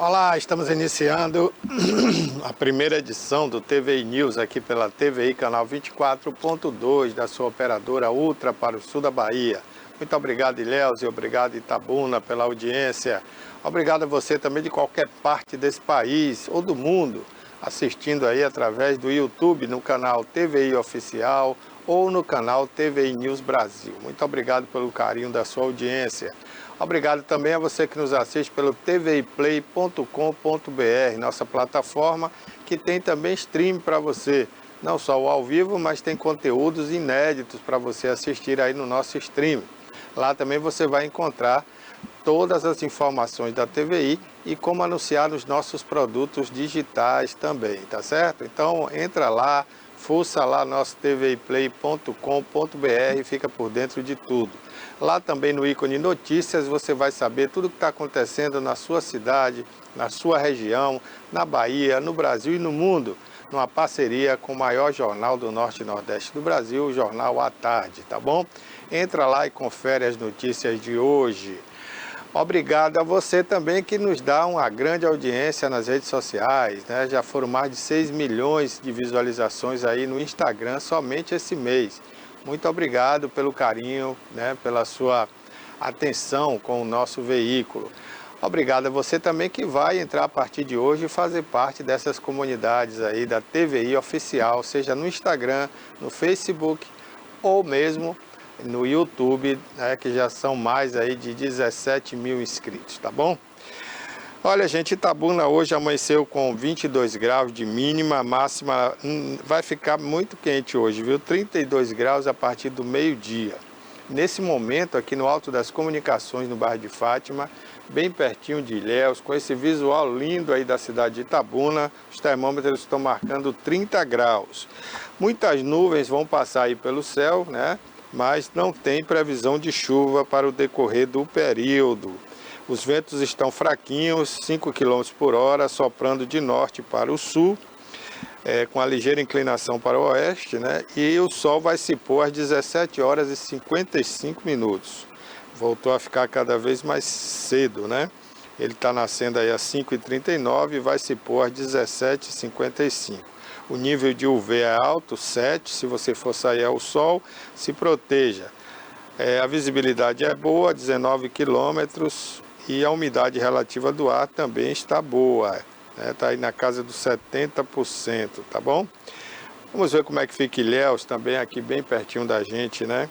Olá, estamos iniciando a primeira edição do TVI News aqui pela TVI canal 24.2 da sua operadora Ultra para o sul da Bahia. Muito obrigado, Ilhéus, e obrigado, Itabuna, pela audiência. Obrigado a você também de qualquer parte desse país ou do mundo, assistindo aí através do YouTube no canal TVI Oficial ou no canal TVI News Brasil. Muito obrigado pelo carinho da sua audiência. Obrigado também a você que nos assiste pelo tviplay.com.br, nossa plataforma que tem também stream para você, não só o ao vivo, mas tem conteúdos inéditos para você assistir aí no nosso stream. Lá também você vai encontrar todas as informações da TVI e como anunciar os nossos produtos digitais também, tá certo? Então entra lá, fuça lá nosso tviplay.com.br e fica por dentro de tudo. Lá também no ícone notícias você vai saber tudo o que está acontecendo na sua cidade, na sua região, na Bahia, no Brasil e no mundo, numa parceria com o maior jornal do Norte e Nordeste do Brasil, o Jornal à Tarde, tá bom? Entra lá e confere as notícias de hoje. Obrigado a você também que nos dá uma grande audiência nas redes sociais, né? Já foram mais de 6 milhões de visualizações aí no Instagram somente esse mês. Muito obrigado pelo carinho, né? Pela sua atenção com o nosso veículo. Obrigado a você também que vai entrar a partir de hoje e fazer parte dessas comunidades aí da TVI Oficial, seja no Instagram, no Facebook ou mesmo no YouTube, né, que já são mais aí de 17 mil inscritos, tá bom? Olha, gente, Itabuna hoje amanheceu com 22 graus de mínima, máxima vai ficar muito quente hoje, viu? 32 graus a partir do meio-dia. Nesse momento, aqui no Alto das Comunicações, no bairro de Fátima, bem pertinho de Ilhéus, com esse visual lindo aí da cidade de Itabuna, os termômetros estão marcando 30 graus. Muitas nuvens vão passar aí pelo céu, né? Mas não tem previsão de chuva para o decorrer do período. Os ventos estão fraquinhos, 5 km por hora, soprando de norte para o sul, com a ligeira inclinação para o oeste, né? E o sol vai se pôr às 17 horas e 55 minutos. Voltou a ficar cada vez mais cedo, né? Ele está nascendo aí às 5h39 e vai se pôr às 17h55. O nível de UV é alto, 7, se você for sair ao sol, se proteja. A visibilidade é boa, 19 quilômetros, e a umidade relativa do ar também está boa, né? Tá aí na casa dos 70%, tá bom? Vamos ver como é que fica Ilhéus, também aqui bem pertinho da gente, né?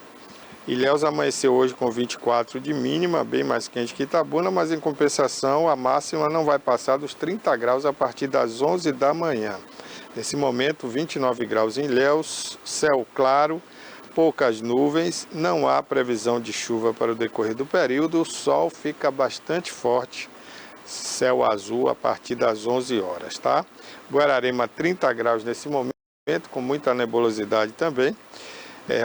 Ilhéus amanheceu hoje com 24 de mínima, bem mais quente que Itabuna, mas em compensação a máxima não vai passar dos 30 graus a partir das 11 da manhã. Nesse momento, 29 graus em Ilhéus, céu claro, poucas nuvens, não há previsão de chuva para o decorrer do período, o sol fica bastante forte, céu azul a partir das 11 horas, tá? Guararema 30 graus nesse momento, com muita nebulosidade também,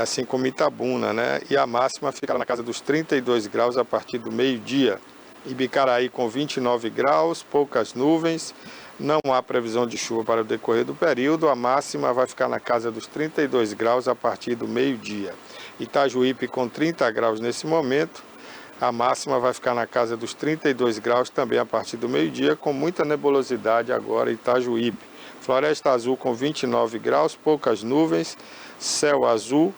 assim como Itabuna, né? E a máxima fica na casa dos 32 graus a partir do meio-dia. Ibicaraí com 29 graus, poucas nuvens, não há previsão de chuva para o decorrer do período, a máxima vai ficar na casa dos 32 graus a partir do meio-dia. Itajuípe com 30 graus nesse momento, a máxima vai ficar na casa dos 32 graus também a partir do meio-dia, com muita nebulosidade agora Itajuípe. Floresta Azul com 29 graus, poucas nuvens, céu azul,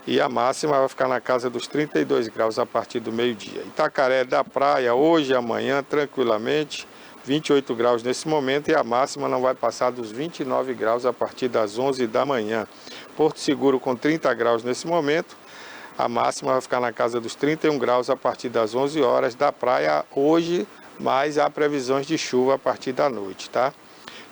e a máxima vai ficar na casa dos 32 graus a partir do meio-dia. Itacaré da Praia, hoje e amanhã, tranquilamente, 28 graus nesse momento, e a máxima não vai passar dos 29 graus a partir das 11 da manhã. Porto Seguro com 30 graus nesse momento, a máxima vai ficar na casa dos 31 graus a partir das 11 horas da praia hoje, mas há previsões de chuva a partir da noite, tá?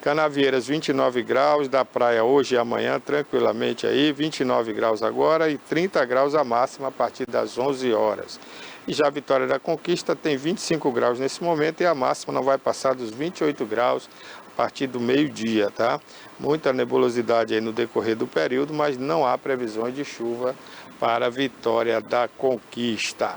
Canavieiras 29 graus, da praia hoje e amanhã tranquilamente aí, 29 graus agora e 30 graus a máxima a partir das 11 horas. E já Vitória da Conquista tem 25 graus nesse momento e a máxima não vai passar dos 28 graus a partir do meio-dia, tá? Muita nebulosidade aí no decorrer do período, mas não há previsões de chuva para Vitória da Conquista.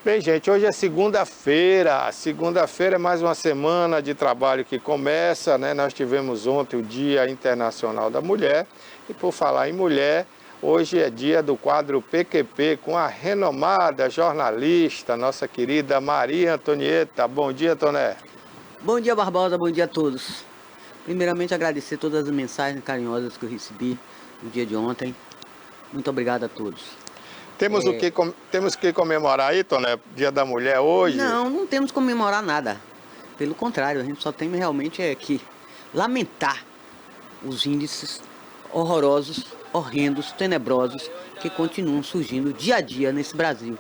Bem, gente, hoje é segunda-feira. Segunda-feira é mais uma semana de trabalho que começa, né? Nós tivemos ontem o Dia Internacional da Mulher. E por falar em mulher, hoje é dia do quadro PQP com a renomada jornalista, nossa querida Maria Antonieta. Bom dia, Toné. Bom dia, Barbosa, bom dia a todos. Primeiramente, agradecer todas as mensagens carinhosas que eu recebi no dia de ontem. Muito obrigado a todos. Temos que comemorar aí, Toné, Dia da Mulher hoje? Não temos que comemorar nada. Pelo contrário, a gente só tem realmente que lamentar os índices horrorosos, horrendos, tenebrosos que continuam surgindo dia a dia nesse Brasil.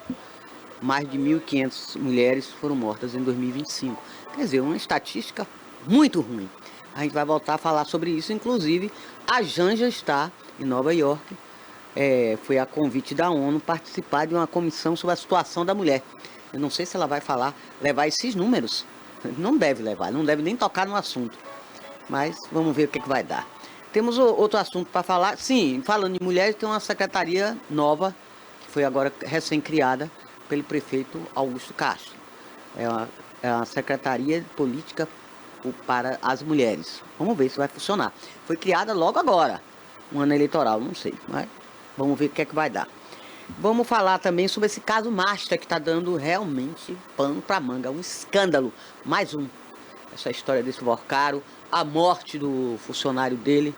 Mais de 1.500 mulheres foram mortas em 2025. Quer dizer, uma estatística muito ruim. A gente vai voltar a falar sobre isso. Inclusive, a Janja está em Nova York. Foi a convite da ONU participar de uma comissão sobre a situação da mulher. Eu não sei se ela vai levar esses números. Não deve levar, não deve nem tocar no assunto. Mas vamos ver o que vai dar. Temos outro assunto para falar. Sim, falando de mulheres, tem uma secretaria nova, que foi agora recém-criada pelo prefeito Augusto Castro. É uma secretaria de política para as mulheres. Vamos ver se vai funcionar. Foi criada logo agora, um ano eleitoral, não sei, mas vamos ver o que é que vai dar. Vamos falar também sobre esse caso Master, que está dando realmente pano para manga, um escândalo, mais um. Essa história desse Vorcaro, a morte do funcionário dele,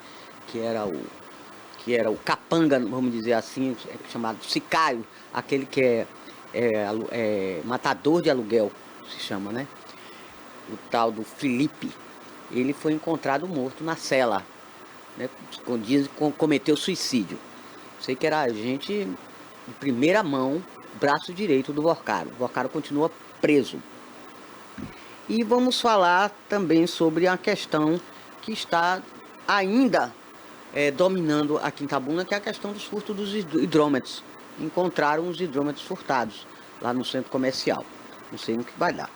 que era o capanga, vamos dizer assim, chamado sicário, aquele que é matador de aluguel, se chama, né? O tal do Felipe, ele foi encontrado morto na cela, né? Dizem que cometeu suicídio. Sei que era agente em primeira mão, braço direito do Vorcaro. O Vorcaro continua preso. E vamos falar também sobre a questão que está ainda dominando aqui em Itabuna, que é a questão dos furtos dos hidrômetros. Encontraram os hidrômetros furtados lá no centro comercial. Não sei no que vai dar.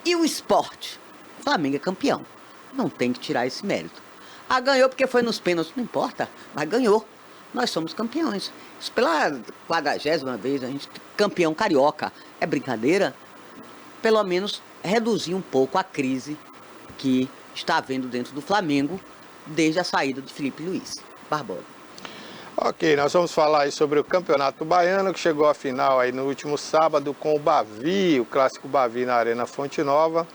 E o esporte? O Flamengo é campeão. Não tem que tirar esse mérito. Ah, ganhou porque foi nos pênaltis. Não importa, mas ganhou. Nós somos campeões. Isso pela 40ª vez, a gente campeão carioca. É brincadeira? Pelo menos reduzir um pouco a crise que está havendo dentro do Flamengo desde a saída de Felipe Luiz. Barbosa. Ok, nós vamos falar aí sobre o Campeonato Baiano, que chegou à final aí no último sábado com o Bavi, o clássico Bavi na Arena Fonte Nova.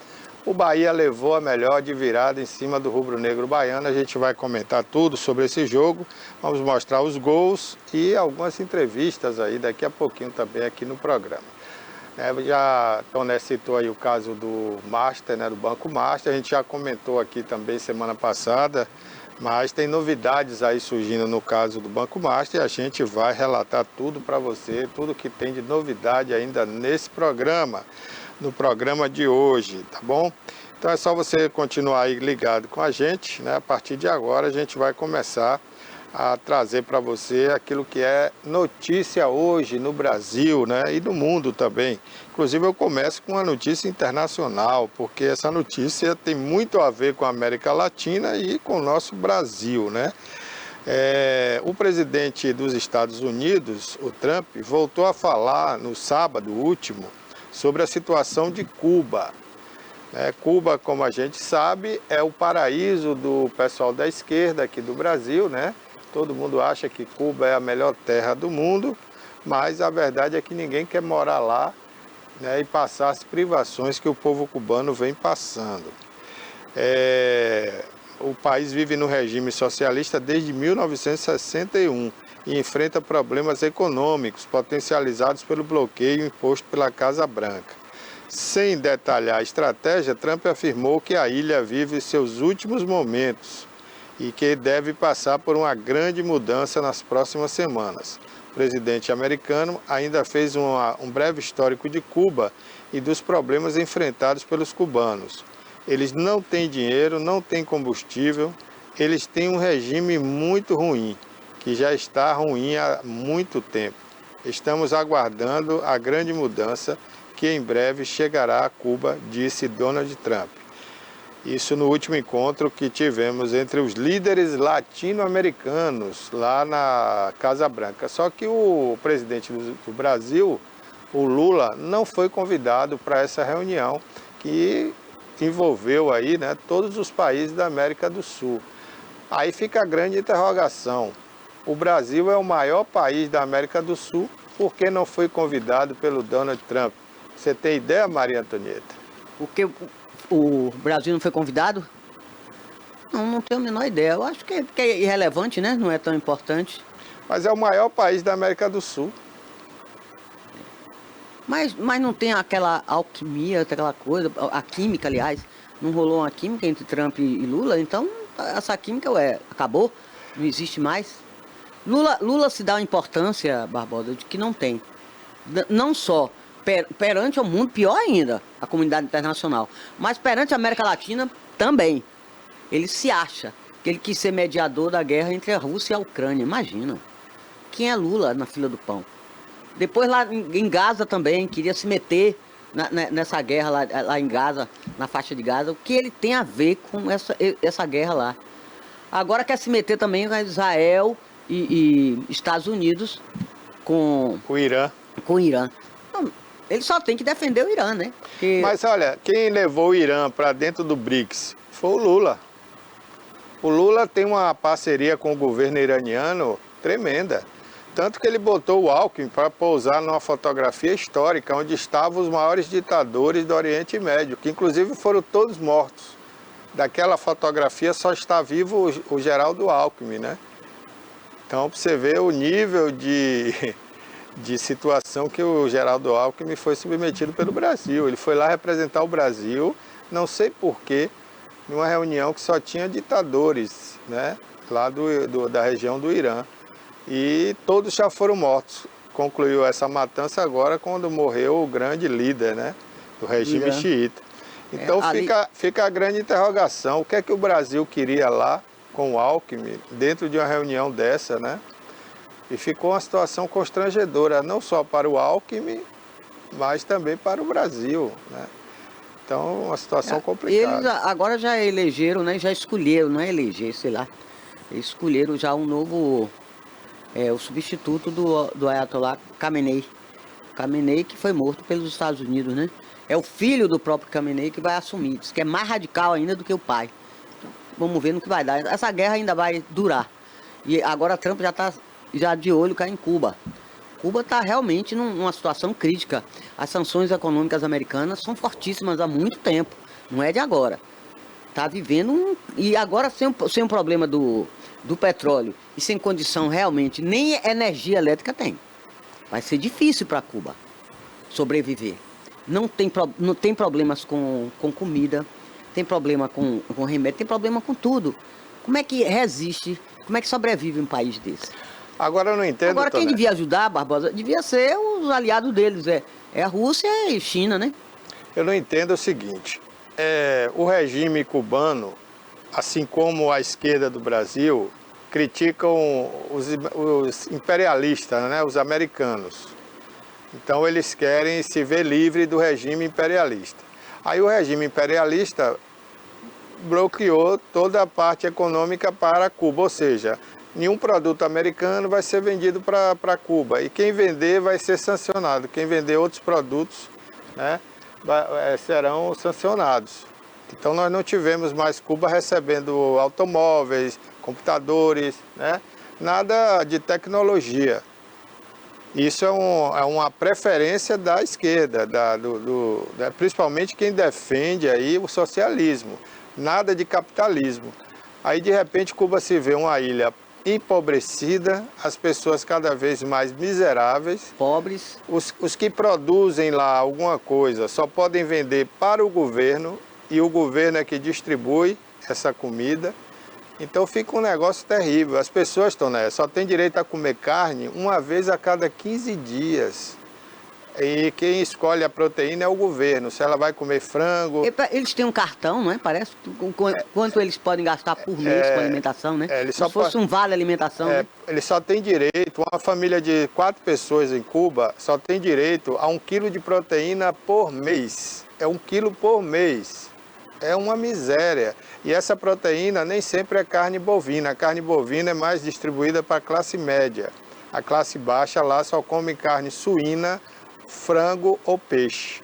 O Bahia levou a melhor de virada em cima do rubro-negro baiano. A gente vai comentar tudo sobre esse jogo, vamos mostrar os gols e algumas entrevistas aí daqui a pouquinho também aqui no programa. Já Toné citou aí o caso do Master, né, do Banco Master, a gente já comentou aqui também semana passada, mas tem novidades aí surgindo no caso do Banco Master e a gente vai relatar tudo para você, tudo que tem de novidade ainda nesse programa, no programa de hoje, tá bom? Então é só você continuar aí ligado com a gente, né? A partir de agora a gente vai começar a trazer para você aquilo que é notícia hoje no Brasil, né, e no mundo também. Inclusive eu começo com uma notícia internacional, porque essa notícia tem muito a ver com a América Latina e com o nosso Brasil, né? O presidente dos Estados Unidos, o Trump, voltou a falar no sábado último sobre a situação de Cuba. Cuba, como a gente sabe, é o paraíso do pessoal da esquerda aqui do Brasil, né? Todo mundo acha que Cuba é a melhor terra do mundo, mas a verdade é que ninguém quer morar lá, né, e passar as privações que o povo cubano vem passando. O país vive no regime socialista desde 1961 e enfrenta problemas econômicos potencializados pelo bloqueio imposto pela Casa Branca. Sem detalhar a estratégia, Trump afirmou que a ilha vive seus últimos momentos e que deve passar por uma grande mudança nas próximas semanas. O presidente americano ainda fez um breve histórico de Cuba e dos problemas enfrentados pelos cubanos. Eles não têm dinheiro, não têm combustível, eles têm um regime muito ruim, que já está ruim há muito tempo. Estamos aguardando a grande mudança que em breve chegará a Cuba, disse Donald Trump. Isso no último encontro que tivemos entre os líderes latino-americanos lá na Casa Branca. Só que o presidente do Brasil, o Lula, não foi convidado para essa reunião que envolveu aí, né, todos os países da América do Sul. Aí fica a grande interrogação. O Brasil é o maior país da América do Sul, por que não foi convidado pelo Donald Trump? Você tem ideia, Maria Antonieta? o Brasil não foi convidado? Não tenho a menor ideia. Eu acho que é irrelevante, né? Não é tão importante. Mas é o maior país da América do Sul. Mas não tem aquela alquimia, aquela coisa, a química, aliás. Não rolou uma química entre Trump e Lula, então essa química, acabou, não existe mais. Lula se dá uma importância, Barbosa, de que não tem. Não só perante o mundo, pior ainda, a comunidade internacional, mas perante a América Latina também. Ele se acha que ele quis ser mediador da guerra entre a Rússia e a Ucrânia. Imagina. Quem é Lula na fila do pão? Depois lá em Gaza também, queria se meter nessa guerra lá em Gaza, na faixa de Gaza. O que ele tem a ver com essa guerra lá? Agora quer se meter também com Israel e Estados Unidos com O Irã. Com o Irã. Não, ele só tem que defender o Irã, né? Mas olha, quem levou o Irã para dentro do BRICS foi o Lula. O Lula tem uma parceria com o governo iraniano tremenda. Tanto que ele botou o Alckmin para pousar numa fotografia histórica onde estavam os maiores ditadores do Oriente Médio, que inclusive foram todos mortos. Daquela fotografia só está vivo o Geraldo Alckmin, né? Então, para você ver o nível de situação que o Geraldo Alckmin foi submetido pelo Brasil. Ele foi lá representar o Brasil, não sei porquê, numa reunião que só tinha ditadores, né? Lá da região do Irã. E todos já foram mortos. Concluiu essa matança agora quando morreu o grande líder, né, do regime xiita. Então fica a grande interrogação. O que é que o Brasil queria lá com o Alckmin dentro de uma reunião dessa, né? E ficou uma situação constrangedora, não só para o Alckmin, mas também para o Brasil, né? Então, uma situação complicada. Eles agora já elegeram, né? Já escolheram, não é eleger, sei lá. Eles escolheram já um novo... o substituto do Ayatollah Khamenei. Khamenei que foi morto pelos Estados Unidos, né? É o filho do próprio Khamenei que vai assumir. Diz que é mais radical ainda do que o pai. Então, vamos ver no que vai dar. Essa guerra ainda vai durar. E agora Trump já está de olho cá em Cuba. Cuba está realmente numa situação crítica. As sanções econômicas americanas são fortíssimas há muito tempo. Não é de agora. Está vivendo E agora sem o problema do petróleo e sem condição realmente, nem energia elétrica tem. Vai ser difícil para Cuba sobreviver. Não tem problemas com comida, tem problema com remédio, tem problema com tudo. Como é que resiste, como é que sobrevive um país desse? Agora eu não entendo, Agora quem devia ajudar, Barbosa, devia ser os aliados deles, é a Rússia e China, né? Eu não entendo o seguinte, o regime cubano, assim como a esquerda do Brasil, criticam os imperialistas, né, os americanos. Então eles querem se ver livre do regime imperialista. Aí o regime imperialista bloqueou toda a parte econômica para Cuba, ou seja, nenhum produto americano vai ser vendido para Cuba. E quem vender vai ser sancionado. Quem vender outros produtos, né, serão sancionados. Então nós não tivemos mais Cuba recebendo automóveis, computadores, né? Nada de tecnologia. Isso é uma preferência da esquerda, principalmente quem defende aí o socialismo. Nada de capitalismo. Aí de repente Cuba se vê uma ilha empobrecida, as pessoas cada vez mais miseráveis. Pobres. Os que produzem lá alguma coisa só podem vender para o governo, e o governo é que distribui essa comida. Então fica um negócio terrível. As pessoas estão só têm direito a comer carne uma vez a cada 15 dias. E quem escolhe a proteína é o governo. Se ela vai comer frango... Eles têm um cartão, não é? Parece quanto eles podem gastar por mês com alimentação, né? Como se fosse um vale alimentação. Né? Eles só têm direito, uma família de 4 pessoas em Cuba só tem direito a 1 quilo de proteína por mês. É 1 quilo por mês. É uma miséria. E essa proteína nem sempre é carne bovina. A carne bovina é mais distribuída para a classe média. A classe baixa lá só come carne suína, frango ou peixe.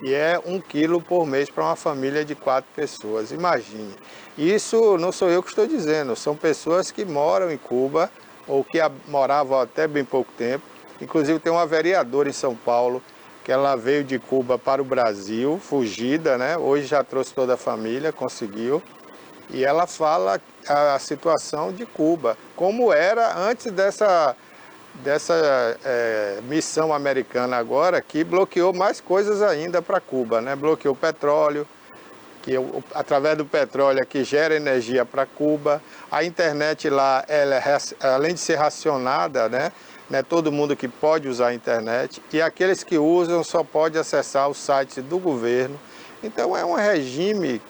E é 1 quilo por mês para uma família de 4 pessoas. Imagine. Isso não sou eu que estou dizendo. São pessoas que moram em Cuba ou que moravam até bem pouco tempo. Inclusive tem uma vereadora em São Paulo que ela veio de Cuba para o Brasil, fugida, né? Hoje já trouxe toda a família, conseguiu. E ela fala a situação de Cuba, como era antes dessa missão americana agora, que bloqueou mais coisas ainda para Cuba, né? Bloqueou o petróleo, que através do petróleo é que gera energia para Cuba. A internet lá, ela além de ser racionada, né? Não é todo mundo que pode usar a internet, e aqueles que usam só podem acessar os sites do governo. Então é um regime,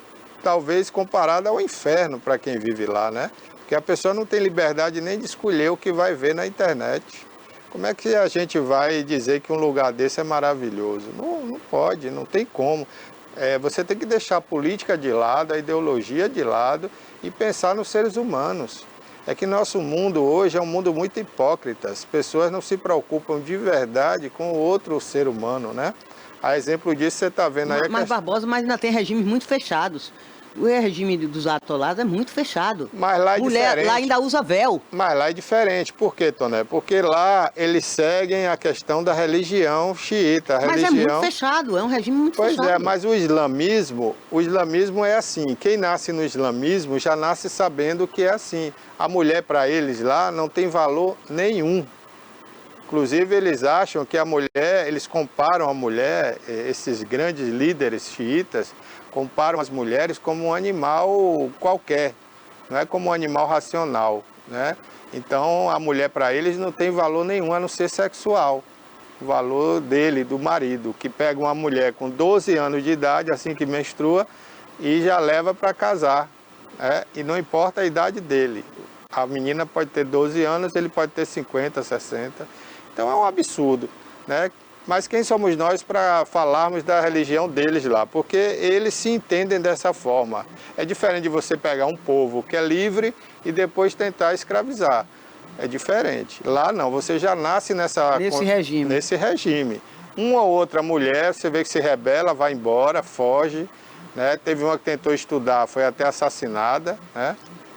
talvez comparado ao inferno para quem vive lá, né? Porque a pessoa não tem liberdade nem de escolher o que vai ver na internet. Como é que a gente vai dizer que um lugar desse é maravilhoso? Não pode, não tem como. Você tem que deixar a política de lado, a ideologia de lado e pensar nos seres humanos. É que nosso mundo hoje é um mundo muito hipócrita. As pessoas não se preocupam de verdade com o outro ser humano, né? A exemplo disso, você está vendo aí... Mas Barbosa, mas ainda tem regimes muito fechados. O regime dos atolados é muito fechado. Mas lá é diferente. Lá ainda usa véu. Mas lá é diferente. Por quê, Toné? Porque lá eles seguem a questão da religião xiita. Mas é muito fechado, é um regime muito fechado. Pois é, mas o islamismo é assim. Quem nasce no islamismo já nasce sabendo que é assim. A mulher, para eles lá, não tem valor nenhum. Inclusive, eles acham que a mulher, eles comparam a mulher, esses grandes líderes xiitas, comparam as mulheres como um animal qualquer, não é como um animal racional, né? Então, a mulher para eles não tem valor nenhum a não ser sexual. O valor dele, do marido, que pega uma mulher com 12 anos de idade, assim que menstrua, e já leva para casar, né? E não importa a idade dele. A menina pode ter 12 anos, ele pode ter 50, 60. Então é um absurdo, né? Mas quem somos nós para falarmos da religião deles lá? Porque eles se entendem dessa forma. É diferente de você pegar um povo que é livre e depois tentar escravizar. É diferente. Lá não, você já nasce nesse regime. Uma ou outra mulher, você vê que se rebela, vai embora, foge, né? Teve uma que tentou estudar, foi até assassinada, né?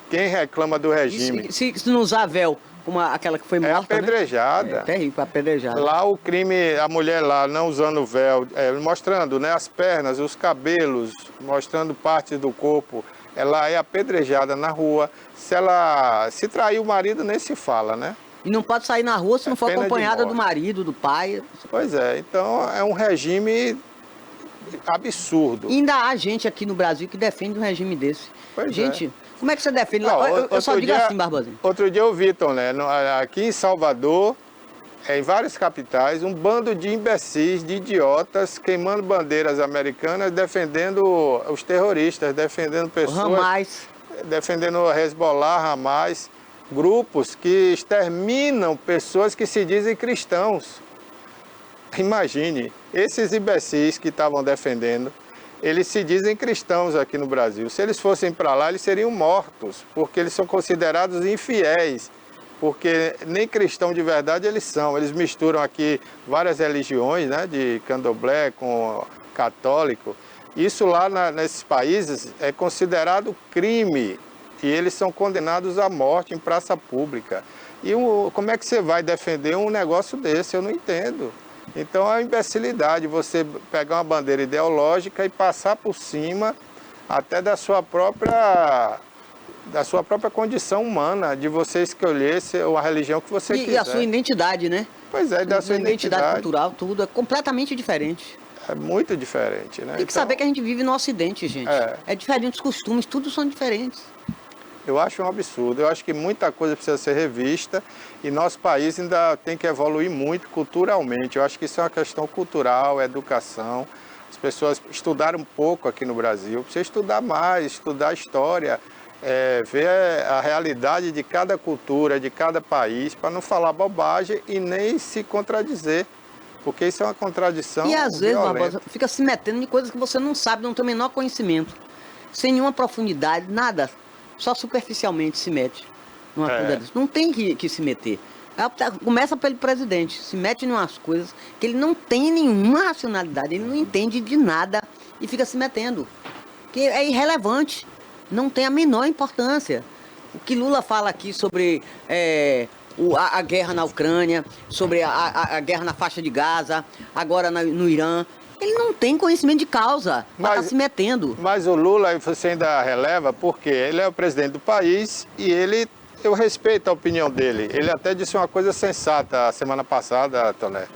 Quem reclama do regime... Se não usar véu, como aquela que foi morta, apedrejada. Né? É terrível, apedrejada. Lá o crime, a mulher lá não usando véu, mostrando, né, as pernas, os cabelos, mostrando partes do corpo, ela é apedrejada na rua. Se trair o marido, nem se fala, né? E não pode sair na rua se não for acompanhada do marido, do pai. Pois é, então é um regime absurdo. E ainda há gente aqui no Brasil que defende um regime desse. Pois gente... Como é que você defende? Eu só digo assim, Barbosinha. Outro dia eu vi, Tom, né? Aqui em Salvador, em várias capitais, um bando de imbecis, de idiotas, queimando bandeiras americanas, defendendo os terroristas, defendendo pessoas... Hamas. Defendendo o Hezbollah, Hamas, grupos que exterminam pessoas que se dizem cristãos. Imagine, esses imbecis que estavam defendendo, eles se dizem cristãos aqui no Brasil. Se eles fossem para lá, eles seriam mortos, porque eles são considerados infiéis, porque nem cristão de verdade eles são. Eles misturam aqui várias religiões, né, de candomblé com católico. Isso lá nesses países é considerado crime e eles são condenados à morte em praça pública. E como é que você vai defender um negócio desse? Eu não entendo. Então é uma imbecilidade você pegar uma bandeira ideológica e passar por cima até da sua própria condição humana, de você escolher a religião que você quiser. E a sua identidade, né? Pois é, da sua identidade cultural, tudo é completamente diferente. É muito diferente, né? Tem que saber que a gente vive no Ocidente, gente. É diferente, os costumes, tudo são diferentes. Eu acho um absurdo. Eu acho que muita coisa precisa ser revista e nosso país ainda tem que evoluir muito culturalmente. Eu acho que isso é uma questão cultural, educação. As pessoas estudaram um pouco aqui no Brasil. Precisa estudar mais, estudar história, ver a realidade de cada cultura, de cada país, para não falar bobagem e nem se contradizer. Porque isso é uma contradição violenta. E às vezes, Barbosa, fica se metendo em coisas que você não sabe, não tem o menor conhecimento. Sem nenhuma profundidade, nada. Só superficialmente se mete numa coisa disso. Não tem que se meter. Começa pelo presidente, se mete em umas coisas que ele não tem nenhuma racionalidade, ele não entende de nada e fica se metendo. Que é irrelevante, não tem a menor importância. O que Lula fala aqui sobre a guerra na Ucrânia, sobre a guerra na faixa de Gaza, agora no Irã. Ele não tem conhecimento de causa, mas está se metendo. Mas o Lula, você ainda releva, porque ele é o presidente do país e eu respeito a opinião dele. Ele até disse uma coisa sensata a semana passada, Toné,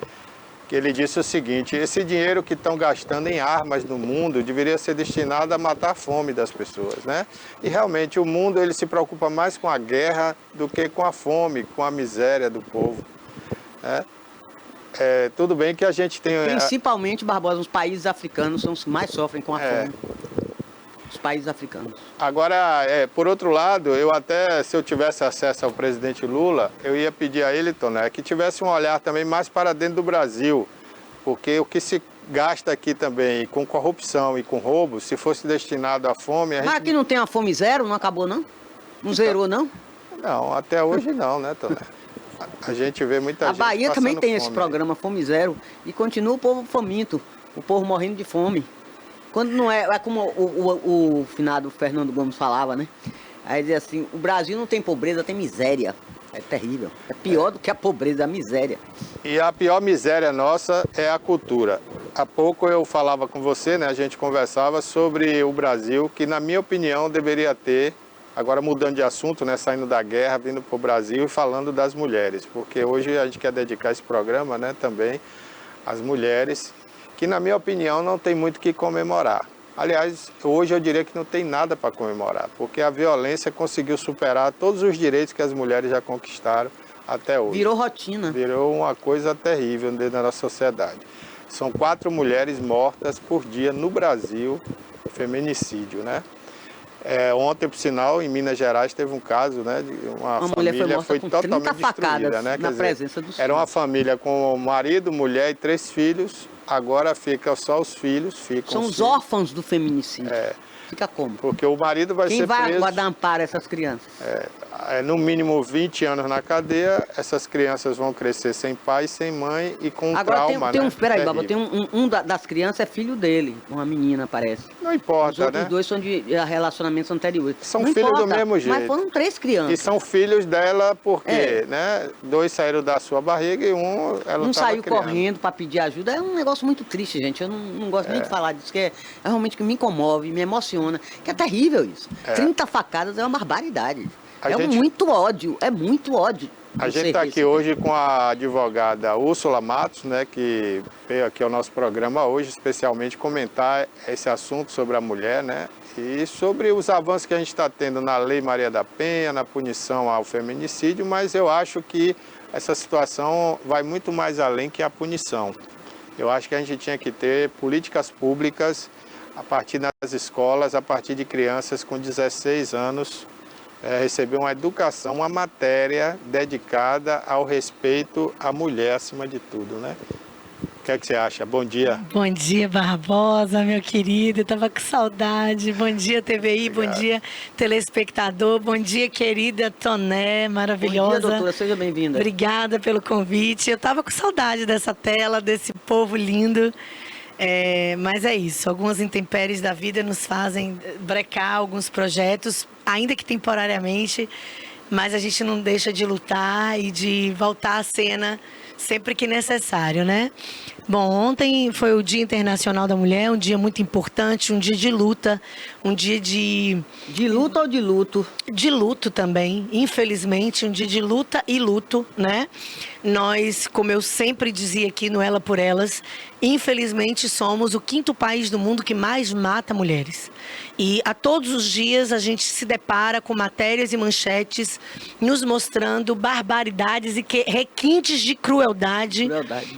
que ele disse o seguinte: esse dinheiro que estão gastando em armas no mundo deveria ser destinado a matar a fome das pessoas, né? E realmente o mundo ele se preocupa mais com a guerra do que com a fome, com a miséria do povo, né? Tudo bem que a gente tem... Principalmente, Barbosa, os países africanos são os que mais sofrem com a fome. Os países africanos. Agora, por outro lado, se eu tivesse acesso ao presidente Lula, eu ia pedir a ele, Toné, que tivesse um olhar também mais para dentro do Brasil, porque o que se gasta aqui também com corrupção e com roubo, se fosse destinado à fome... Mas aqui não tem uma fome zero? Não acabou, não? Não zerou, não? Não, até hoje não, né, Toné? A gente vê muita gente. A Bahia também tem esse fome, programa Fome Zero e continua o povo faminto, o povo morrendo de fome. Quando não é como o finado Fernando Gomes falava, né? Aí dizia assim: o Brasil não tem pobreza, tem miséria. É terrível. É pior do que a pobreza, a miséria. E a pior miséria nossa é a cultura. Há pouco eu falava com você, né? A gente conversava sobre o Brasil, que na minha opinião deveria ter. Agora mudando de assunto, né, saindo da guerra, vindo para o Brasil e falando das mulheres, porque hoje a gente quer dedicar esse programa, né, também às mulheres, que na minha opinião não tem muito o que comemorar. Aliás, hoje eu diria que não tem nada para comemorar, porque a violência conseguiu superar todos os direitos que as mulheres já conquistaram até hoje. Virou rotina. Virou uma coisa terrível dentro da nossa sociedade. São 4 mulheres mortas por dia no Brasil, feminicídio, né? Ontem, por sinal, em Minas Gerais teve um caso, né, de uma família foi totalmente destruída, né? Na presença dos era uma família com marido, mulher e 3 filhos. Agora fica só os filhos, são os órfãos do feminicídio. Fica como? Porque o marido vai ser preso. Quem vai dar amparo a essas crianças? No mínimo 20 anos na cadeia, essas crianças vão crescer sem pai, sem mãe e com trauma, né? Espera aí, Baba, tem das crianças é filho dele, uma menina, parece. Não importa, os outros dois são de relacionamentos anteriores. São filhos do mesmo jeito. Mas foram 3 crianças. E são filhos dela porque, né? 2 saíram da sua barriga e ela não saiu criando. correndo para pedir ajuda. É um negócio muito triste, gente. Eu não gosto nem de falar disso, que é realmente que me comove, me emociona. Que é terrível isso. 30 facadas é uma barbaridade. Muito ódio, é muito ódio. A gente está aqui hoje com a advogada Úrsula Matos, né, que veio aqui ao nosso programa hoje, especialmente comentar esse assunto sobre a mulher, né, e sobre os avanços que a gente está tendo na Lei Maria da Penha, na punição ao feminicídio, mas eu acho que essa situação vai muito mais além que a punição. Eu acho que a gente tinha que ter políticas públicas a partir das escolas, a partir de crianças com 16 anos, receber uma educação, uma matéria dedicada ao respeito à mulher acima de tudo, né? O que é que você acha? Bom dia. Bom dia, Barbosa, meu querido. Eu estava com saudade. Bom dia, TVI. Obrigado. Bom dia, telespectador. Bom dia, querida Toné, maravilhosa. Bom dia, doutora. Seja bem-vinda. Obrigada pelo convite. Eu estava com saudade dessa tela, desse povo lindo. Mas é isso, algumas intempéries da vida nos fazem brecar alguns projetos, ainda que temporariamente, mas a gente não deixa de lutar e de voltar à cena sempre que necessário, né? Bom, ontem foi o Dia Internacional da Mulher, um dia muito importante, um dia de luta, um dia de... De luta ou de luto? De luto também, infelizmente, um dia de luta e luto, né? Nós, como eu sempre dizia aqui no Ela por Elas, infelizmente somos o 5º país do mundo que mais mata mulheres. E a todos os dias a gente se depara com matérias e manchetes nos mostrando barbaridades e requintes de crueldade.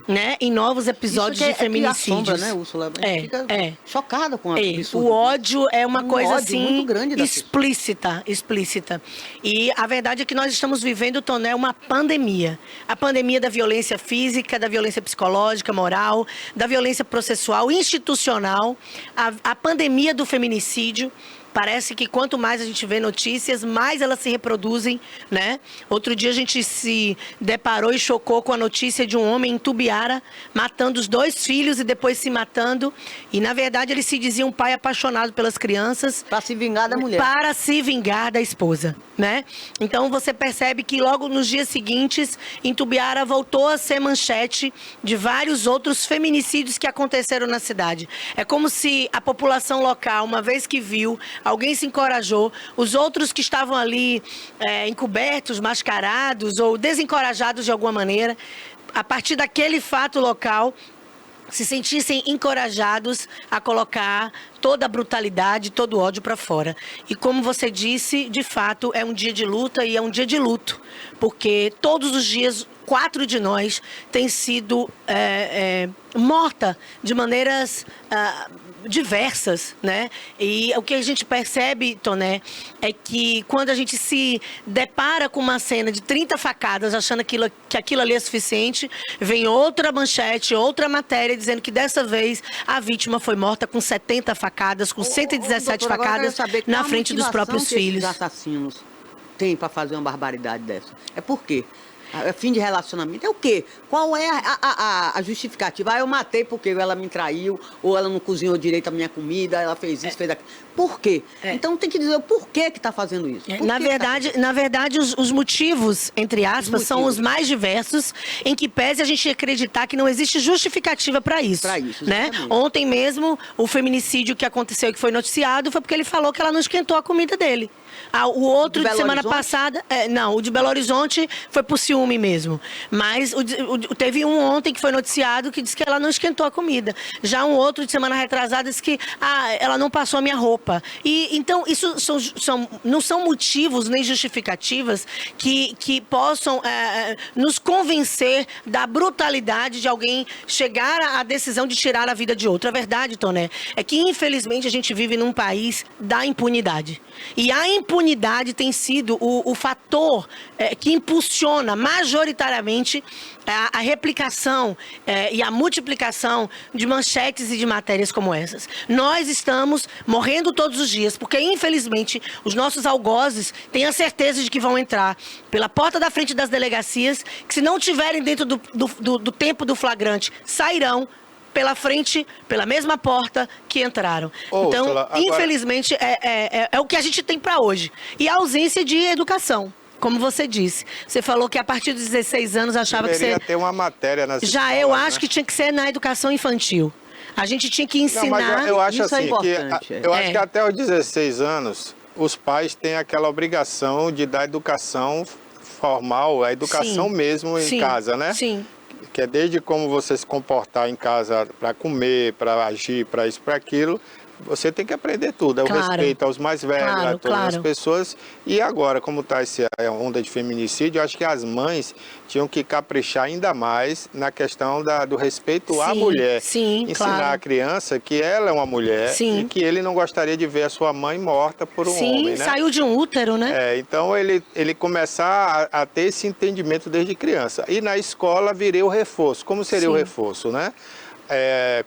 Né? Em novos episódios de feminicídios. Assombra, né, Úrsula? Fica chocada com isso. O ódio é uma coisa assim muito grande explícita. E a verdade é que nós estamos vivendo, Toné, uma pandemia. A pandemia da violência física, da violência psicológica, moral, da violência processual, institucional, a pandemia do feminicídio, Parece que quanto mais a gente vê notícias, mais elas se reproduzem, né? Outro dia a gente se deparou e chocou com a notícia de um homem em Tubiara matando os 2 filhos e depois se matando. E, na verdade, ele se dizia um pai apaixonado pelas crianças. Para se vingar da mulher. Para se vingar da esposa, né? Então, você percebe que logo nos dias seguintes, em Tubiara, voltou a ser manchete de vários outros feminicídios que aconteceram na cidade. É como se a população local, uma vez que viu, alguém se encorajou, os outros que estavam ali encobertos, mascarados ou desencorajados de alguma maneira, a partir daquele fato local, se sentissem encorajados a colocar toda a brutalidade, todo o ódio para fora. E como você disse, de fato, é um dia de luta e é um dia de luto, porque todos os dias 4 de nós têm sido morta de maneiras diversas, né? E o que a gente percebe, Toné, é que quando a gente se depara com uma cena de 30 facadas, achando que aquilo ali é suficiente, vem outra manchete, outra matéria, dizendo que dessa vez a vítima foi morta com 70 facadas, com 117 doutora, facadas na frente dos próprios filhos. Os assassinos têm para fazer uma barbaridade dessa? É por quê? Fim de relacionamento é o quê? Qual é a justificativa? Eu matei porque ela me traiu, ou ela não cozinhou direito a minha comida, ela fez isso, fez aquilo. Por quê? Então tem que dizer o porquê que está fazendo isso. Na verdade, os motivos, entre aspas, são os mais diversos, em que pese a gente acreditar que não existe justificativa para isso. Para isso, né? Ontem mesmo, o feminicídio que aconteceu e que foi noticiado foi porque ele falou que ela não esquentou a comida dele. O outro de semana passada... não, o de Belo Horizonte foi por ciúme mesmo. Mas teve um ontem que foi noticiado que disse que ela não esquentou a comida. Já um outro de semana retrasada disse que ela não passou a minha roupa. E então, isso não são motivos nem justificativas que possam nos convencer da brutalidade de alguém chegar à decisão de tirar a vida de outro. A verdade, Toné, é que infelizmente a gente vive num país da impunidade. E a impunidade tem sido o fator que impulsiona majoritariamente a replicação e a multiplicação de manchetes e de matérias como essas. Nós estamos morrendo todos os dias, porque infelizmente os nossos algozes têm a certeza de que vão entrar pela porta da frente das delegacias, que se não tiverem dentro do tempo do flagrante, sairão pela frente, pela mesma porta que entraram. Então, agora, infelizmente, é o que a gente tem para hoje. E a ausência de educação, como você disse. Você falou que a partir dos 16 anos achava que você... Deveria ter uma matéria nas escolas, Já eu acho que tinha que ser na educação infantil. A gente tinha que ensinar... Não, mas eu acho isso assim, eu acho que até os 16 anos, os pais têm aquela obrigação de dar educação formal, a educação mesmo em casa, né? Sim. Que é desde como você se comportar em casa para comer, para agir, para isso, para aquilo. Você tem que aprender tudo. É o respeito aos mais velhos, a todas as pessoas. E agora, como está essa onda de feminicídio, eu acho que as mães tinham que caprichar ainda mais na questão do respeito à mulher. Ensinar a criança que ela é uma mulher e que ele não gostaria de ver a sua mãe morta por um homem, né? Saiu de um útero, né? Então ele começar a ter esse entendimento desde criança. E na escola viria o reforço. Como seria o reforço, né?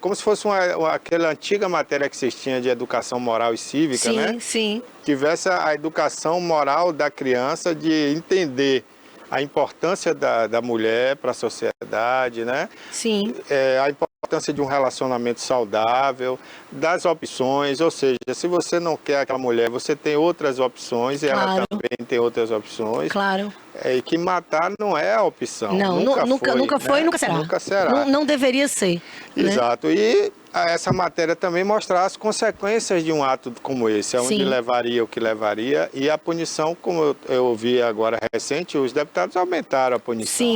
Como se fosse aquela antiga matéria que vocês tinham de educação moral e cívica, né? Sim. Tivesse a educação moral da criança de entender a importância da mulher para a sociedade, né? Sim. A importância de um relacionamento saudável, das opções, ou seja, se você não quer aquela mulher, você tem outras opções e ela também tem outras opções. Claro. E que matar não é a opção. Não, nunca foi e nunca será. Nunca será. Não deveria ser. Exato. Né? E essa matéria também mostrar as consequências de um ato como esse, onde levaria o que levaria, e a punição, como eu ouvi agora recente, os deputados aumentaram a punição.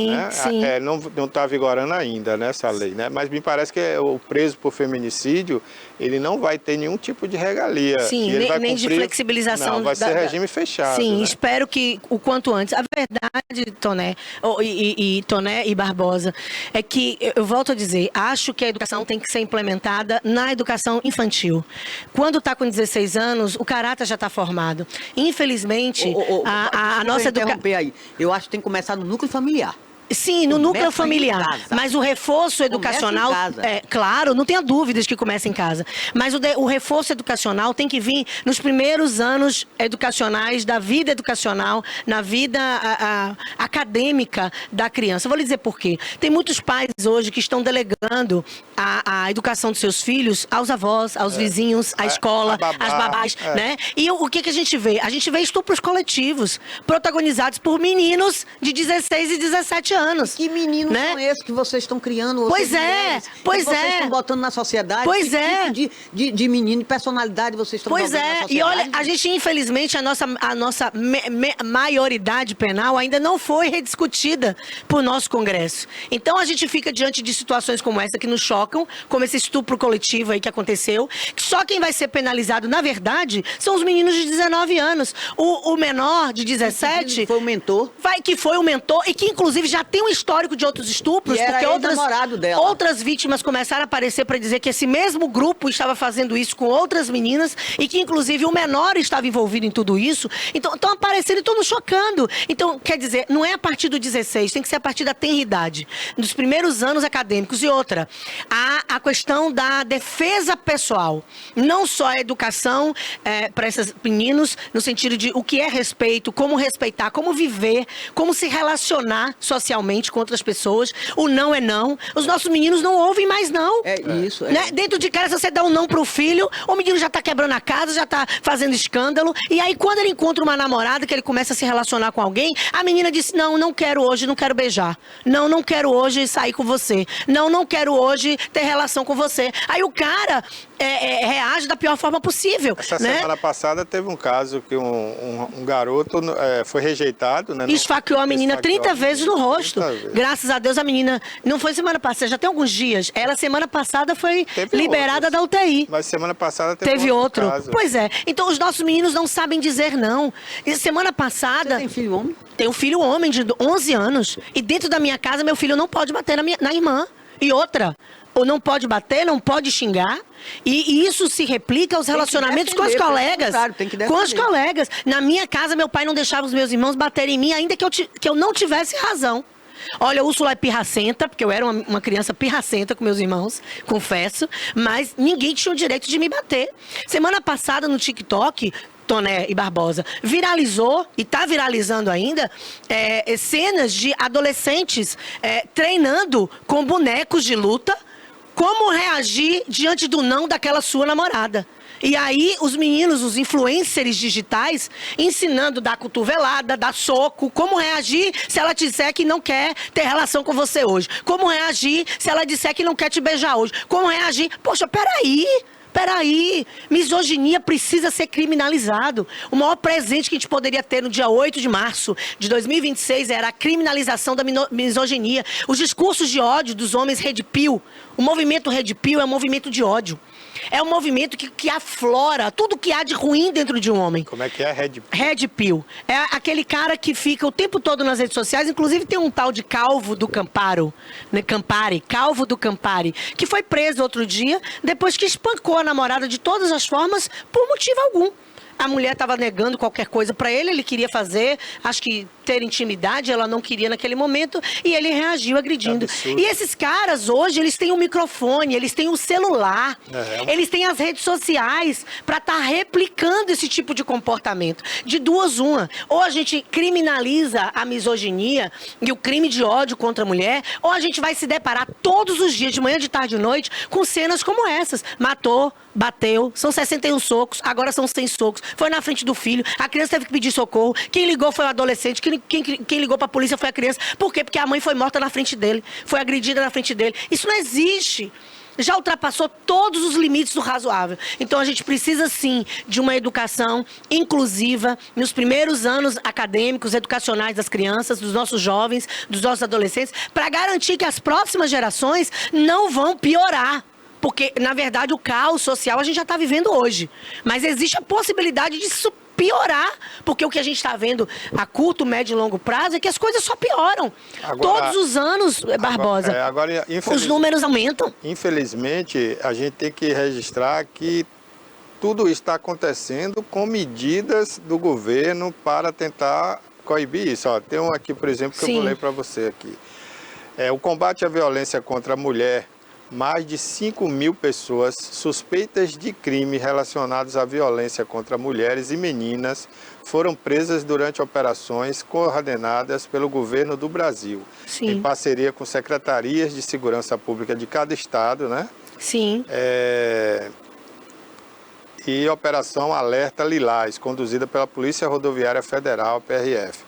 Né? Não está vigorando ainda nessa lei, né? Mas me parece que o preso por feminicídio, ele não vai ter nenhum tipo de regalia. Nem de flexibilização. Não, vai ser regime fechado. Né? Espero que o quanto antes. A verdade, Toné, Toné e Barbosa, é que, eu volto a dizer, acho que a educação tem que ser implementada na educação infantil. Quando está com 16 anos, o caráter já está formado. Infelizmente, a nossa educação... Eu acho que tem que começar no núcleo familiar. Sim, no núcleo Começa em familiar. casa. Mas o reforço educacional, Começa em casa. claro, não tenha dúvidas que começa em casa. Mas o reforço educacional tem que vir nos primeiros anos educacionais, da vida educacional, na vida acadêmica da criança. Eu vou lhe dizer por quê. Tem muitos pais hoje que estão delegando a educação dos seus filhos aos avós, aos vizinhos, à escola, às babás, né? E o que a gente vê? A gente vê estupros coletivos, protagonizados por meninos de 16 e 17 anos. Que meninos né? são esses que vocês estão criando? Pois é, pois que vocês é. estão botando na sociedade? Pois que é. tipo de menino, de personalidade vocês estão Pois jogando na é, sociedade? e olha, a gente, infelizmente, a nossa maioridade penal ainda não foi rediscutida por nosso Congresso. Então, a gente fica diante de situações como essa que nos chocam, como esse estupro coletivo aí que aconteceu, que só quem vai ser penalizado, na verdade, são os meninos de 19 anos. O menor de 17... Foi o mentor. Que foi o mentor e que, inclusive, já tem um histórico de outros estupros, E era porque ex-namorado dela. outras vítimas começaram a aparecer para dizer que esse mesmo grupo estava fazendo isso com outras meninas e que, inclusive, o menor estava envolvido em tudo isso. Então, estão aparecendo e estão nos chocando. Então, quer dizer, não é a partir do 16, tem que ser a partir da tenridade, dos primeiros anos acadêmicos. E outra, a questão da defesa pessoal. Não só a educação para esses meninos, no sentido de o que é respeito, como respeitar, como viver, como se relacionar socialmente com outras pessoas. O não é não. Os nossos meninos não ouvem mais não. É isso. Né? Dentro de casa, se você dá um não pro filho, o menino já tá quebrando a casa, já tá fazendo escândalo. E aí, quando ele encontra uma namorada, que ele começa a se relacionar com alguém, a menina diz, não quero hoje, não quero beijar. Não quero hoje sair com você. Não quero hoje ter relação com você. Aí o cara reage da pior forma possível. Essa né? semana passada teve um caso que um garoto foi rejeitado, né? Esfaqueou a menina 30 vezes no rosto. 30 vezes. Graças a Deus a menina, não foi semana passada, já tem alguns dias. Ela semana passada foi Teve liberada outros. da UTI. Mas semana passada Teve outro. caso. Pois é. Então os nossos meninos não sabem dizer não. E semana passada... Você tem filho homem? Tenho um filho homem de 11 anos. E dentro da minha casa, meu filho não pode bater na irmã. E outra, ou não pode bater, não pode xingar. E isso se replica aos relacionamentos com os colegas. Com os colegas. Na minha casa, meu pai não deixava os meus irmãos baterem em mim, ainda que eu não tivesse razão. Olha, a Úrsula é pirracenta, porque eu era uma criança pirracenta com meus irmãos, confesso, mas ninguém tinha o direito de me bater. Semana passada, no TikTok, Toné e Barbosa, viralizou, e está viralizando ainda, cenas de adolescentes treinando com bonecos de luta, como reagir diante do não daquela sua namorada. E aí, os meninos, os influencers digitais, ensinando dar cotovelada, dar soco, como reagir se ela disser que não quer ter relação com você hoje. Como reagir se ela disser que não quer te beijar hoje. Como reagir... Poxa, peraí, misoginia precisa ser criminalizado. O maior presente que a gente poderia ter no dia 8 de março de 2026 era a criminalização da misoginia. Os discursos de ódio dos homens Red Pill, o movimento Red Pill é um movimento de ódio. É um movimento que aflora tudo que há de ruim dentro de um homem. Como é que é Red Pill? Red Pill. É aquele cara que fica o tempo todo nas redes sociais, inclusive tem um tal de Calvo do Camparo, né? Calvo do Campari, que foi preso outro dia, depois que espancou a namorada de todas as formas, por motivo algum. A mulher estava negando qualquer coisa para ele queria fazer, acho que ter intimidade, ela não queria naquele momento, e ele reagiu agredindo. E esses caras hoje, eles têm um microfone, eles têm um celular, eles têm as redes sociais para estar replicando esse tipo de comportamento. De duas, uma. Ou a gente criminaliza a misoginia e o crime de ódio contra a mulher, ou a gente vai se deparar todos os dias, de manhã, de tarde e de noite, com cenas como essas. Matou, bateu, são 61 socos, agora são 100 socos. Foi na frente do filho, a criança teve que pedir socorro, quem ligou foi o adolescente, quem ligou para a polícia foi a criança. Por quê? Porque a mãe foi morta na frente dele, foi agredida na frente dele. Isso não existe. Já ultrapassou todos os limites do razoável. Então a gente precisa sim de uma educação inclusiva nos primeiros anos acadêmicos, educacionais das crianças, dos nossos jovens, dos nossos adolescentes, para garantir que as próximas gerações não vão piorar. Porque, na verdade, o caos social a gente já está vivendo hoje. Mas existe a possibilidade disso piorar. Porque o que a gente está vendo a curto, médio e longo prazo é que as coisas só pioram. Todos os anos, Barbosa, os números aumentam. Infelizmente, a gente tem que registrar que tudo está acontecendo com medidas do governo para tentar coibir isso. Ó, tem um aqui, por exemplo, que eu vou ler para você aqui. O combate à violência contra a mulher. Mais de 5.000 pessoas suspeitas de crime relacionados à violência contra mulheres e meninas foram presas durante operações coordenadas pelo governo do Brasil, em parceria com secretarias de segurança pública de cada estado, né? Sim. E Operação Alerta Lilás, conduzida pela Polícia Rodoviária Federal, PRF.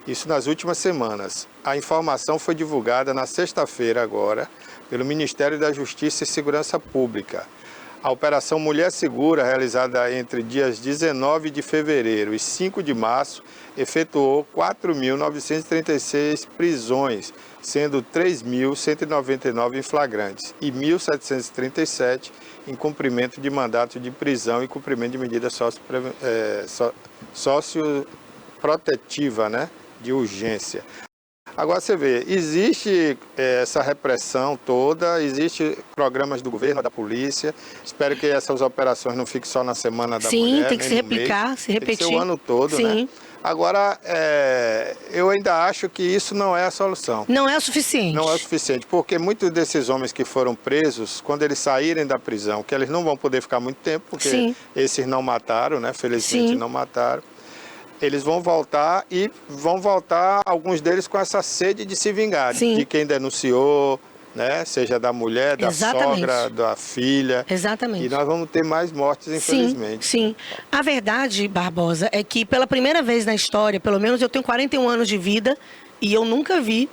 Isso nas últimas semanas. A informação foi divulgada na sexta-feira agora, pelo Ministério da Justiça e Segurança Pública. A Operação Mulher Segura, realizada entre dias 19 de fevereiro e 5 de março, efetuou 4.936 prisões, sendo 3.199 em flagrantes e 1.737 em cumprimento de mandato de prisão e cumprimento de medida socioprotetiva, né, de urgência. Agora você vê, existe essa repressão toda, existe programas do governo, da polícia. Espero que essas operações não fiquem só na Semana da Mulher. Sim, tem que se replicar, se repetir. Tem que ser o ano todo, né? Agora, eu ainda acho que isso não é a solução. Não é o suficiente. Não é o suficiente, porque muitos desses homens que foram presos, quando eles saírem da prisão, que eles não vão poder ficar muito tempo, porque esses não mataram, né? Felizmente não mataram. Eles vão voltar e vão voltar, alguns deles, com essa sede de se vingar, de quem denunciou, né? Seja da mulher, da sogra, da filha. Exatamente. E nós vamos ter mais mortes, infelizmente. Sim. A verdade, Barbosa, é que pela primeira vez na história, pelo menos eu tenho 41 anos de vida, e eu nunca vi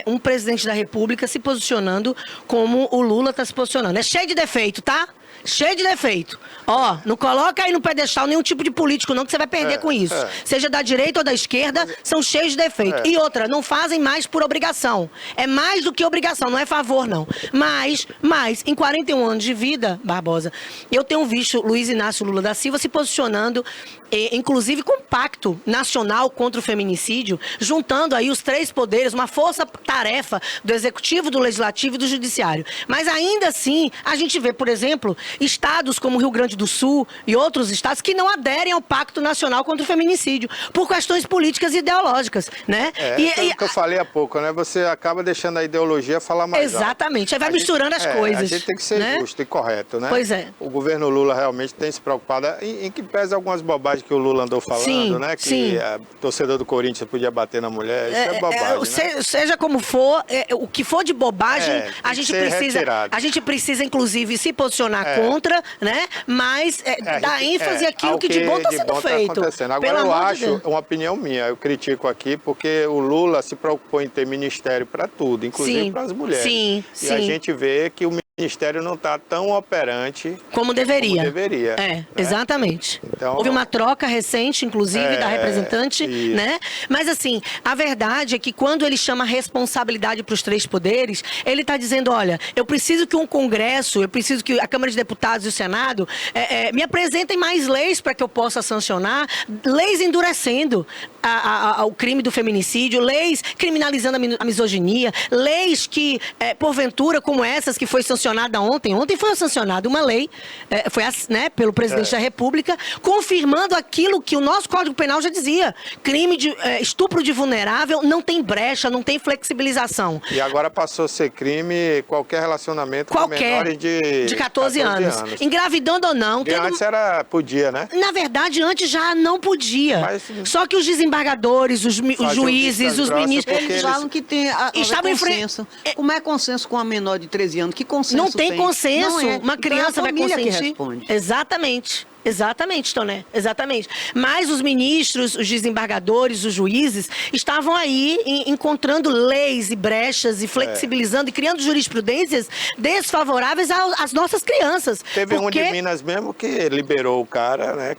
um presidente da República se posicionando como o Lula está se posicionando. É cheio de defeito, tá? Cheio de defeito. Ó, não coloca aí no pedestal nenhum tipo de político não, que você vai perder com isso. Seja da direita ou da esquerda, são cheios de defeito. E outra, não fazem mais por obrigação. É mais do que obrigação, não é favor não. Mas, em 41 anos de vida, Barbosa, eu tenho visto Luiz Inácio Lula da Silva se posicionando, inclusive com pacto nacional contra o feminicídio, juntando aí os três poderes, uma força-tarefa do Executivo, do Legislativo e do Judiciário. Mas ainda assim, a gente vê, por exemplo, estados como Rio Grande do Sul e outros estados que não aderem ao Pacto Nacional contra o Feminicídio, por questões políticas e ideológicas, né? O que eu falei há pouco, né? Você acaba deixando a ideologia falar mais Exatamente, aí vai misturando as coisas. A gente tem que ser justo e correto, né? Pois é. O governo Lula realmente tem se preocupado, em que pese algumas bobagens que o Lula andou falando, né? Que torcedor do Corinthians podia bater na mulher, isso é bobagem, né? Seja como for, o que for de bobagem, a gente precisa, inclusive, se posicionar contra, né? Mas dar ênfase àquilo que de bom está sendo feito. Agora eu acho, uma opinião minha, eu critico aqui, porque o Lula se preocupou em ter ministério para tudo, inclusive para as mulheres. E a gente vê que o ministério não está tão operante como deveria. Né? Exatamente. Então, houve uma troca recente, inclusive, da representante, né? Mas assim, a verdade é que quando ele chama a responsabilidade para os três poderes, ele está dizendo, olha, eu preciso que um Congresso, eu preciso que a Câmara de Deputados e o Senado me apresentem mais leis para que eu possa sancionar, leis endurecendo o crime do feminicídio, leis criminalizando a misoginia, leis que, porventura, como essas que foi sancionada ontem foi sancionada uma lei, pelo presidente da República, confirmando aquilo que o nosso Código Penal já dizia, crime de estupro de vulnerável não tem brecha, não tem flexibilização. E agora passou a ser crime qualquer relacionamento com menores de 14 anos. Engravidando ou não. Antes podia, né? Na verdade, antes já não podia. Só que os desembargadores, os juízes, os ministros... Eles falam que estavam em consenso. Como é consenso com a menor de 13 anos? Que consenso não tem consenso. Uma criança então vai consentir. Exatamente, Toné. Exatamente. Mas os ministros, os desembargadores, os juízes estavam aí encontrando leis e brechas e flexibilizando e criando jurisprudências desfavoráveis às nossas crianças. Teve um de Minas mesmo que liberou o cara, né?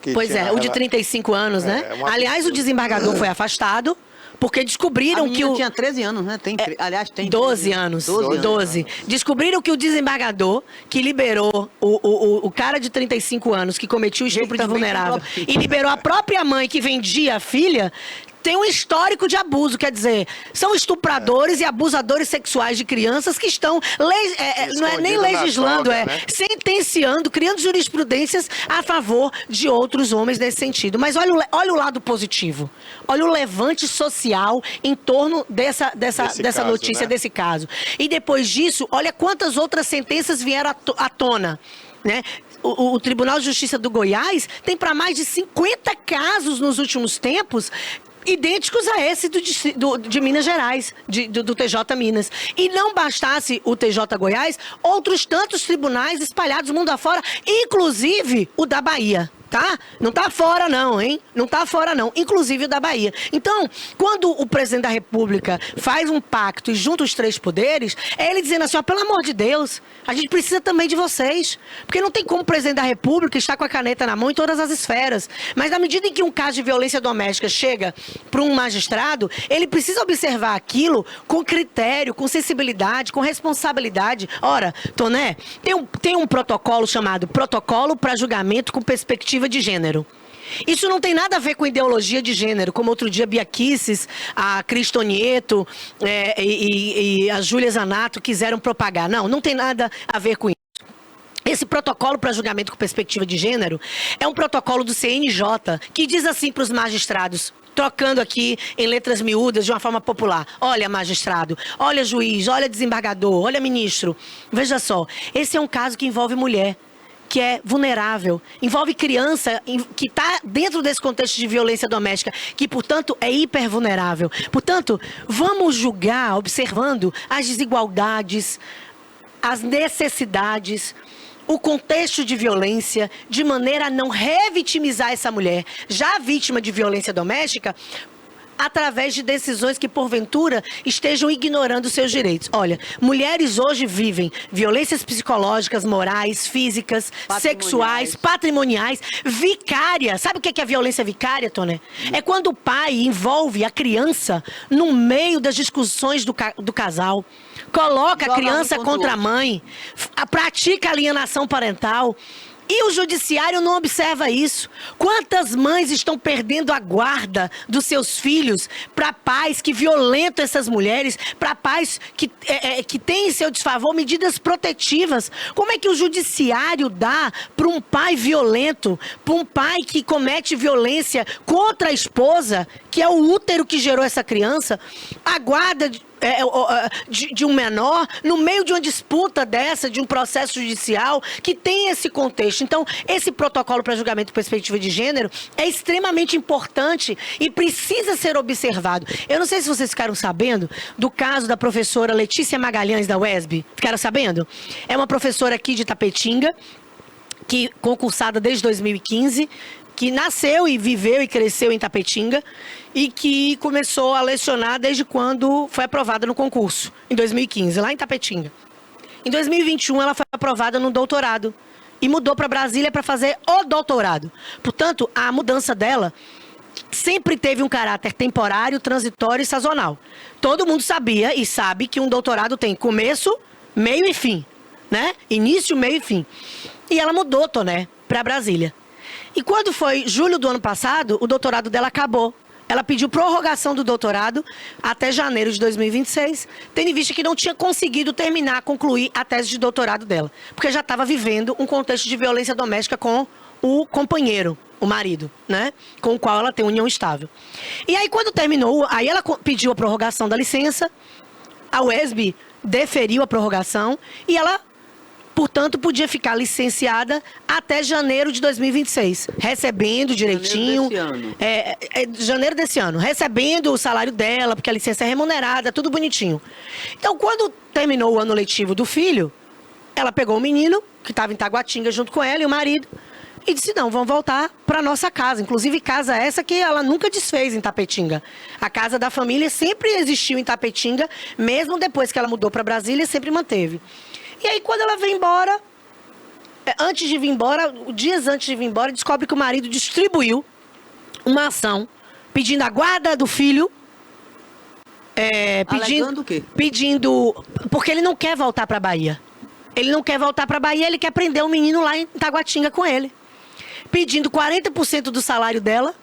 O de 35 anos, né? Aliás, o desembargador foi afastado. Porque descobriram que tinha 13 anos, né? Aliás, tem 12 anos. 12. Descobriram que o desembargador que liberou o cara de 35 anos que cometeu o estupro de vulnerável e liberou a própria mãe que vendia a filha, tem um histórico de abuso, quer dizer, são estupradores e abusadores sexuais de crianças que estão, não é nem legislando, toga, né? sentenciando, criando jurisprudências a favor de outros homens nesse sentido. Mas olha o lado positivo, olha o levante social em torno dessa caso, notícia, né? desse caso. E depois disso, olha quantas outras sentenças vieram à tona, né? O Tribunal de Justiça do Goiás tem para mais de 50 casos nos últimos tempos idênticos a esse de Minas Gerais, do TJ Minas. E não bastasse o TJ Goiás, outros tantos tribunais espalhados mundo afora, inclusive o da Bahia. Tá? Não tá fora não, hein? Não tá fora não, inclusive o da Bahia. Então, quando o presidente da República faz um pacto e junta os três poderes, é ele dizendo assim, ó, pelo amor de Deus, a gente precisa também de vocês. Porque não tem como o presidente da República estar com a caneta na mão em todas as esferas. Mas na medida em que um caso de violência doméstica chega para um magistrado, ele precisa observar aquilo com critério, com sensibilidade, com responsabilidade. Ora, Toné, tem um protocolo chamado Protocolo para Julgamento com Perspectiva de Gênero. Isso não tem nada a ver com ideologia de gênero, como outro dia Bia Kicis, a Cris Tonieto e a Júlia Zanato quiseram propagar. Não tem nada a ver com isso. Esse protocolo para julgamento com perspectiva de gênero é um protocolo do CNJ que diz assim para os magistrados, trocando aqui em letras miúdas de uma forma popular. Olha, magistrado, olha, juiz, olha, desembargador, olha, ministro. Veja só, esse é um caso que envolve mulher, que é vulnerável, envolve criança que está dentro desse contexto de violência doméstica, que, portanto, é hipervulnerável. Portanto, vamos julgar observando as desigualdades, as necessidades, o contexto de violência, de maneira a não revitimizar essa mulher, já vítima de violência doméstica, através de decisões que, porventura, estejam ignorando seus direitos. Olha, mulheres hoje vivem violências psicológicas, morais, físicas, sexuais, patrimoniais, vicárias. Sabe o que é a violência vicária, Toné? É quando o pai envolve a criança no meio das discussões do casal, coloca a criança contra a mãe, pratica alienação parental. E o judiciário não observa isso. Quantas mães estão perdendo a guarda dos seus filhos para pais que violentam essas mulheres, para pais que têm em seu desfavor medidas protetivas? Como é que o judiciário dá para um pai violento, para um pai que comete violência contra a esposa, que é o útero que gerou essa criança, a guarda de um menor, no meio de uma disputa dessa, de um processo judicial, que tem esse contexto. Então, esse protocolo para julgamento de perspectiva de gênero é extremamente importante e precisa ser observado. Eu não sei se vocês ficaram sabendo do caso da professora Letícia Magalhães, da UESB. Ficaram sabendo? É uma professora aqui de Itapetinga, que concursada desde 2015, que nasceu e viveu e cresceu em Itapetinga e que começou a lecionar desde quando foi aprovada no concurso, em 2015, lá em Itapetinga. Em 2021, ela foi aprovada no doutorado e mudou para Brasília para fazer o doutorado. Portanto, a mudança dela sempre teve um caráter temporário, transitório e sazonal. Todo mundo sabia e sabe que um doutorado tem começo, meio e fim, né? Início, meio e fim. E ela mudou, Toné, para Brasília. E quando foi julho do ano passado, o doutorado dela acabou. Ela pediu prorrogação do doutorado até janeiro de 2026, tendo em vista que não tinha conseguido concluir a tese de doutorado dela, porque já estava vivendo um contexto de violência doméstica com o companheiro, o marido, né? Com o qual ela tem união estável. E aí, quando terminou, aí ela pediu a prorrogação da licença, a UESB deferiu a prorrogação e ela, portanto, podia ficar licenciada até janeiro de 2026, recebendo direitinho. Janeiro desse ano, recebendo o salário dela, porque a licença é remunerada, tudo bonitinho. Então, quando terminou o ano letivo do filho, ela pegou o menino, que estava em Taguatinga junto com ela e o marido, e disse, não, vamos voltar para nossa casa. Inclusive, casa essa que ela nunca desfez em Tapetinga. A casa da família sempre existiu em Tapetinga, mesmo depois que ela mudou para Brasília, sempre manteve. E aí, quando ela vem embora, dias antes de vir embora, descobre que o marido distribuiu uma ação pedindo a guarda do filho. Alegando o quê? Porque ele não quer voltar para a Bahia. Ele não quer voltar para a Bahia, ele quer prender o menino lá em Taguatinga com ele. Pedindo 40% do salário dela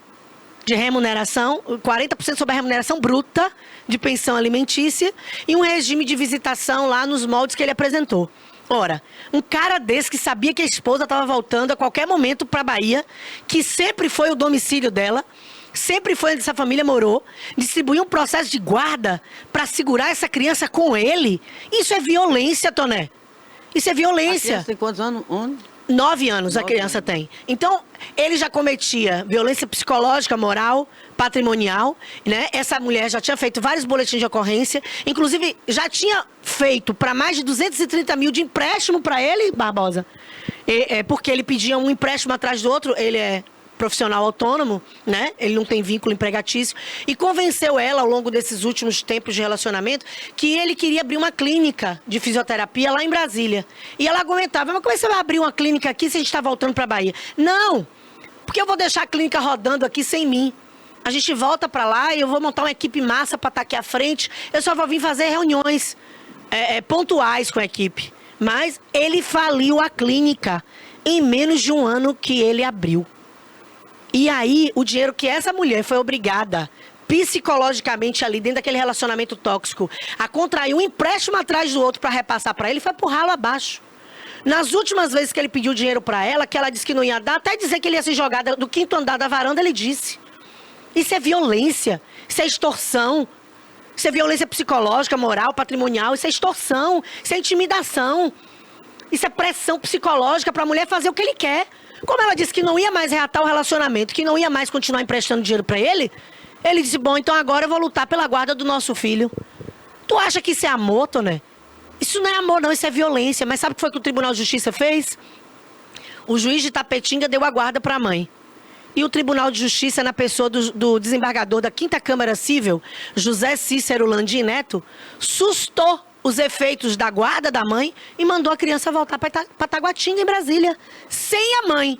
de remuneração, 40% sobre a remuneração bruta de pensão alimentícia e um regime de visitação lá nos moldes que ele apresentou. Ora, um cara desse que sabia que a esposa estava voltando a qualquer momento para a Bahia, que sempre foi o domicílio dela, sempre foi onde essa família morou, distribuiu um processo de guarda para segurar essa criança com ele, isso é violência, Toné. Isso é violência. A criança tem quantos anos? 9 anos a criança tem. Então, ele já cometia violência psicológica, moral, patrimonial, né? Essa mulher já tinha feito vários boletins de ocorrência, inclusive já tinha feito para mais de 230 mil de empréstimo para ele, Barbosa, porque ele pedia um empréstimo atrás do outro, ele é profissional autônomo, né? Ele não tem vínculo empregatício, e convenceu ela ao longo desses últimos tempos de relacionamento que ele queria abrir uma clínica de fisioterapia lá em Brasília. E ela argumentava, mas como é que você vai abrir uma clínica aqui se a gente está voltando para a Bahia? Não, porque eu vou deixar a clínica rodando aqui sem mim. A gente volta para lá e eu vou montar uma equipe massa para estar aqui à frente, eu só vou vir fazer reuniões pontuais com a equipe. Mas ele faliu a clínica em menos de um ano que ele abriu. E aí, o dinheiro que essa mulher foi obrigada, psicologicamente ali, dentro daquele relacionamento tóxico, a contrair um empréstimo atrás do outro para repassar para ele, foi por ralo abaixo. Nas últimas vezes que ele pediu dinheiro para ela, que ela disse que não ia dar, até dizer que ele ia se jogar do 5º andar da varanda, ele disse. Isso é violência, isso é extorsão, isso é violência psicológica, moral, patrimonial, isso é extorsão, isso é intimidação, isso é pressão psicológica para a mulher fazer o que ele quer. Como ela disse que não ia mais reatar o relacionamento, que não ia mais continuar emprestando dinheiro para ele, ele disse, bom, então agora eu vou lutar pela guarda do nosso filho. Tu acha que isso é amor, Toné? Isso não é amor, não, isso é violência. Mas sabe o que foi que o Tribunal de Justiça fez? O juiz de Tapetinga deu a guarda para a mãe. E o Tribunal de Justiça, na pessoa do desembargador da 5ª Câmara Cível, José Cícero Landim Neto, sustou os efeitos da guarda da mãe e mandou a criança voltar para Taguatinga, em Brasília, sem a mãe.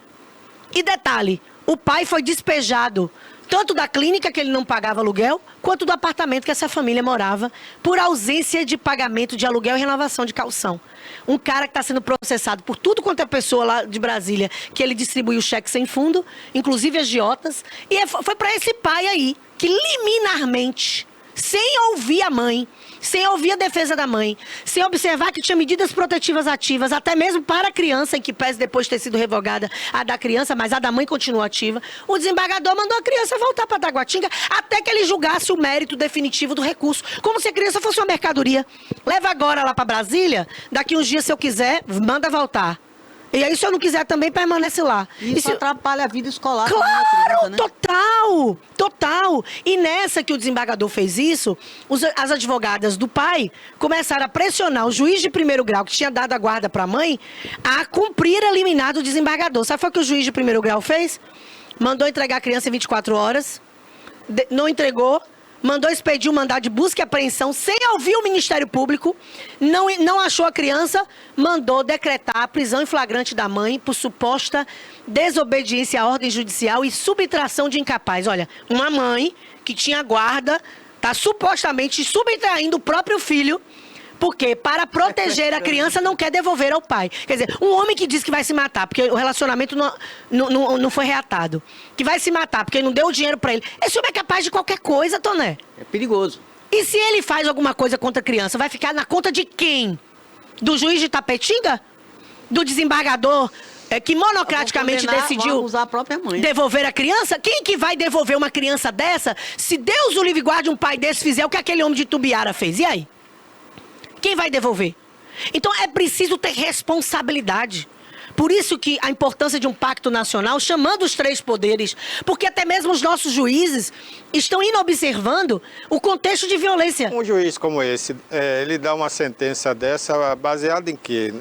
E detalhe, o pai foi despejado tanto da clínica, que ele não pagava aluguel, quanto do apartamento que essa família morava, por ausência de pagamento de aluguel e renovação de caução. Um cara que está sendo processado por tudo quanto é pessoa lá de Brasília, que ele distribuiu cheque sem fundo, inclusive agiotas, e foi para esse pai aí, que liminarmente, sem ouvir a mãe, sem ouvir a defesa da mãe, sem observar que tinha medidas protetivas ativas, até mesmo para a criança, em que pese depois de ter sido revogada a da criança, mas a da mãe continua ativa, o desembargador mandou a criança voltar para Taguatinga até que ele julgasse o mérito definitivo do recurso, como se a criança fosse uma mercadoria. Leva agora lá para Brasília, daqui uns dias, se eu quiser, manda voltar. E aí, se eu não quiser, também permanece lá. Isso atrapalha a vida escolar. Claro, criança, né? total. E nessa que o desembargador fez isso, as advogadas do pai começaram a pressionar o juiz de 1º grau, que tinha dado a guarda para a mãe, a cumprir a liminar do desembargador. Sabe o que o juiz de 1º grau fez? Mandou entregar a criança em 24 horas, não entregou, mandou expedir um mandado de busca e apreensão sem ouvir o Ministério Público, não achou a criança, mandou decretar a prisão em flagrante da mãe por suposta desobediência à ordem judicial e subtração de incapaz. Olha, uma mãe que tinha guarda está supostamente subtraindo o próprio filho, porque para proteger a criança não quer devolver ao pai. Quer dizer, um homem que diz que vai se matar porque o relacionamento não foi reatado, que vai se matar porque não deu o dinheiro para ele, esse homem é capaz de qualquer coisa, Toné. É perigoso. E se ele faz alguma coisa contra a criança, vai ficar na conta de quem? Do juiz de Tapetinga? Do desembargador que monocraticamente decidiu usar a própria mãe. Devolver a criança? Quem que vai devolver uma criança dessa se Deus o livre guarde um pai desse fizer o que aquele homem de Tumbiara fez? E aí? Quem vai devolver? Então é preciso ter responsabilidade. Por isso que a importância de um pacto nacional, chamando os 3 poderes, porque até mesmo os nossos juízes estão inobservando o contexto de violência. Um juiz como esse, ele dá uma sentença dessa baseada em quê?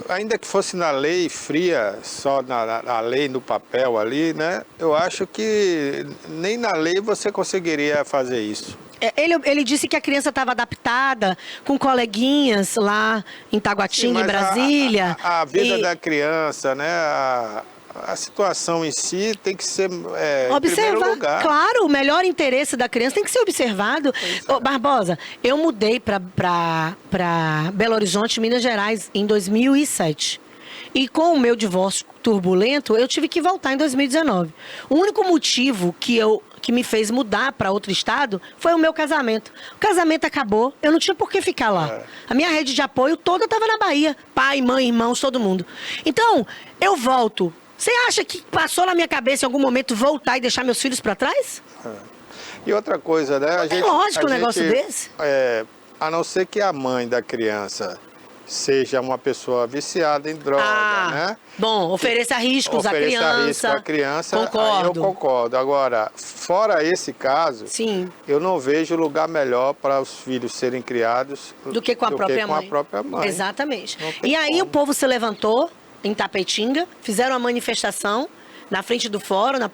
Ainda que fosse na lei fria, só na lei, no papel ali, né? Eu acho que nem na lei você conseguiria fazer isso. Ele disse que a criança estava adaptada, com coleguinhas lá em Taguatinga, em Brasília. A vida da criança, né? A situação em si tem que ser em primeiro lugar. Claro, o melhor interesse da criança tem que ser observado. Barbosa, eu mudei para Belo Horizonte, Minas Gerais, em 2007. E com o meu divórcio turbulento, eu tive que voltar em 2019. O único motivo que eu que me fez mudar para outro estado foi o meu casamento. O casamento acabou, eu não tinha por que ficar lá. A minha rede de apoio toda estava na Bahia. Pai, mãe, irmãos, todo mundo. Então, eu volto. Você acha que passou na minha cabeça em algum momento voltar e deixar meus filhos para trás? E outra coisa, né? É lógico um negócio desse. A não ser que a mãe da criança seja uma pessoa viciada em droga, né? Bom, ofereça riscos à criança. Concordo. Aí eu concordo. Agora, fora esse caso, sim, eu não vejo lugar melhor para os filhos serem criados do que com a própria mãe. Exatamente. E aí o povo se levantou em Tapetinga, fizeram uma manifestação na frente do fórum, na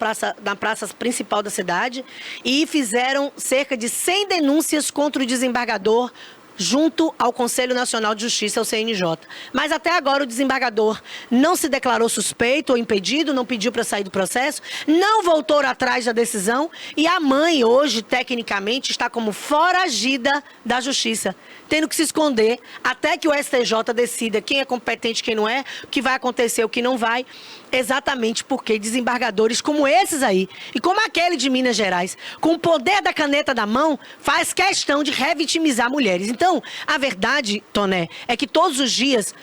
praça principal da cidade, e fizeram cerca de 100 denúncias contra o desembargador junto ao Conselho Nacional de Justiça, o CNJ. Mas até agora o desembargador não se declarou suspeito ou impedido, não pediu para sair do processo, não voltou atrás da decisão e a mãe hoje, tecnicamente, está como foragida da Justiça, tendo que se esconder até que o STJ decida quem é competente e quem não é, o que vai acontecer, o que não vai, exatamente porque desembargadores como esses aí, e como aquele de Minas Gerais, com o poder da caneta da mão, faz questão de revitimizar mulheres. Então, a verdade, Toné, é que todos os dias,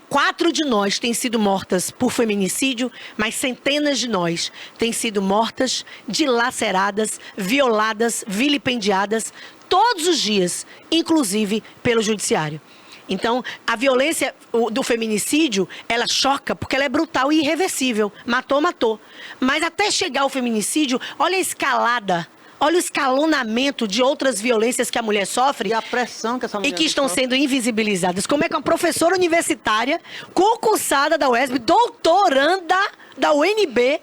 4 de nós têm sido mortas por feminicídio, mas centenas de nós têm sido mortas, dilaceradas, violadas, vilipendiadas, todos os dias, inclusive pelo judiciário. Então, a violência do feminicídio, ela choca porque ela é brutal e irreversível. Matou, matou. Mas até chegar ao feminicídio, olha a escalada, olha o escalonamento de outras violências que a mulher sofre. E a pressão que essa mulher e que estão sendo invisibilizadas. Como é que uma professora universitária, concursada da UESB, doutoranda da UNB,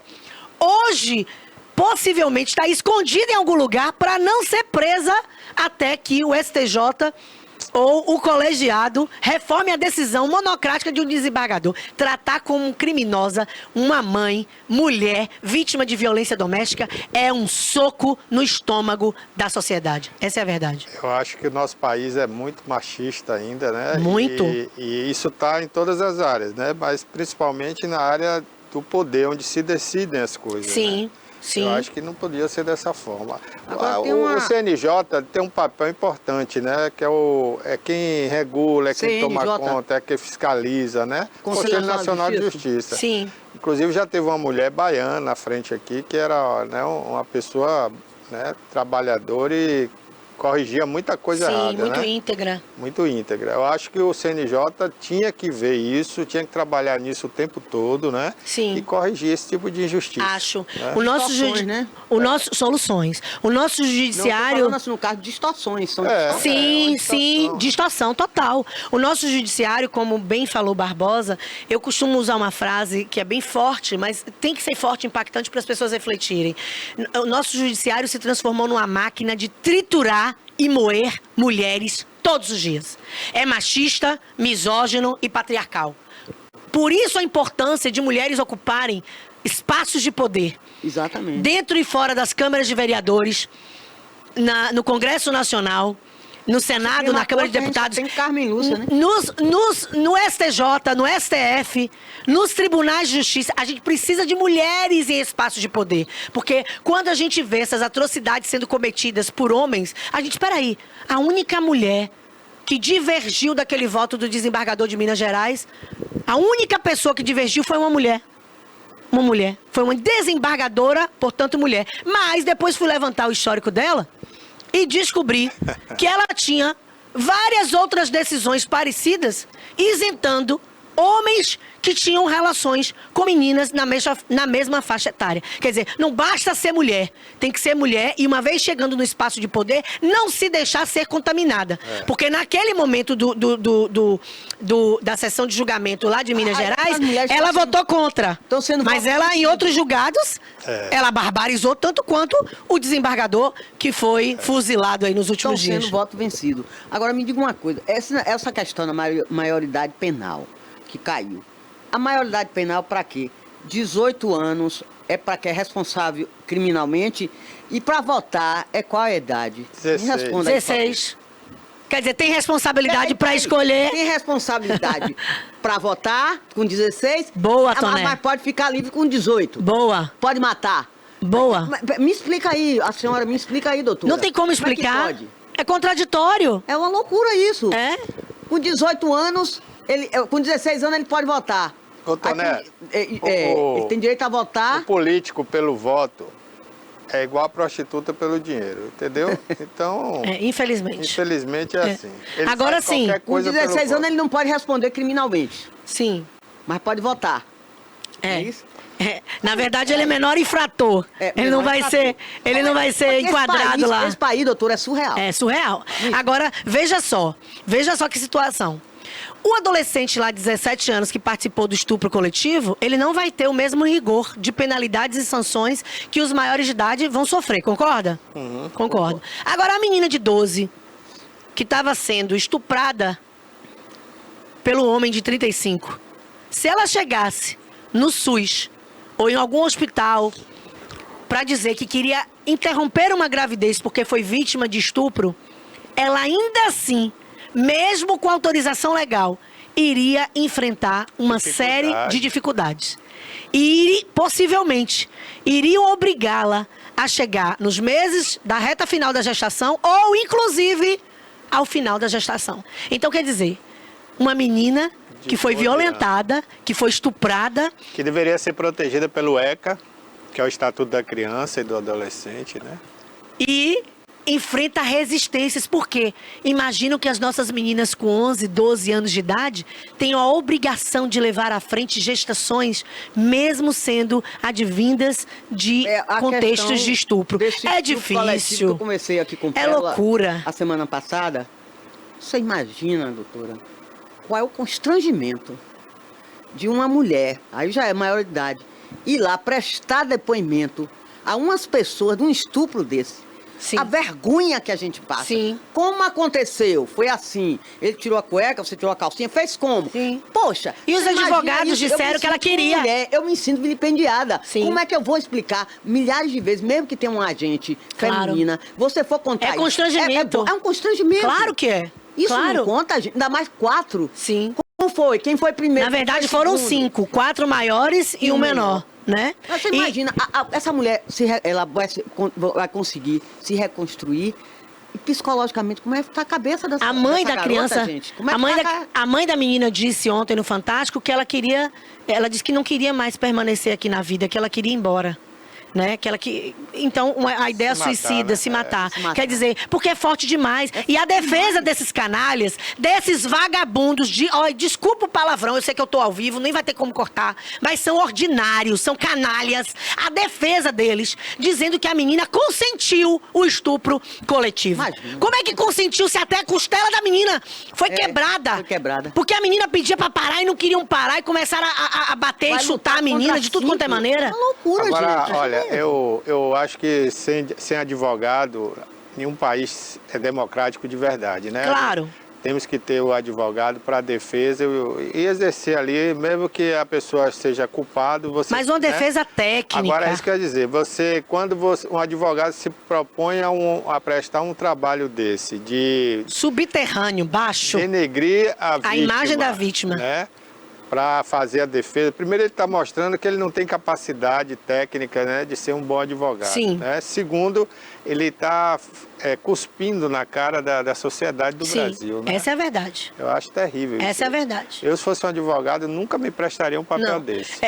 hoje, possivelmente, está escondida em algum lugar para não ser presa até que o STJ ou o colegiado reforme a decisão monocrática de um desembargador. Tratar como criminosa uma mãe, mulher, vítima de violência doméstica é um soco no estômago da sociedade. Essa é a verdade. Eu acho que o nosso país é muito machista ainda, né? Muito. E isso está em todas as áreas, né? Mas principalmente na área do poder, onde se decidem as coisas. Sim. Né? Sim. Eu acho que não podia ser dessa forma. O CNJ tem um papel importante, né? Que é quem regula, é quem toma conta, é quem fiscaliza, né? Conselho Nacional de Justiça. Sim. Inclusive já teve uma mulher baiana na frente aqui, que era, né, uma pessoa, né, trabalhadora e corrigia muita coisa errada. Sim, muito né? íntegra. Muito íntegra. Eu acho que o CNJ tinha que ver isso, tinha que trabalhar nisso o tempo todo, né? Sim. E corrigir esse tipo de injustiça. Acho. Né? O nosso soluções. O nosso judiciário. Não, falando no caso de distorções. Sim, distorção total. O nosso judiciário, como bem falou Barbosa, eu costumo usar uma frase que é bem forte, mas tem que ser forte e impactante para as pessoas refletirem. O nosso judiciário se transformou numa máquina de triturar e moer mulheres todos os dias. É machista, misógino e patriarcal. Por isso a importância de mulheres ocuparem espaços de poder. Exatamente. Dentro e fora das câmaras de vereadores, no Congresso Nacional, no Senado, na Câmara de Deputados. Tem Carmen Lúcia, né? No STJ, no STF, nos tribunais de justiça, a gente precisa de mulheres em espaços de poder. Porque quando a gente vê essas atrocidades sendo cometidas por homens, a gente, espera aí, a única mulher que divergiu daquele voto do desembargador de Minas Gerais, a única pessoa que divergiu foi uma mulher. Uma mulher. Foi uma desembargadora, portanto, mulher. Mas depois fui levantar o histórico dela e descobri que ela tinha várias outras decisões parecidas, isentando homens que tinham relações com meninas na mesma faixa etária. Quer dizer, não basta ser mulher, tem que ser mulher e, uma vez chegando no espaço de poder, não se deixar ser contaminada. Porque naquele momento da sessão de julgamento lá de Minas Gerais, ela votou contra. Mas ela, em outros julgados, ela barbarizou tanto quanto o desembargador que foi fuzilado aí nos últimos dias. Sendo voto vencido. Agora, me diga uma coisa, essa questão da maioridade penal que caiu. A maioridade penal para quê? 18 anos é para quem é responsável criminalmente e para votar é qual a idade? 16. Me responda aí, 16. Quer dizer, tem responsabilidade para escolher. Tem responsabilidade para votar com 16. Boa, Toné. Mas pode ficar livre com 18. Boa. Pode matar. Boa. Me explica aí, a senhora, me explica aí, doutora. Não tem como explicar. Como é que pode? É contraditório. É uma loucura isso. É? Com 18 anos, com 16 anos ele pode votar. Ô, Toné, ele tem direito a votar. O político pelo voto é igual a prostituta pelo dinheiro, entendeu? Então, infelizmente é assim. Ele agora sim, com 16 anos ele não pode responder criminalmente. Sim. Mas pode votar. É isso? Na verdade, ele é menor infrator. Ele não vai ser enquadrado lá. Esse país, doutor, é surreal. É surreal. Agora, veja só que situação. O adolescente lá de 17 anos que participou do estupro coletivo, ele não vai ter o mesmo rigor de penalidades e sanções que os maiores de idade vão sofrer, concorda? Concordo. Agora, a menina de 12, que estava sendo estuprada pelo homem de 35, se ela chegasse no SUS ou em algum hospital para dizer que queria interromper uma gravidez porque foi vítima de estupro, ela ainda assim, mesmo com autorização legal, iria enfrentar uma série de dificuldades. E possivelmente iriam obrigá-la a chegar nos meses da reta final da gestação ou, inclusive, ao final da gestação. Então, quer dizer, uma menina que foi violentada, que foi estuprada. Que deveria ser protegida pelo ECA, que é o Estatuto da Criança e do Adolescente, né? E enfrenta resistências. Por quê? Imaginam que as nossas meninas com 11, 12 anos de idade tenham a obrigação de levar à frente gestações, mesmo sendo advindas de contextos de estupro. É difícil. Eu comecei aqui com loucura. A semana passada. Você imagina, doutora, qual é o constrangimento de uma mulher, aí já é maior de idade, ir lá prestar depoimento a umas pessoas de um estupro desse? Sim. A vergonha que a gente passa. Sim. Como aconteceu? Foi assim. Ele tirou a cueca, você tirou a calcinha, fez como? Sim. Poxa. E os advogados disseram que ela queria. Mulher, eu me sinto vilipendiada. Sim. Como é que eu vou explicar milhares de vezes, mesmo que tenha uma agente feminina, você for contar É constrangimento. É um constrangimento. Claro que é. Isso claro. não conta, gente. Ainda mais 4. Sim. Como foi? Quem foi primeiro? Na verdade, foram 5. 4 maiores e um menor. Né? Você imagina, essa mulher, ela vai conseguir se reconstruir psicologicamente, como é que tá a cabeça dessa garota? A mãe da criança, gente? Como é a mãe da menina disse ontem no Fantástico que ela disse que não queria mais permanecer aqui na vida, que ela queria ir embora. Né? Então, a ideia suicida, se matar. Quer dizer, porque é forte demais. E a defesa desses canalhas, desses vagabundos, desculpa o palavrão, eu sei que eu tô ao vivo, nem vai ter como cortar, mas são ordinários, são canalhas. A defesa deles, dizendo que a menina consentiu o estupro coletivo. Imagina. Como é que consentiu se até a costela da menina foi quebrada? Foi quebrada. Porque a menina pedia pra parar e não queriam parar e começaram a bater e chutar a menina de tudo quanto é maneira. É uma loucura, gente. Olha, eu acho que sem advogado, nenhum país é democrático de verdade, né? Claro. Temos que ter o advogado para a defesa e exercer ali, mesmo que a pessoa seja culpada. Mas uma defesa técnica. Agora, é isso que quer dizer, quando um advogado se propõe a prestar um trabalho desse, de... subterrâneo, baixo. Denegrir a imagem da vítima. Né? Para fazer a defesa. Primeiro, ele está mostrando que ele não tem capacidade técnica, né, de ser um bom advogado. Sim. Né? Segundo, ele está cuspindo na cara da sociedade do Brasil. Né? Essa é a verdade. Eu acho terrível isso. Essa é a verdade. Eu, se fosse um advogado, nunca me prestaria um papel desse.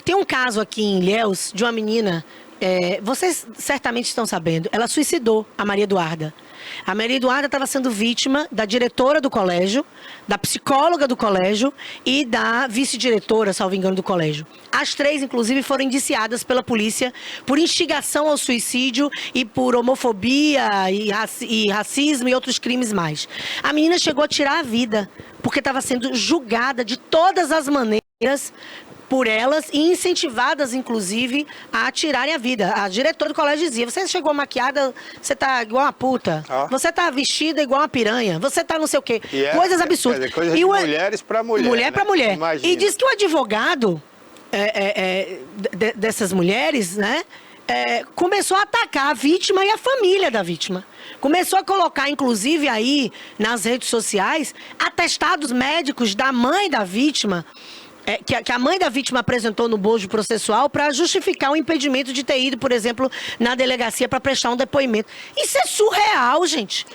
Tem um caso aqui em Ilhéus de uma menina, vocês certamente estão sabendo, ela suicidou, a Maria Eduarda. A Maria Eduarda estava sendo vítima da diretora do colégio, da psicóloga do colégio e da vice-diretora, salvo engano, do colégio. As 3, inclusive, foram indiciadas pela polícia por instigação ao suicídio e por homofobia e racismo e outros crimes mais. A menina chegou a tirar a vida, porque estava sendo julgada de todas as maneiras por elas e incentivadas, inclusive, a tirarem a vida. A diretora do colégio dizia, você chegou maquiada, você tá igual uma puta. Você tá vestida igual uma piranha. Você tá não sei o quê. Coisas absurdas. Coisas de mulheres para mulher. Mulher para mulher. Imagina. E diz que o advogado dessas mulheres, né, começou a atacar a vítima e a família da vítima. Começou a colocar, inclusive, aí nas redes sociais, atestados médicos da mãe da vítima, que a mãe da vítima apresentou no bojo processual para justificar o impedimento de ter ido, por exemplo, na delegacia para prestar um depoimento. Isso é surreal, gente.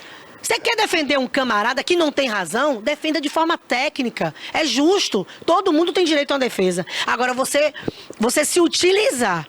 Você quer defender um camarada que não tem razão? Defenda de forma técnica. É justo. Todo mundo tem direito a uma defesa. Agora, você se utilizar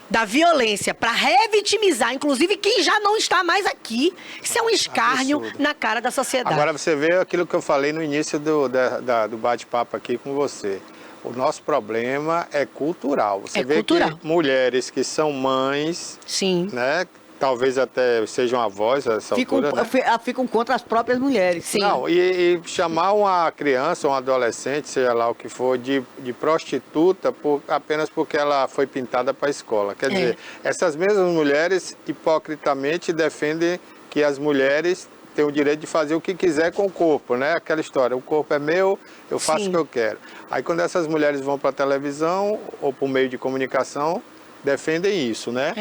da violência para revitimizar, inclusive quem já não está mais aqui, isso é um escárnio na cara da sociedade. Agora você vê aquilo que eu falei no início do bate-papo aqui com você. O nosso problema é cultural. Você vê cultural. Que mulheres que são mães, Sim. né? Talvez até sejam avós a essa altura, né? Ficam contra as próprias mulheres. Sim. Não, e chamar uma criança, um adolescente, seja lá o que for, de prostituta apenas porque ela foi pintada para a escola. Quer dizer, essas mesmas mulheres hipocritamente defendem que as mulheres têm o direito de fazer o que quiser com o corpo, né? Aquela história, o corpo é meu, eu faço o que eu quero. Aí quando essas mulheres vão para a televisão ou para o meio de comunicação, defendem isso, né?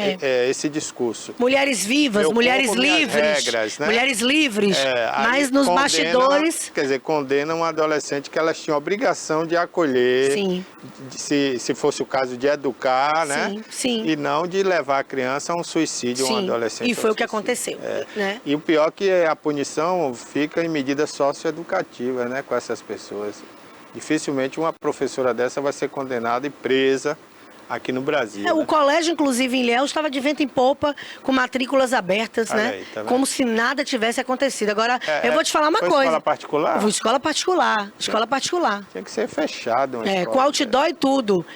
Esse discurso. Mulheres vivas, mulheres livres, regras, né? Mulheres livres, mas nos bastidores... Quer dizer, condenam um adolescente que elas tinham a obrigação de acolher, Sim. Se fosse o caso de educar, né? Sim. E não de levar a criança a um suicídio, um adolescente. E foi o que aconteceu. Né? E o pior é que a punição fica em medida socioeducativa, né? Com essas pessoas. Dificilmente uma professora dessa vai ser condenada e presa aqui no Brasil. O colégio, inclusive, em Ilhéus, estava de vento em popa, com matrículas abertas, Olha né? aí, tá vendo? Como se nada tivesse acontecido. Agora, eu vou te falar uma foi coisa. Escola particular? Vou escola particular. Escola particular. Tinha que ser fechado uma escola. Com outdoor e tudo.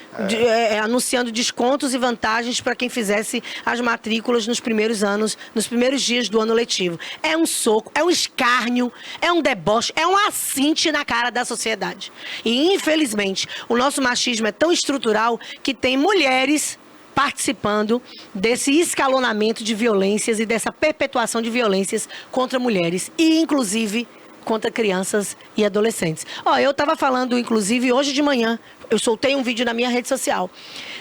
Anunciando descontos e vantagens para quem fizesse as matrículas nos primeiros anos, nos primeiros dias do ano letivo. É um soco, é um escárnio, é um deboche, é um assinte na cara da sociedade. E, infelizmente, o nosso machismo é tão estrutural que tem mulheres participando desse escalonamento de violências e dessa perpetuação de violências contra mulheres e, inclusive, contra crianças e adolescentes. Eu estava falando, inclusive, hoje de manhã, eu soltei um vídeo na minha rede social.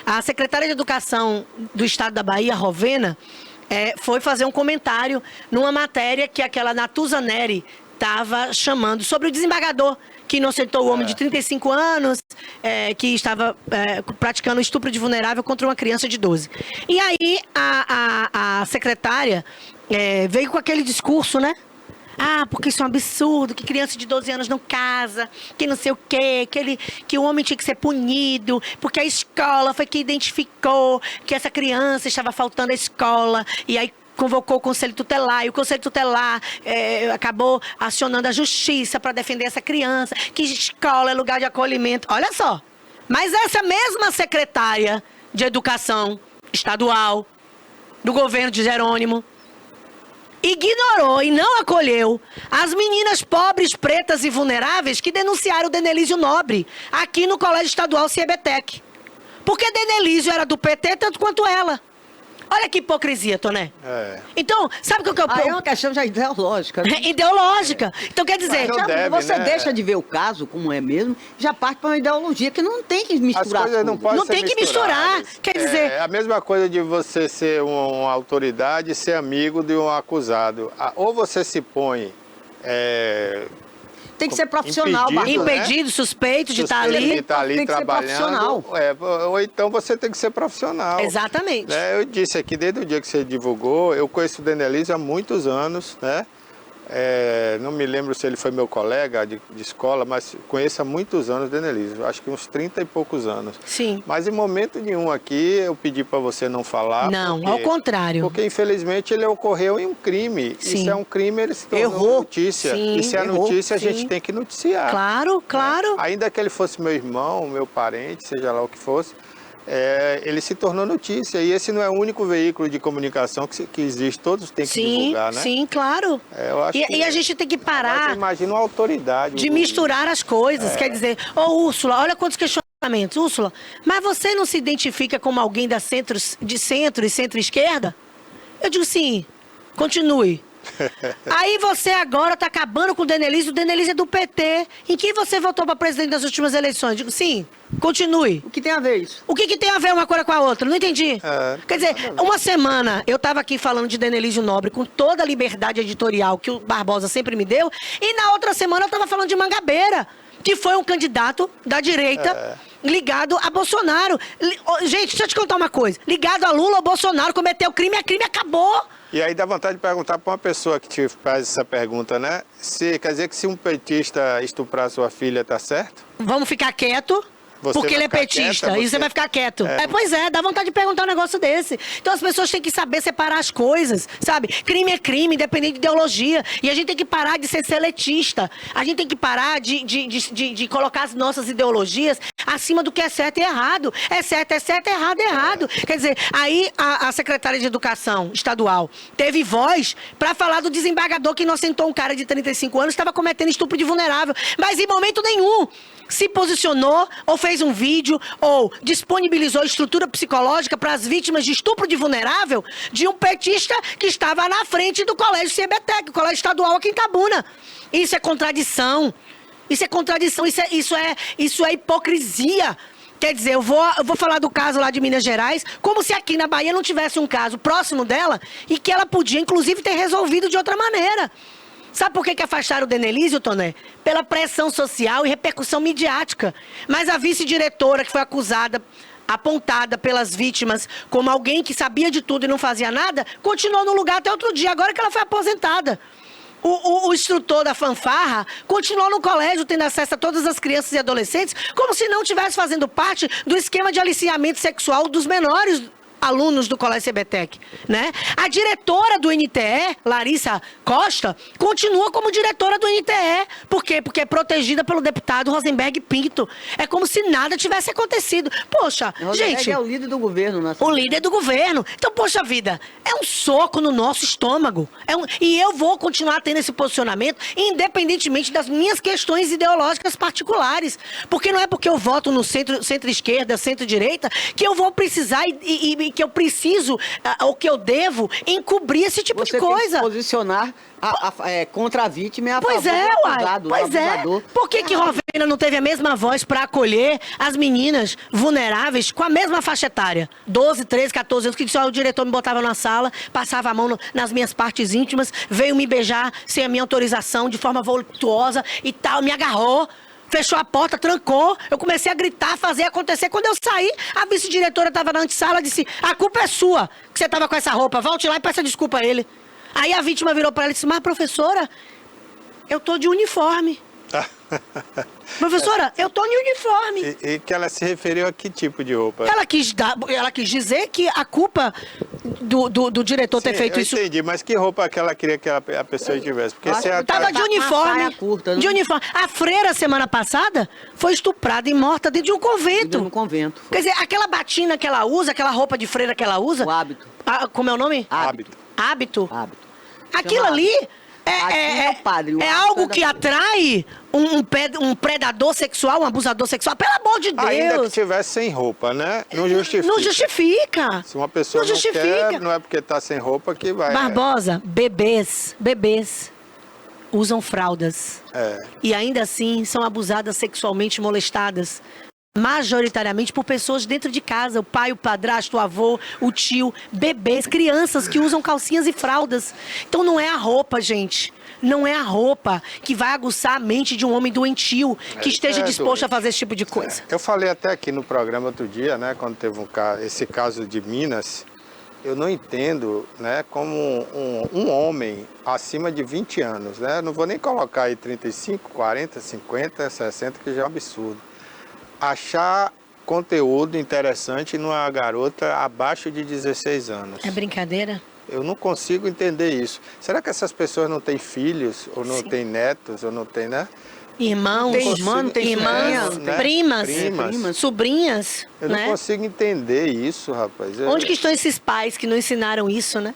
A secretária de Educação do Estado da Bahia, Rovena, foi fazer um comentário numa matéria que aquela Natuza Neri estava chamando sobre o desembargador que inocentou o homem de 35 anos, que estava praticando estupro de vulnerável contra uma criança de 12. E aí a secretária veio com aquele discurso, né? Porque isso é um absurdo, que criança de 12 anos não casa, que não sei o quê, que o homem tinha que ser punido, porque a escola foi que identificou que essa criança estava faltando à escola, e aí convocou o Conselho Tutelar, e o Conselho Tutelar acabou acionando a justiça para defender essa criança, que escola é lugar de acolhimento. Olha só, mas essa mesma secretária de Educação estadual, do governo de Jerônimo, ignorou e não acolheu as meninas pobres, pretas e vulneráveis que denunciaram o Denelísio Nobre aqui no Colégio Estadual Ciebetec. Porque Denelísio era do PT tanto quanto ela. Olha que hipocrisia, Toné. Então, sabe o que eu... É uma questão já ideológica. Né? Ideológica. Então, quer dizer... Você deixa de ver o caso como é mesmo, já parte para uma ideologia que não tem que misturar. As coisas não podem não ser tem que misturar. Quer dizer... É a mesma coisa de você ser uma autoridade e ser amigo de um acusado. Ou você se põe... Tem que ser profissional, impedido, suspeito de estar ali. De estar ali trabalhando. Ou então você tem que ser profissional. Exatamente. Eu disse aqui, desde o dia que você divulgou, eu conheço o Denelísio há muitos anos, né? Não me lembro se ele foi meu colega de escola, mas conheço há muitos anos o Denelísio, acho que uns 30 e poucos anos. Sim. Mas em momento nenhum aqui eu pedi para você não falar. Não, ao contrário. Porque infelizmente ele ocorreu em um crime. Sim. Isso é um crime, ele se tornou notícia. Sim, e se é notícia, a gente tem que noticiar. Claro, claro. Ainda que ele fosse meu irmão, meu parente, seja lá o que fosse, ele se tornou notícia. E esse não é o único veículo de comunicação que existe, todos têm que divulgar, né? Sim, claro. E a gente tem que parar... Imagina uma autoridade. De misturar as coisas. Quer dizer, Úrsula, olha quantos questionamentos. Úrsula, mas você não se identifica como alguém de centro e centro-esquerda? Eu digo sim, continue. Aí você agora está acabando com o Denelísio é do PT. Em que você votou para presidente nas últimas eleições? Eu digo sim, continue. O que tem a ver isso? O que tem a ver uma coisa com a outra? Não entendi. Quer dizer, uma semana eu estava aqui falando de Denelísio Nobre com toda a liberdade editorial que o Barbosa sempre me deu, e na outra semana eu estava falando de Mangabeira. que foi um candidato da direita ligado a Bolsonaro. Gente, deixa eu te contar uma coisa. Ligado a Lula, o Bolsonaro cometeu crime, acabou. E aí dá vontade de perguntar para uma pessoa que te faz essa pergunta, né? Quer dizer que se um petista estuprar sua filha, tá certo? Vamos ficar quieto. Você Porque ele é petista, e você vai ficar quieto. Pois é, dá vontade de perguntar um negócio desse. Então as pessoas têm que saber separar as coisas, sabe? Crime é crime, independente de ideologia. E a gente tem que parar de ser seletista. A gente tem que parar de colocar as nossas ideologias acima do que é certo e errado. É certo, errado, errado. Quer dizer, aí a secretária de Educação estadual teve voz para falar do desembargador que inocentou um cara de 35 anos que estava cometendo estupro de vulnerável. Mas em momento nenhum se posicionou, ou fez um vídeo, ou disponibilizou estrutura psicológica para as vítimas de estupro de vulnerável de um petista que estava na frente do colégio CBTEC, o colégio estadual aqui em Itabuna. Isso é contradição. Isso é contradição, isso é hipocrisia. Quer dizer, eu vou falar do caso lá de Minas Gerais, como se aqui na Bahia não tivesse um caso próximo dela e que ela podia, inclusive, ter resolvido de outra maneira. Sabe por que afastaram o Denelísio, Toné? Pela pressão social e repercussão midiática. Mas a vice-diretora, que foi acusada, apontada pelas vítimas como alguém que sabia de tudo e não fazia nada, continuou no lugar até outro dia, agora que ela foi aposentada. O instrutor da fanfarra continuou no colégio, tendo acesso a todas as crianças e adolescentes, como se não estivesse fazendo parte do esquema de aliciamento sexual dos menores alunos do Colégio CBTEC, né? A diretora do NTE, Larissa Costa, continua como diretora do NTE. Por quê? Porque é protegida pelo deputado Rosenberg Pinto. É como se nada tivesse acontecido. Poxa, gente... é o líder do governo. O líder do governo. Então, poxa vida, é um soco no nosso estômago. E eu vou continuar tendo esse posicionamento, independentemente das minhas questões ideológicas particulares. Porque não é porque eu voto no centro-esquerda, centro-direita, que eu vou precisar e que eu preciso, ou que eu devo, encobrir esse tipo de coisa. Você tem que posicionar contra a vítima e a favor do acusado, Pois do abusador. Por que Rovena não teve a mesma voz para acolher as meninas vulneráveis com a mesma faixa etária? 12, 13, 14 anos, que só o diretor me botava na sala, passava a mão nas minhas partes íntimas, veio me beijar sem a minha autorização, de forma voluptuosa e tal, me agarrou. Fechou a porta, trancou, eu comecei a gritar, fazer acontecer. Quando eu saí, a vice-diretora estava na antessala e disse: a culpa é sua, que você estava com essa roupa, volte lá e peça desculpa a ele. Aí a vítima virou para ela e disse: mas professora, eu tô de uniforme. Professora, eu tô de uniforme. E que ela se referiu a que tipo de roupa? Ela quis dizer que a culpa do diretor ter feito isso... Eu entendi, mas que roupa que ela queria que a pessoa tivesse? Porque você estava de uniforme. Curta, né? De uniforme. A freira, semana passada, foi estuprada e morta dentro de um convento. Dentro de um convento. Quer dizer, aquela batina que ela usa, aquela roupa de freira que ela usa... O hábito. Como é o nome? Hábito. Hábito? Hábito. Aquilo ali... É algo que atrai um predador sexual, um abusador sexual. Pelo amor de Deus. Ainda que tivesse sem roupa, né? Não justifica. Não justifica. Se uma pessoa não quer, não é porque tá sem roupa que vai... Barbosa, bebês usam fraldas. E ainda assim são abusadas sexualmente, molestadas. Majoritariamente por pessoas dentro de casa, o pai, o padrasto, o avô, o tio, bebês, crianças que usam calcinhas e fraldas. Então não é a roupa, gente. Não é a roupa que vai aguçar a mente de um homem doentio que esteja disposto a fazer esse tipo de coisa. Eu falei até aqui no programa outro dia, né, quando teve esse caso de Minas, eu não entendo, né, como um homem acima de 20 anos, né, não vou nem colocar aí 35, 40, 50, 60, que já é um absurdo. Achar conteúdo interessante numa garota abaixo de 16 anos. É brincadeira? Eu não consigo entender isso. Será que essas pessoas não têm filhos, ou não têm netos, ou não têm, né? Irmãos, irmãs, né? primas, sobrinhas. Eu não consigo entender isso, rapaz. Onde que estão esses pais que não ensinaram isso, né?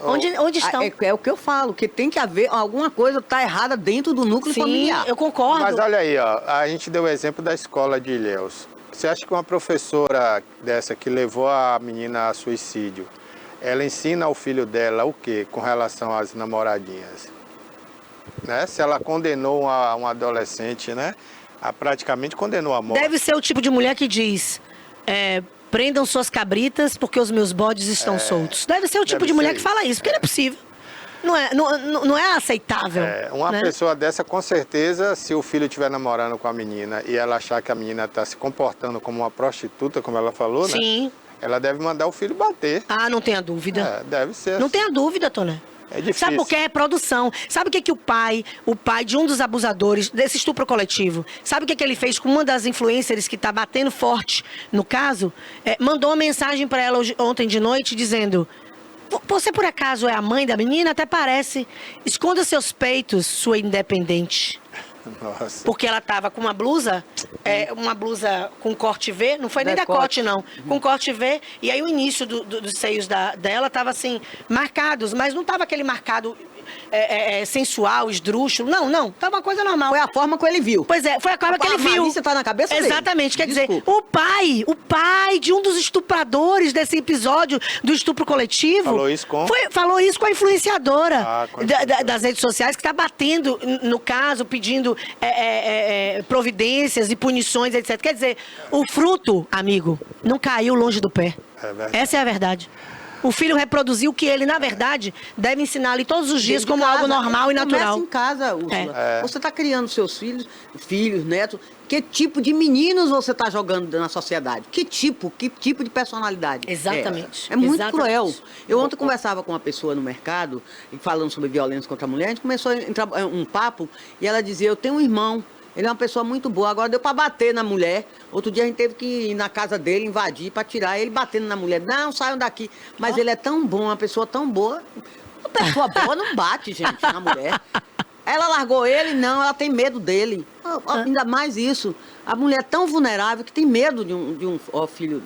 Onde estão? É o que eu falo, que tem que haver alguma coisa tá errada dentro do núcleo familiar. Eu concordo. Mas olha aí, ó, a gente deu o exemplo da escola de Ilhéus. Você acha que uma professora dessa que levou a menina a suicídio, ela ensina ao filho dela o quê com relação às namoradinhas? Né? Se ela condenou um adolescente, né? Praticamente condenou a morte. Deve ser o tipo de mulher que diz: prendam suas cabritas porque os meus bodes estão soltos. Deve ser o tipo de mulher que fala isso, porque não é possível. não é aceitável. Uma né? pessoa dessa, com certeza, se o filho estiver namorando com a menina e ela achar que a menina está se comportando como uma prostituta, como ela falou, né? Sim. Ela deve mandar o filho bater. Ah, não tenha dúvida. Deve ser. Não tenha dúvida, Toné. É difícil. Sabe por que é reprodução? Sabe o que o pai de um dos abusadores desse estupro coletivo, sabe o que ele fez com uma das influencers que está batendo forte no caso? Mandou uma mensagem para ela ontem de noite dizendo: você por acaso é a mãe da menina? Até parece. Esconda seus peitos, sua independente. Nossa. Porque ela tava com uma blusa com corte V, não foi nem decote não, com corte V, e aí o início dos seios dela tava assim, marcados, mas não tava aquele marcado sensual, esdrúxulo, não, tava uma coisa normal. Foi a forma que ele viu. Pois é, foi a forma que ele viu. Você tá na cabeça dele. Exatamente, quer dizer, Desculpa. o pai de um dos estupradores desse episódio do estupro coletivo... Falou isso com a influenciadora das redes sociais, que está batendo no caso, pedindo providências e punições, etc. Quer dizer, o fruto, amigo, não caiu longe do pé. Essa é a verdade. O filho reproduziu o que ele, na verdade, deve ensinar ali todos os dias como algo normal e natural. Começa em casa, Úrsula. Você está criando seus filhos, netos. Que tipo de meninos você está jogando na sociedade? Que tipo de personalidade? Exatamente. É muito cruel. Eu ontem conversava com uma pessoa no mercado, falando sobre violência contra a mulher. A gente começou a entrar um papo e ela dizia: eu tenho um irmão. Ele é uma pessoa muito boa. Agora deu para bater na mulher. Outro dia a gente teve que ir na casa dele, invadir, para tirar ele batendo na mulher. Não, saiam daqui. Mas ele é tão bom, uma pessoa tão boa. Uma pessoa boa não bate, gente, na mulher. Ela largou ele? Não, ela tem medo dele. Ainda mais isso. A mulher é tão vulnerável que tem medo de um filho.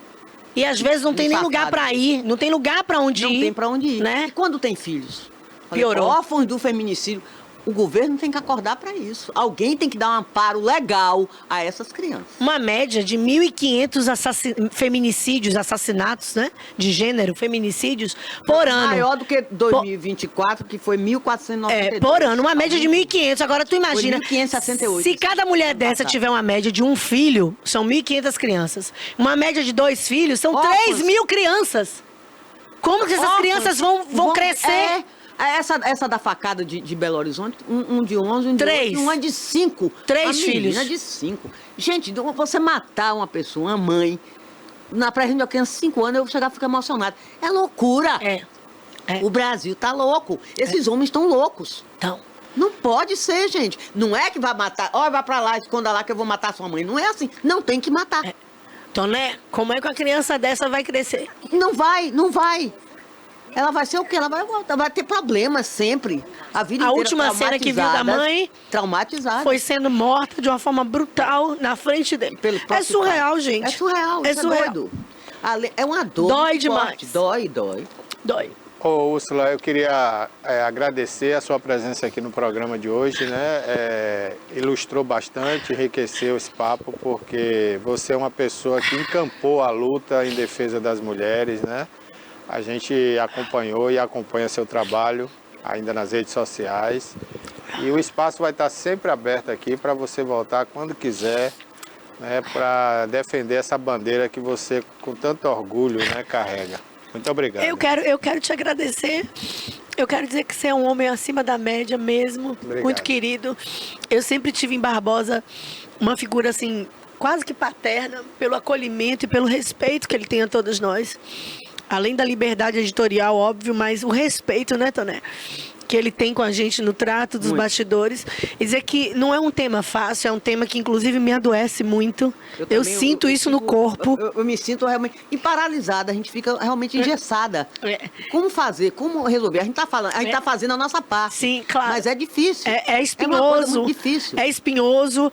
E às vezes não tem nem lugar para ir. Não tem lugar para onde ir. Não tem para onde ir. Né? E quando tem filhos? Piorou. Órfãos do feminicídio. O governo tem que acordar para isso. Alguém tem que dar um amparo legal a essas crianças. Uma média de 1.500 feminicídios, assassinatos, né? De gênero, feminicídios, por ano. Maior do que 2024, que foi 1.492. Por ano, uma média de 1.500. Agora tu imagina, foi 1.568. Se cada mulher dessa tiver uma média de um filho, são 1.500 crianças. Uma média de 2 filhos, são 3.000 crianças. Como que essas crianças vão crescer? Essa da facada de Belo Horizonte, um de 11, um de 8, uma de 5. 3 filhos. Uma de 5. Gente, você matar uma pessoa, uma mãe, na presente de criança de 5 anos, eu vou chegar a ficar emocionado. É loucura. O Brasil tá louco. Esses homens estão loucos. Então. Não pode ser, gente. Não é que vai matar, vai pra lá, esconda lá que eu vou matar sua mãe. Não é assim. Não tem que matar. Toné, como é que uma criança dessa vai crescer? Não vai. Ela vai ser o quê? Ela vai ter problemas sempre. A vida inteira. A última cena que viu da mãe traumatizada. Foi sendo morta de uma forma brutal na frente dele. É surreal, gente. É surreal. É doido. É uma dor. Dói demais. Dói. Ô, Úrsula, eu queria agradecer a sua presença aqui no programa de hoje, né? Ilustrou bastante, enriqueceu esse papo, porque você é uma pessoa que encampou a luta em defesa das mulheres, né? A gente acompanhou e acompanha seu trabalho ainda nas redes sociais. E o espaço vai estar sempre aberto aqui para você voltar quando quiser, né, para defender essa bandeira que você, com tanto orgulho, né, carrega. Muito obrigado. Eu quero te agradecer. Eu quero dizer que você é um homem acima da média mesmo. Obrigado. Muito querido. Eu sempre tive em Barbosa uma figura assim, quase que paterna, pelo acolhimento e pelo respeito que ele tem a todos nós. Além da liberdade editorial, óbvio, mas o respeito, né, Toné? Que ele tem com a gente no trato dos bastidores. E dizer que não é um tema fácil, é um tema que, inclusive, me adoece muito. Eu sinto isso no corpo. Eu me sinto realmente paralisada, a gente fica realmente engessada. Como fazer? Como resolver? A gente tá fazendo a nossa parte. Sim, claro. Mas é difícil. É espinhoso. É uma coisa muito difícil. É espinhoso.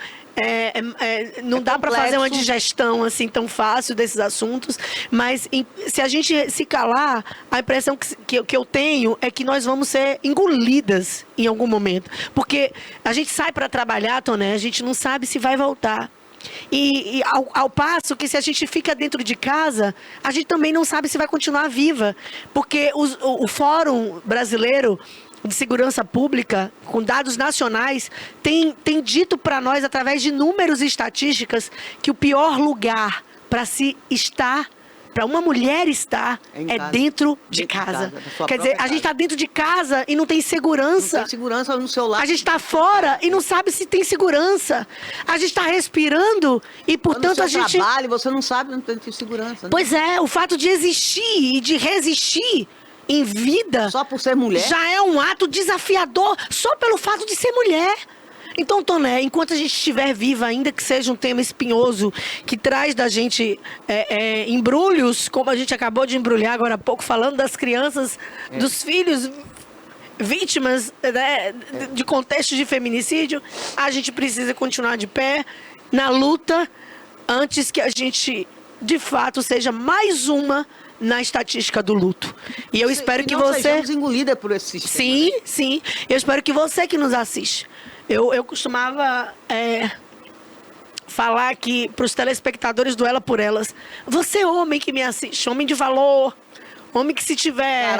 Não dá para fazer uma digestão assim tão fácil desses assuntos, mas se a gente se calar, a impressão que eu tenho é que nós vamos ser engolidas em algum momento, porque a gente sai para trabalhar, Toné, a gente não sabe se vai voltar. E ao passo que se a gente fica dentro de casa, a gente também não sabe se vai continuar viva, porque o Fórum Brasileiro de Segurança Pública, com dados nacionais, tem dito para nós, através de números e estatísticas, que o pior lugar para se estar para uma mulher estar é dentro de casa. Quer dizer, a gente está dentro de casa e não tem segurança. Não tem segurança no seu lado. A gente está fora e não sabe se tem segurança. A gente está respirando e, portanto, a gente... trabalho, você não sabe, não tem segurança. Né? Pois é, o fato de existir e de resistir em vida... Só por ser mulher? Já é um ato desafiador só pelo fato de ser mulher. Então, Toné, enquanto a gente estiver viva, ainda que seja um tema espinhoso, que traz da gente embrulhos, como a gente acabou de embrulhar agora há pouco, falando das crianças, dos filhos vítimas, né, de contextos de feminicídio, a gente precisa continuar de pé na luta antes que a gente, de fato, seja mais uma na estatística do luto. E eu espero que você... sejamos engolida por esse sistema. Sim, sim. Eu espero que você que nos assiste. Eu costumava falar aqui para os telespectadores do Ela por Elas. Você, homem que me assiste, homem de valor, homem que se tiver...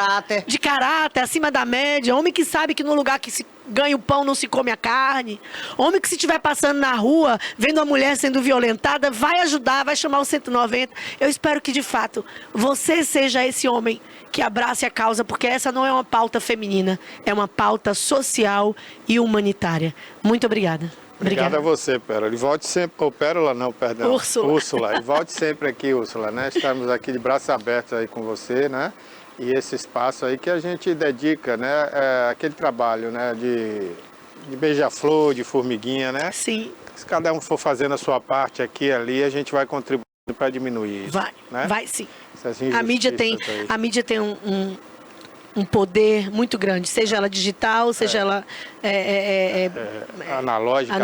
de caráter, acima da média, homem que sabe que no lugar que se ganha o pão não se come a carne, homem que se estiver passando na rua, vendo a mulher sendo violentada, vai ajudar, vai chamar o 190. Eu espero que, de fato, você seja esse homem que abrace a causa, porque essa não é uma pauta feminina, é uma pauta social e humanitária. Muito obrigada. Obrigado a você, Pérola. E volte sempre... Oh, Pérola não, perdão. Úrsula. E volte sempre aqui, Úrsula, né? Estamos aqui de braços abertos aí com você, né? E esse espaço aí que a gente dedica, né? Aquele trabalho, né? De beija-flor, de formiguinha, né? Sim. Se cada um for fazendo a sua parte aqui e ali, a gente vai contribuindo para diminuir isso. Vai, né? vai sim. A mídia tem um poder muito grande, seja ela digital, seja ela analógica,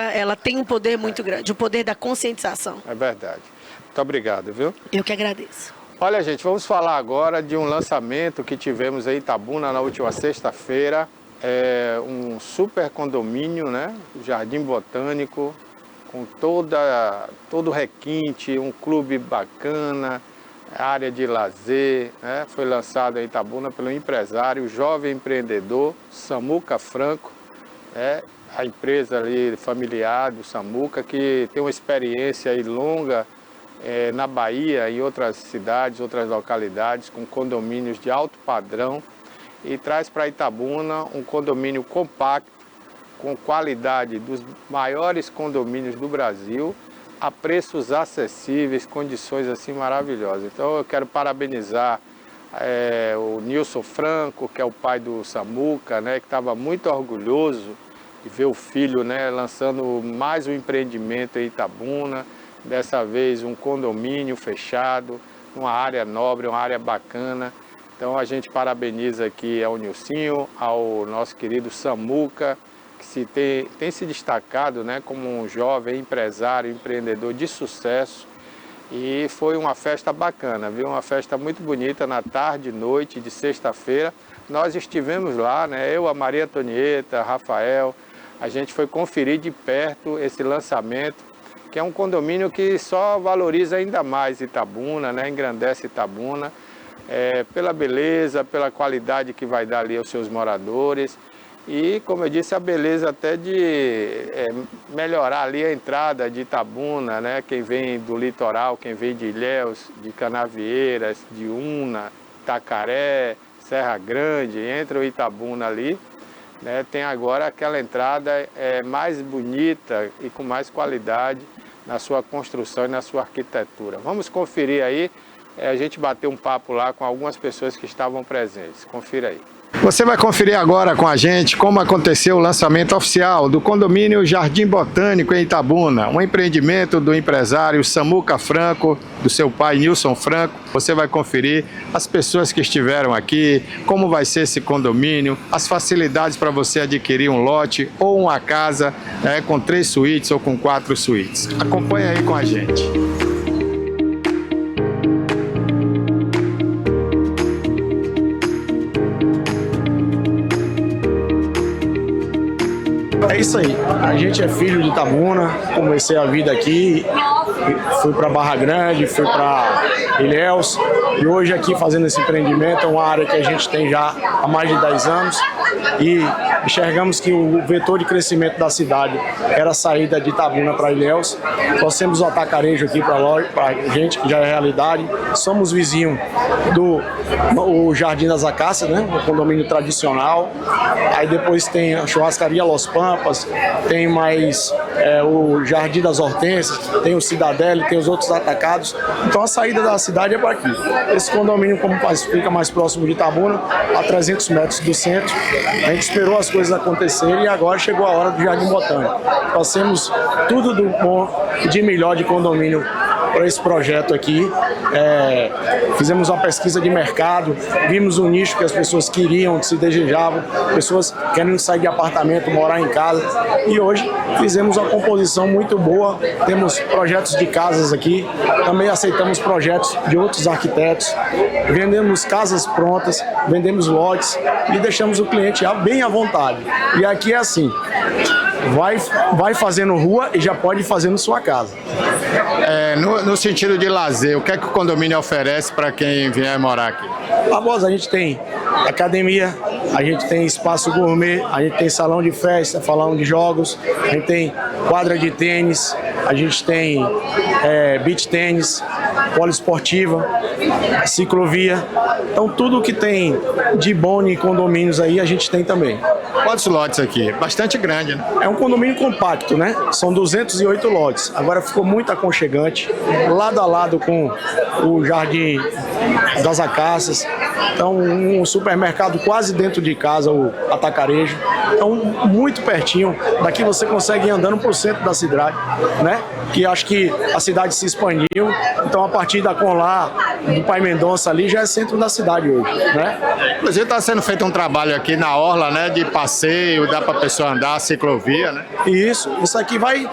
né? Ela tem um poder muito grande, o poder da conscientização. É verdade. Muito obrigado, viu? Eu que agradeço. Olha, gente, vamos falar agora de um lançamento que tivemos em Itabuna na última sexta-feira. Um super condomínio, né? Jardim Botânico, com todo o requinte, um clube bacana, área de lazer, né? Foi lançado em Itabuna pelo empresário, jovem empreendedor, Samuca Franco, a empresa ali familiar do Samuca, que tem uma experiência aí longa na Bahia, em outras cidades, outras localidades, com condomínios de alto padrão, e traz para Itabuna um condomínio compacto, com qualidade dos maiores condomínios do Brasil, a preços acessíveis, condições assim maravilhosas. Então eu quero parabenizar o Nilson Franco, que é o pai do Samuca, né, que estava muito orgulhoso de ver o filho, né, lançando mais um empreendimento em Itabuna, dessa vez um condomínio fechado, uma área nobre, uma área bacana. Então a gente parabeniza aqui ao Nilcinho, ao nosso querido Samuca, que tem se destacado, né, como um jovem empresário, empreendedor de sucesso. E foi uma festa bacana, viu? Uma festa muito bonita na tarde e noite de sexta-feira. Nós estivemos lá, né, eu, a Maria Antonieta, Rafael, a gente foi conferir de perto esse lançamento, que é um condomínio que só valoriza ainda mais Itabuna, né, engrandece Itabuna, pela beleza, pela qualidade que vai dar ali aos seus moradores. E, como eu disse, a beleza até de melhorar ali a entrada de Itabuna, né? Quem vem do litoral, quem vem de Ilhéus, de Canavieiras, de Una, Itacaré, Serra Grande, entra o Itabuna ali, né? Tem agora aquela entrada mais bonita e com mais qualidade na sua construção e na sua arquitetura. Vamos conferir aí, a gente bateu um papo lá com algumas pessoas que estavam presentes. Confira aí. Você vai conferir agora com a gente como aconteceu o lançamento oficial do condomínio Jardim Botânico em Itabuna, um empreendimento do empresário Samuca Franco, do seu pai Nilson Franco. Você vai conferir as pessoas que estiveram aqui, como vai ser esse condomínio, as facilidades para você adquirir um lote ou uma casa com 3 suítes ou com 4 suítes. Acompanhe aí com a gente. É isso aí, a gente é filho de Itabuna, comecei a vida aqui, fui para Barra Grande, fui para Ilhéus e hoje aqui fazendo esse empreendimento, é uma área que a gente tem já há mais de 10 anos, e enxergamos que o vetor de crescimento da cidade era a saída de Itabuna para Ilhéus. Trouxemos o atacarejo aqui para a gente, que já é realidade. Somos vizinhos do Jardim das Acácias, né? Um condomínio tradicional. Aí depois tem a churrascaria Los Pampas, tem mais o Jardim das Hortênsias, tem o Cidadele, tem os outros atacados. Então a saída da cidade é para aqui. Esse condomínio, como fica mais próximo de Itabuna, a 300 metros do centro, a gente esperou as coisas acontecerem e agora chegou a hora do Jardim Botânico. Nós temos tudo do bom e de melhor de condomínio para esse projeto aqui. Fizemos uma pesquisa de mercado, vimos o nicho que as pessoas queriam, que se desejavam, pessoas querendo sair de apartamento, morar em casa, e hoje fizemos uma composição muito boa. Temos projetos de casas aqui, também aceitamos projetos de outros arquitetos, vendemos casas prontas, vendemos lotes e deixamos o cliente bem à vontade. E aqui é assim, vai fazendo rua e já pode fazer na sua casa. No sentido de lazer, o que é que o condomínio oferece para quem vier morar aqui? A gente tem academia, a gente tem espaço gourmet, a gente tem salão de festa, salão de jogos, a gente tem quadra de tênis, a gente tem beach tênis, poliesportiva, ciclovia. Então tudo que tem de bom em condomínios aí a gente tem também. Quantos lotes aqui? Bastante grande, né? É um condomínio compacto, né? São 208 lotes. Agora ficou muito aconchegante, lado a lado com o Jardim das Acácias. Então, um supermercado quase dentro de casa, o atacarejo. Então, muito pertinho. Daqui você consegue ir andando para o centro da cidade, né? Que acho que a cidade se expandiu. Então, a partir da Conlar, do Pai Mendonça ali, já é centro da cidade hoje, né? Inclusive, está sendo feito um trabalho aqui na orla, né? De passeio, dá para a pessoa andar, ciclovia, né? Isso aqui vai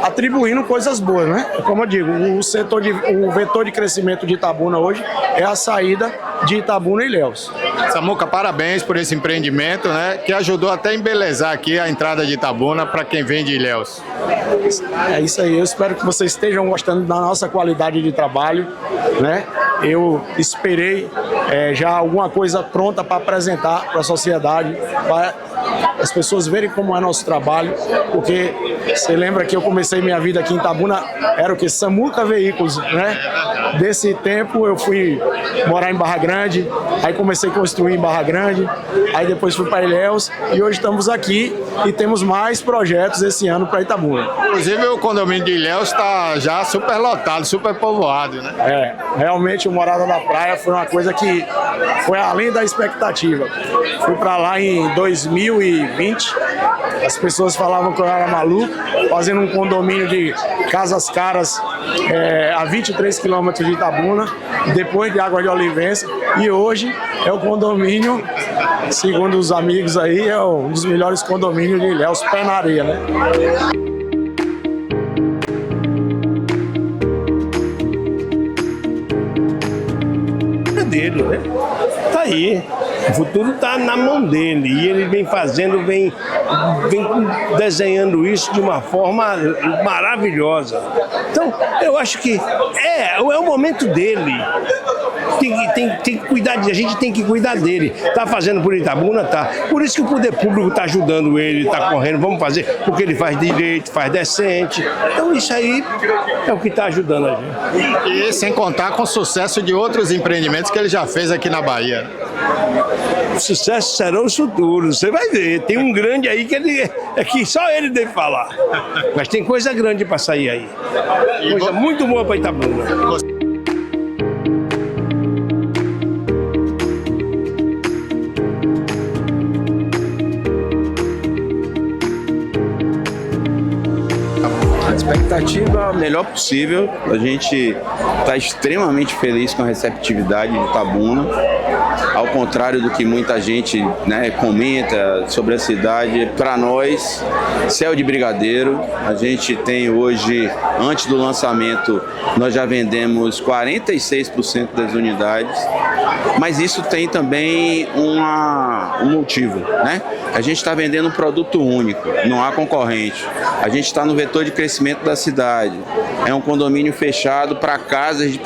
atribuindo coisas boas, né? Como eu digo, o vetor de crescimento de Itabuna hoje é a saída de Itabuna e Ilhéus. Samuca, parabéns por esse empreendimento, né? Que ajudou até a embelezar aqui a entrada de Itabuna para quem vem de Ilhéus. É isso aí, eu espero que vocês estejam gostando da nossa qualidade de trabalho, né? Eu esperei já alguma coisa pronta para apresentar para a sociedade, para as pessoas verem como é nosso trabalho, porque você lembra que eu comecei minha vida aqui em Itabuna, era o que? Samuca Veículos, né? Desse tempo eu fui morar em Barra Grande, aí comecei a construir em Barra Grande, aí depois fui para Ilhéus e hoje estamos aqui e temos mais projetos esse ano para Itabuna. Inclusive o condomínio de Ilhéus está já super lotado, super povoado, né? Realmente o Morada da Praia foi uma coisa que foi além da expectativa. Fui para lá em 2020, as pessoas falavam que eu era maluco, fazendo um condomínio de casas caras a 23 quilômetros de Itabuna, depois de Água de Olivença, e hoje é o condomínio, segundo os amigos aí, é um dos melhores condomínios de Ilhéus, pé na areia, né? Dele, né? Tá aí. O futuro está na mão dele e ele vem fazendo, vem desenhando isso de uma forma maravilhosa. Então, eu acho que é o momento dele. Tem que cuidar, a gente tem que cuidar dele. Tá fazendo por Itabuna, tá. Por isso que o poder público está ajudando ele, está correndo, vamos fazer, porque ele faz direito, faz decente. Então isso aí é o que está ajudando a gente. E sem contar com o sucesso de outros empreendimentos que ele já fez aqui na Bahia. O sucesso serão os futuros, você vai ver. Tem um grande aí que só ele deve falar. Mas tem coisa grande para sair aí. Coisa muito boa para Itabuna. A expectativa melhor possível, a gente está extremamente feliz com a receptividade de Itabuna, ao contrário do que muita gente, né, comenta sobre a cidade. Para nós, céu de brigadeiro. A gente tem hoje, antes do lançamento, nós já vendemos 46% das unidades, mas isso tem também um motivo, né? A gente está vendendo um produto único, não há concorrente. A gente está no vetor de crescimento da cidade. É um condomínio fechado para casas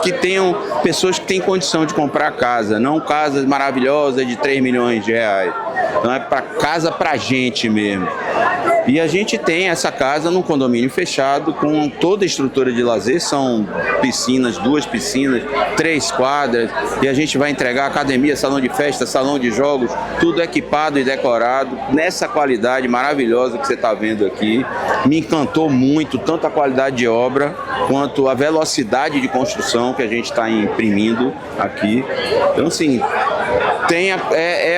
que tenham pessoas que têm condição de comprar casa, não casas maravilhosas de 3 milhões de reais. Então é para casa pra gente mesmo. E a gente tem essa casa num condomínio fechado com toda a estrutura de lazer, são piscinas, 2 piscinas, 3 quadras, e a gente vai entregar academia, salão de festa, salão de jogos, tudo equipado e decorado, nessa qualidade maravilhosa que você está vendo aqui. Me encantou muito, tanto a qualidade de obra, quanto a velocidade de construção que a gente está imprimindo aqui. Então, assim,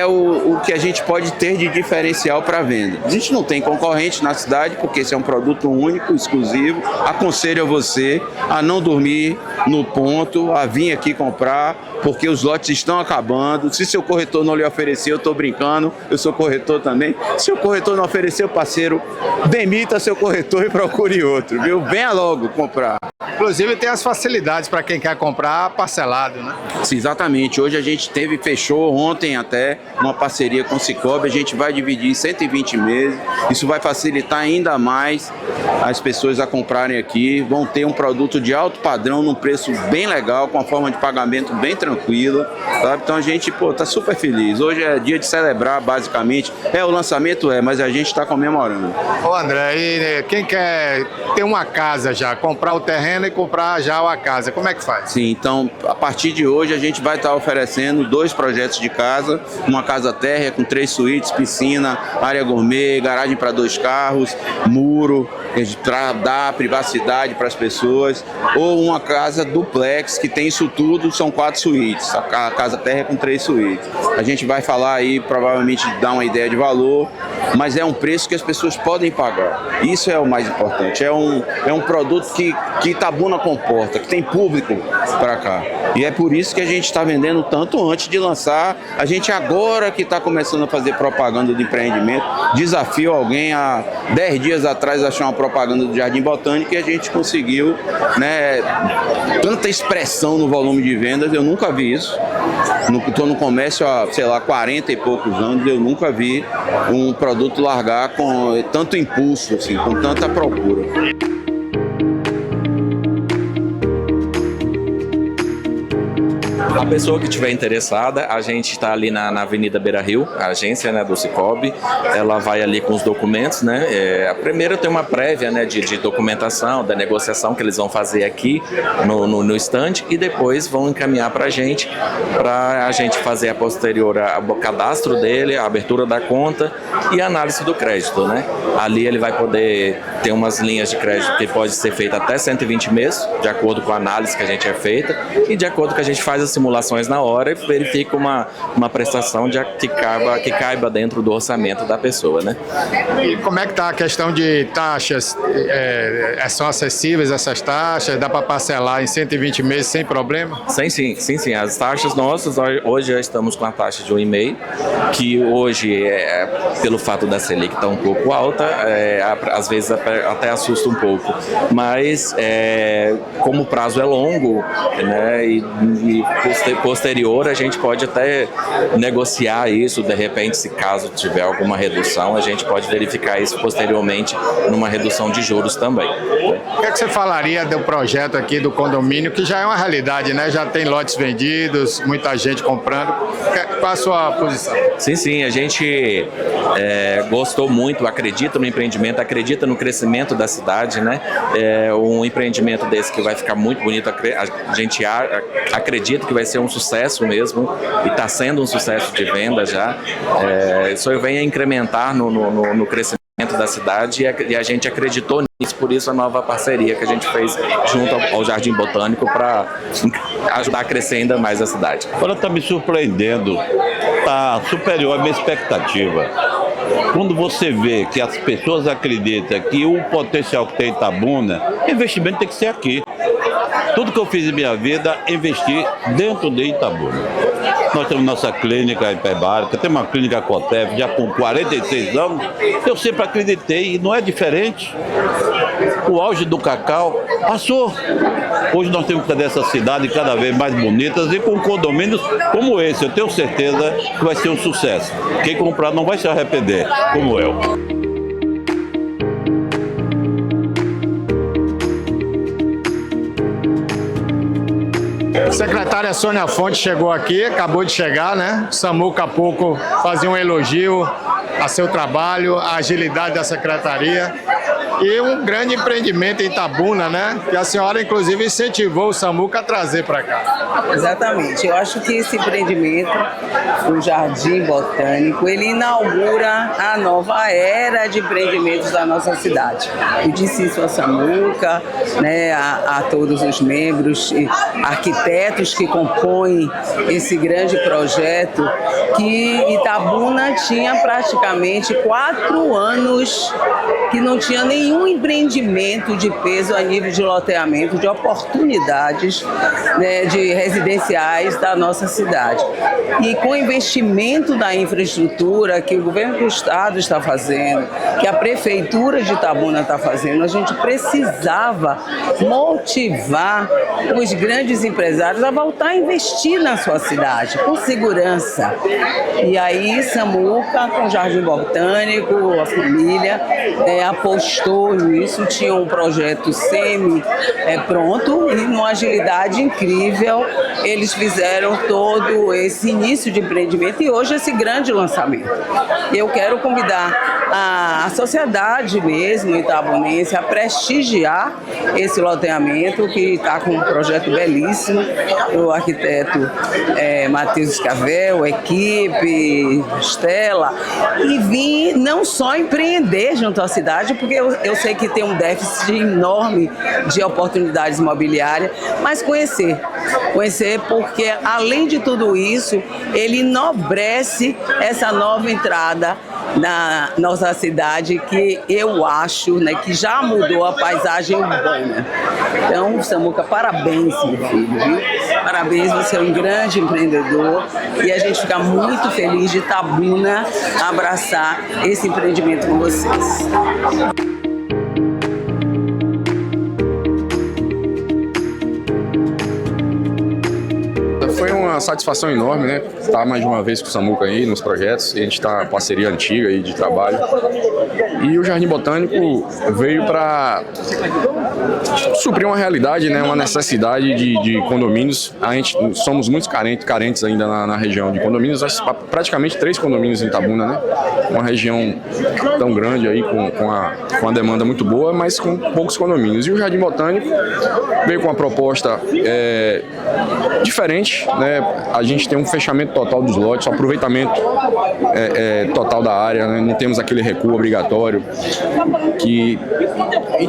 o que a gente pode ter de diferencial para venda. A gente não tem concorrente na cidade, porque esse é um produto único, exclusivo. Aconselho a você a não dormir no ponto, a vir aqui comprar, porque os lotes estão acabando. Se seu corretor não lhe oferecer, eu estou brincando, eu sou corretor também. Se o corretor não oferecer, parceiro, demita seu corretor e procure outro, viu? Venha logo comprar. Inclusive tem as facilidades para quem quer comprar parcelado, né? Sim, exatamente. Hoje a gente fechou ontem até uma parceria com o Cicobi, a gente vai dividir em 120 meses. Isso vai facilitar ainda mais as pessoas a comprarem aqui. Vão ter um produto de alto padrão, num preço bem legal, com a forma de pagamento bem tranquila, sabe? Então a gente, tá super feliz. Hoje é dia de celebrar, basicamente. O lançamento mas a gente está comemorando. Ô André, e quem quer ter uma casa já, comprar o terreno e comprar já a casa, como é que faz? Sim, então a partir de hoje a gente vai estar oferecendo 2 projetos de casa, uma casa térrea com 3 suítes, piscina, área gourmet, garagem para 2 carros, muro, para dar privacidade para as pessoas, ou uma casa duplex que tem isso tudo, são 4 suítes, a casa térrea com 3 suítes. A gente vai falar aí, provavelmente dar uma ideia de valor, mas é um preço que as pessoas podem pagar. Isso é o mais importante. É um produto que Itabuna comporta, que tem público para cá. E é por isso que a gente está vendendo tanto antes de lançar. A gente agora que está começando a fazer propaganda de empreendimento. Desafio alguém há 10 dias atrás achar uma propaganda do Jardim Botânico e a gente conseguiu, né, tanta expressão no volume de vendas. Eu nunca vi isso. Estou no comércio há, 40 e poucos anos, eu nunca vi um produto largar com tanto impulso, assim, com tanta procura. A pessoa que estiver interessada, a gente está ali na Avenida Beira Rio, a agência, né, do Cicobi. Ela vai ali com os documentos, né? A primeira tem uma prévia, né, de documentação, da negociação que eles vão fazer aqui no stand, e depois vão encaminhar para a gente fazer a posterior o cadastro dele, a abertura da conta e a análise do crédito, né? Ali ele vai poder ter umas linhas de crédito que pode ser feita até 120 meses, de acordo com a análise que a gente é feita e de acordo com que a gente faz as simulações na hora e verifica uma prestação que caiba dentro do orçamento da pessoa, né? E como é que está a questão de taxas? São acessíveis essas taxas? Dá para parcelar em 120 meses sem problema? Sim. As taxas nossas, hoje já estamos com a taxa de 1,5%, que hoje, pelo fato da Selic estar um pouco alta, às vezes até assusta um pouco. Mas, como o prazo é longo, né, e posterior, a gente pode até negociar isso, de repente, se caso tiver alguma redução, a gente pode verificar isso posteriormente numa redução de juros também. O que você falaria do projeto aqui do condomínio, que já é uma realidade, né? Já tem lotes vendidos, muita gente comprando. Qual a sua posição? Sim, a gente gostou muito, acredita no empreendimento, acredita no crescimento da cidade, né? Um empreendimento desse que vai ficar muito bonito, a gente acredita que vai ser um sucesso mesmo, e está sendo um sucesso de venda já. Isso vem a incrementar no crescimento da cidade e a gente acreditou nisso, por isso a nova parceria que a gente fez junto ao Jardim Botânico para ajudar a crescer ainda mais a cidade. Agora está me surpreendendo, está superior à minha expectativa. Quando você vê que as pessoas acreditam que o potencial que tem em Itabuna, investimento tem que ser aqui. Tudo que eu fiz em minha vida, investi dentro de Itabuna. Nós temos nossa clínica hiperbárica, temos uma clínica Cotef, já com 46 anos. Eu sempre acreditei e não é diferente. O auge do cacau passou. Hoje nós temos que fazer essa cidade cada vez mais bonitas e com condomínios como esse. Eu tenho certeza que vai ser um sucesso. Quem comprar não vai se arrepender, como eu. Secretária Sônia Fonte chegou aqui, acabou de chegar, né? Samuca há pouco fazia um elogio a seu trabalho, a agilidade da secretaria e um grande empreendimento em Itabuna, né? Que a senhora, inclusive, incentivou o Samuca a trazer para cá. Exatamente. Eu acho que esse empreendimento, o Jardim Botânico, ele inaugura a nova era de empreendimentos da nossa cidade. Eu disse isso a Samuca, né, a todos os membros, arquitetos que compõem esse grande projeto, que Itabuna tinha praticamente 4 anos que não tinha nenhum empreendimento de peso a nível de loteamento, de oportunidades, né, de residenciais da nossa cidade. E com o investimento da infraestrutura que o governo do estado está fazendo, que a prefeitura de Itabuna está fazendo, a gente precisava motivar os grandes empresários a voltar a investir na sua cidade, com segurança. E aí, Samuca, com o Jardim Botânico, a família, apostou nisso, tinha um projeto semi-pronto e numa agilidade incrível eles fizeram todo esse início de empreendimento e hoje esse grande lançamento. Eu quero convidar a sociedade mesmo itabunense a prestigiar esse loteamento que está com um projeto belíssimo, o arquiteto Matheus Escavel, equipe, Estela, e vir não só empreender junto à cidade, porque eu sei que tem um déficit enorme de oportunidades imobiliárias, mas conhecer porque além de tudo isso, ele enobrece essa nova entrada na nossa cidade que eu acho, né, que já mudou a paisagem urbana. Então, Samuca, parabéns, meu filho, viu? Parabéns, você é um grande empreendedor e a gente fica muito feliz de Itabuna abraçar esse empreendimento com vocês. Foi uma satisfação enorme, né? Estar mais de uma vez com o Samuca aí nos projetos. A gente está em parceria antiga aí de trabalho. E o Jardim Botânico veio para suprir uma realidade, né? Uma necessidade de condomínios. A gente somos muito carentes ainda na região de condomínios. Praticamente 3 condomínios em Itabuna, né? Uma região tão grande aí com a demanda muito boa, mas com poucos condomínios. E o Jardim Botânico veio com uma proposta diferente, né? A gente tem um fechamento total dos lotes, um aproveitamento total da área, né? Não temos aquele recuo obrigatório que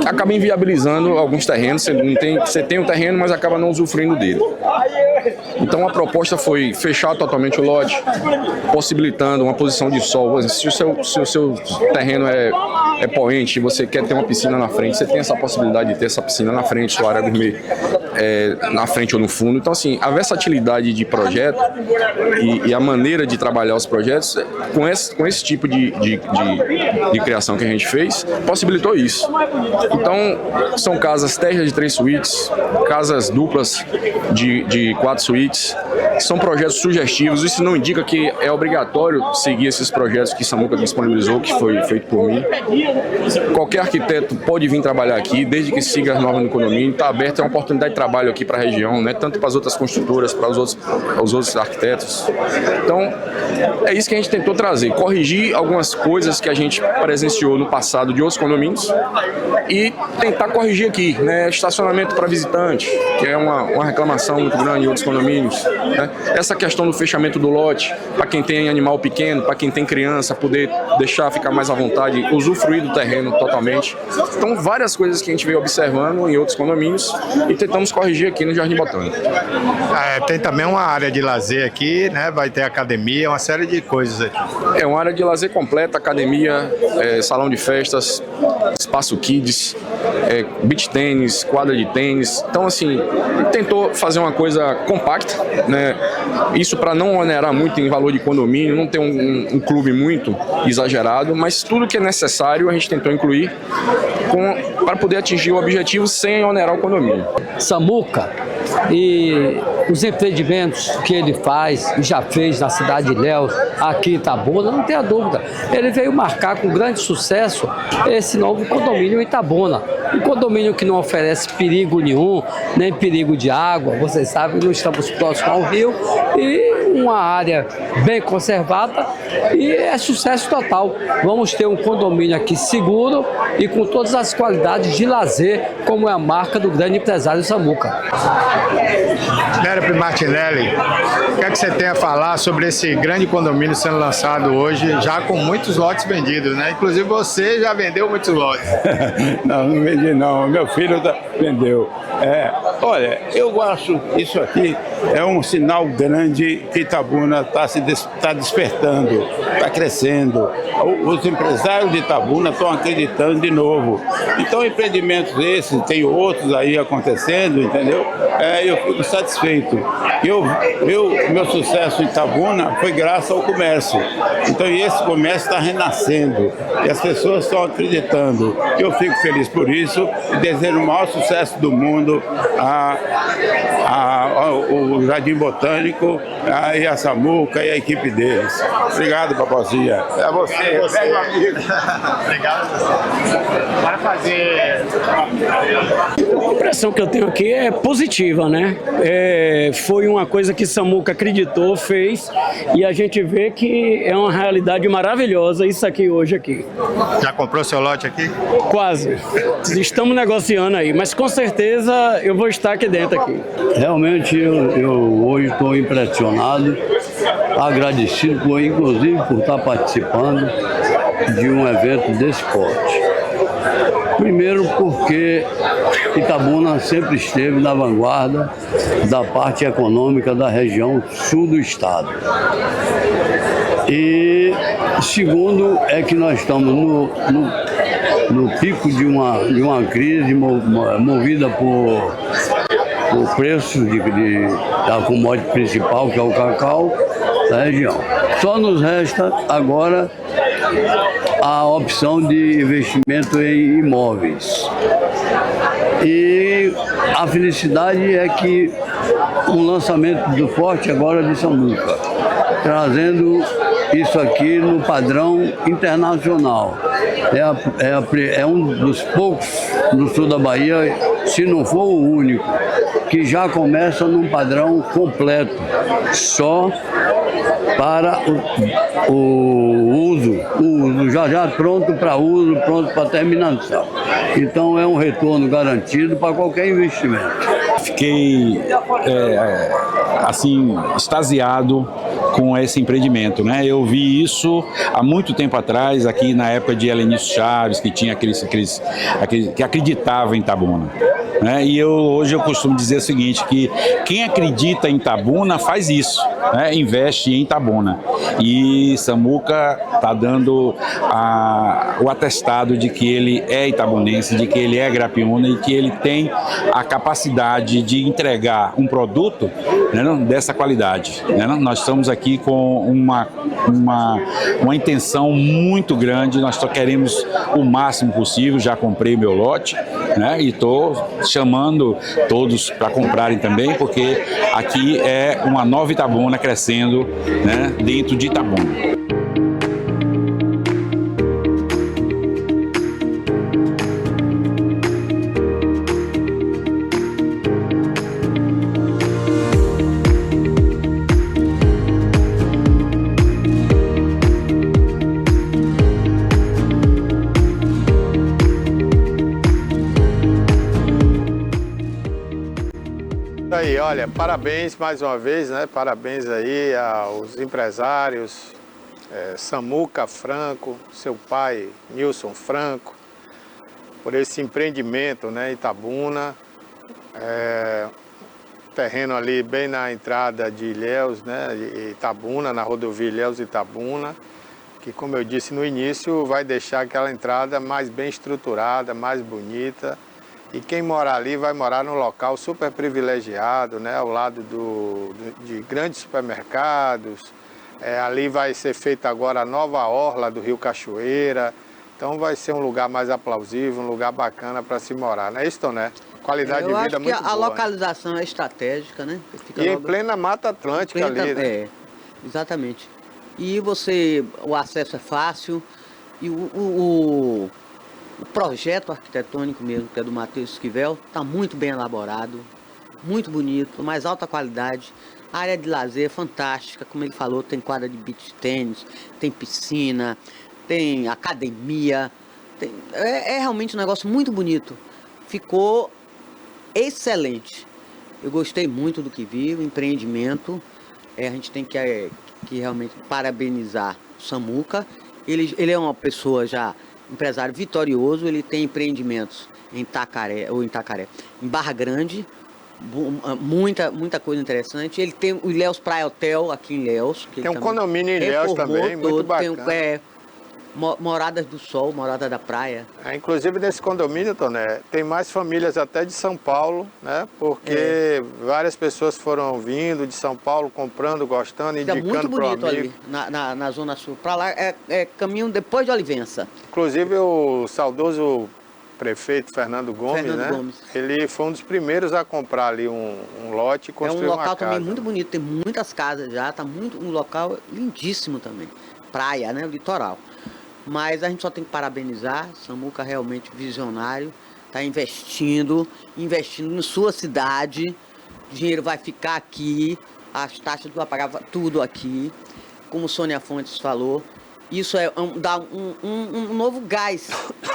acaba inviabilizando alguns terrenos. Você tem um terreno, mas acaba não usufruindo dele. Então a proposta foi fechar totalmente o lote, possibilitando uma posição de sol. Se o seu terreno é poente e você quer ter uma piscina na frente, você tem essa possibilidade de ter essa piscina na frente, sua área gourmet na frente ou no fundo. Então, assim, a versatilidade de projeto e a maneira de trabalhar os projetos com esse tipo de criação que a gente fez, possibilitou isso. Então, são casas térreas de 3 suítes, casas duplas de 4 suítes, são projetos sugestivos. Isso não indica que é obrigatório seguir esses projetos que Samuca disponibilizou, que foi feito por mim. Qualquer arquiteto pode vir trabalhar aqui, desde que siga as normas do condomínio. Está aberto, é uma oportunidade de trabalho aqui para a região, né? Tanto para as outras construtoras, para os outros arquitetos. Então, é isso que a gente tentou trazer, corrigir algumas coisas que a gente presenciou no passado de outros condomínios e tentar corrigir aqui, né? Estacionamento para visitante, que é uma reclamação muito grande em outros condomínios, né? Essa questão do fechamento do lote, para quem tem animal pequeno, para quem tem criança, poder deixar ficar mais à vontade, usufruir do terreno totalmente. Então, várias coisas que a gente veio observando em outros condomínios e tentamos corrigir aqui no Jardim Botânico. Tem também uma área de lazer aqui, né? Vai ter academia, uma série de coisas aqui. É uma área de lazer completa, academia, salão de festas, espaço kids, beach tênis, quadra de tênis. Então, assim, tentou fazer uma coisa compacta, né? Isso para não onerar muito em valor de condomínio, não ter um clube muito exagerado, mas tudo que é necessário a gente tentou incluir para poder atingir o objetivo sem onerar o condomínio. Samuca e os empreendimentos que ele faz e já fez na cidade de Ilhéus, aqui em Itabuna, não tenha dúvida. Ele veio marcar com grande sucesso esse novo condomínio em Itabuna. Um condomínio que não oferece perigo nenhum, nem perigo de água, vocês sabem, nós estamos próximos ao rio, e uma área bem conservada, e é sucesso total. Vamos ter um condomínio aqui seguro e com todas as qualidades de lazer, como é a marca do grande empresário Samuca. Nery Martinelli, o que é que você tem a falar sobre esse grande condomínio sendo lançado hoje, já com muitos lotes vendidos, né? Inclusive você já vendeu muitos lotes. Não vendi não, meu filho vendeu. Olha, eu acho isso aqui é um sinal grande que Itabuna está despertando, está crescendo. Os empresários de Itabuna estão acreditando de novo. Então, empreendimentos esses, tem outros aí acontecendo, entendeu? Eu fico satisfeito. Meu sucesso em Itabuna foi graças ao comércio. Então, esse comércio está renascendo e as pessoas estão acreditando. Eu fico feliz por isso e desejo o maior sucesso do mundo ao Jardim Botânico, e a Samuca e a equipe deles. Obrigado, Papozinha. É você, meu amigo. Obrigado a você. Para fazer... A impressão que eu tenho aqui é positiva, né? Foi uma coisa que Samuca acreditou, fez, e a gente vê que é uma realidade maravilhosa isso aqui hoje aqui. Já comprou seu lote aqui? Quase. Estamos negociando aí, mas com certeza eu vou estar aqui dentro aqui. Realmente eu hoje estou impressionado, agradecido, inclusive por estar participando de um evento desse porte. Primeiro porque Itabuna sempre esteve na vanguarda da parte econômica da região sul do estado. E segundo é que nós estamos no pico de uma crise movida por preços da commodity principal, que é o cacau, da região. Só nos resta agora a opção de investimento em imóveis. E a felicidade é que um lançamento do Forte agora de Samuca, trazendo isso aqui no padrão internacional. É um dos poucos no sul da Bahia, se não for o único, que já começa num padrão completo, só para o uso, já pronto para uso, pronto para terminação. Então é um retorno garantido para qualquer investimento. Fiquei assim extasiado com esse empreendimento, né? Eu vi isso há muito tempo atrás, aqui na época de Helenício Chaves, que tinha aqueles que acreditava em Itabuna, né? E hoje eu costumo dizer o seguinte, que quem acredita em Itabuna faz isso, né? Investe em Itabuna. E Samuca está dando o atestado de que ele é itabunense, de que ele é Grapiúna e que ele tem a capacidade de entregar um produto, né, dessa qualidade, né? Nós estamos aqui com uma intenção muito grande, nós só queremos o máximo possível, já comprei meu lote, né, e estou chamando todos para comprarem também, porque aqui é uma nova Itabuna crescendo, né, dentro de Itabuna. Aí, olha, parabéns mais uma vez, né? Parabéns aí aos empresários, Samuca Franco, seu pai Nilson Franco, por esse empreendimento, né? Itabuna, terreno ali bem na entrada de Ilhéus, né? Itabuna, na rodovia Ilhéus Itabuna, que, como eu disse no início, vai deixar aquela entrada mais bem estruturada, mais bonita. E quem morar ali vai morar num local super privilegiado, né, ao lado de grandes supermercados. Ali vai ser feita agora a nova orla do Rio Cachoeira. Então vai ser um lugar mais aplausível, um lugar bacana para se morar. Não é isso, Toné? Qualidade de vida muito boa. Eu acho que a localização, né, é estratégica, né? E em plena Mata Atlântica ali, né? Exatamente. E o acesso é fácil. E O projeto arquitetônico mesmo, que é do Matheus Esquivel, está muito bem elaborado, muito bonito, mais alta qualidade. A área de lazer é fantástica, como ele falou, tem quadra de beach tênis, tem piscina, tem academia. É realmente um negócio muito bonito. Ficou excelente. Eu gostei muito do que vi, o empreendimento. A gente tem que realmente parabenizar o Samuca. Ele é uma pessoa já, empresário vitorioso, ele tem empreendimentos em em Barra Grande, muita coisa interessante. Ele tem o Ilhéus Praia Hotel aqui em Ilhéus. Tem um condomínio em Ilhéus também, muito bacana. Tem, Moradas do Sol, Morada da Praia. Inclusive nesse condomínio, Toné, tem mais famílias até de São Paulo, né? Porque várias pessoas foram vindo de São Paulo, comprando, gostando, indicando para o amigo. Ali, na Zona Sul. Para lá é caminho depois de Olivença. Inclusive o saudoso prefeito Fernando Gomes, ele foi um dos primeiros a comprar ali um lote e construir uma casa. É um local também muito bonito, tem muitas casas já, um local lindíssimo também. Praia, né? Litoral. Mas a gente só tem que parabenizar, Samuca realmente visionário, está investindo em sua cidade, o dinheiro vai ficar aqui, as taxas vai pagar tudo aqui, como Sônia Fontes falou, isso dá um novo gás,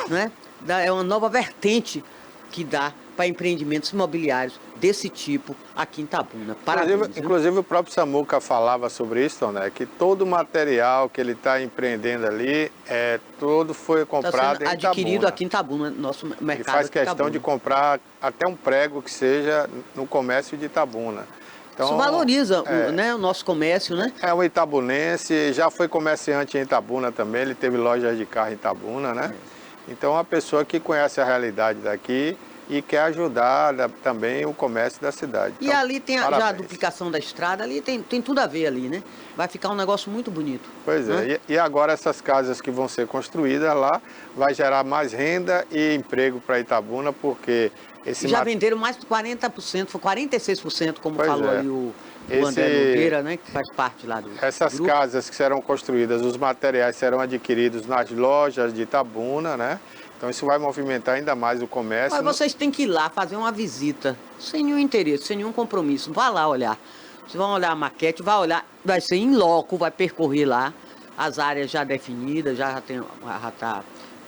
né? É uma nova vertente que dá para empreendimentos imobiliários desse tipo aqui em Itabuna. Parabéns, inclusive o próprio Samuca falava sobre isso, né? Que todo o material que ele está empreendendo ali, todo foi comprado em Itabuna. Adquirido aqui em Itabuna, nosso mercado. Ele faz questão de comprar até um prego que seja no comércio de Itabuna. Então, isso valoriza o nosso comércio, né? É um itabunense, já foi comerciante em Itabuna também, ele teve lojas de carro em Itabuna, né? Então, é uma pessoa que conhece a realidade daqui e quer ajudar também o comércio da cidade. E ali tem já a duplicação da estrada, ali tem tudo a ver ali, né? Vai ficar um negócio muito bonito. Pois é, e agora essas casas que vão ser construídas lá, vai gerar mais renda e emprego para Itabuna, porque já venderam mais de 40%, foi 46%, como falou ali o André Nogueira, né, que faz parte lá do Essas grupo. Casas que serão construídas, os materiais serão adquiridos nas lojas de Itabuna, né? Então isso vai movimentar ainda mais o comércio. Mas vocês têm que ir lá fazer uma visita, sem nenhum interesse, sem nenhum compromisso. Vá lá olhar. Vocês vão olhar a maquete, vai olhar, vai ser em loco, vai percorrer lá as áreas já definidas,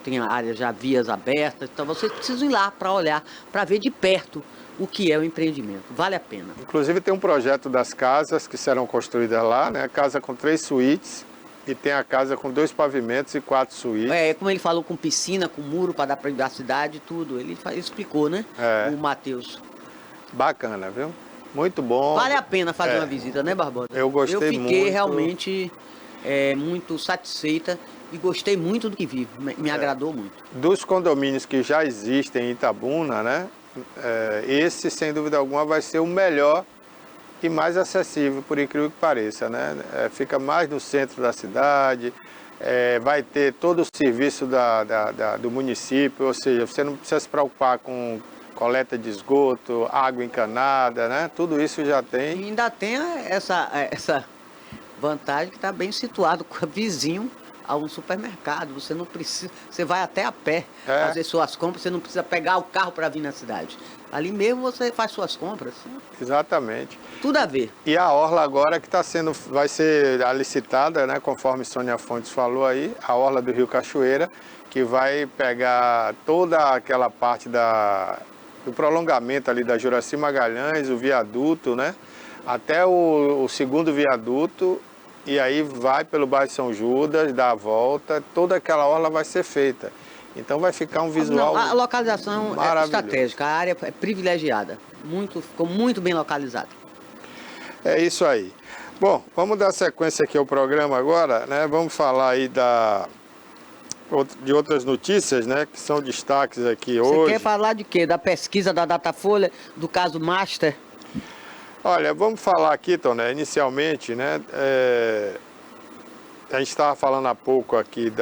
tem a área já vias abertas. Então vocês precisam ir lá para olhar, para ver de perto o que é o empreendimento. Vale a pena. Inclusive tem um projeto das casas que serão construídas lá, né? Casa com 3 suítes. E tem a casa com 2 pavimentos e 4 suítes. Como ele falou, com piscina, com muro para dar privacidade, tudo. Ele explicou, né? O Matheus. Bacana, viu? Muito bom. Vale a pena fazer uma visita, né, Barbosa? Eu gostei muito. Eu fiquei realmente muito satisfeita e gostei muito do que vi. Me agradou muito. Dos condomínios que já existem em Itabuna, né? Esse, sem dúvida alguma, vai ser o melhor e mais acessível, por incrível que pareça, né? Fica mais no centro da cidade, vai ter todo o serviço do município, ou seja, você não precisa se preocupar com coleta de esgoto, água encanada, né? Tudo isso já tem. E ainda tem essa vantagem que está bem situado, vizinho a um supermercado. Você não precisa, você vai até a pé fazer suas compras, você não precisa pegar o carro para vir na cidade. Ali mesmo você faz suas compras. Exatamente. Tudo a ver. E a orla agora que vai ser licitada, né, conforme Sônia Fontes falou aí, a orla do Rio Cachoeira, que vai pegar toda aquela parte do prolongamento ali da Juraci Magalhães, o viaduto, né, até o segundo viaduto, e aí vai pelo bairro São Judas, dá a volta, toda aquela orla vai ser feita. Então vai ficar um visual a localização é estratégica, a área é privilegiada, ficou muito bem localizada. É isso aí. Bom, vamos dar sequência aqui ao programa agora, né? Vamos falar aí de outras notícias, né? Que são destaques aqui hoje. Você quer falar de quê? Da pesquisa da Datafolha, do caso Master? Olha, vamos falar aqui, Toné, inicialmente, né? A gente estava falando há pouco aqui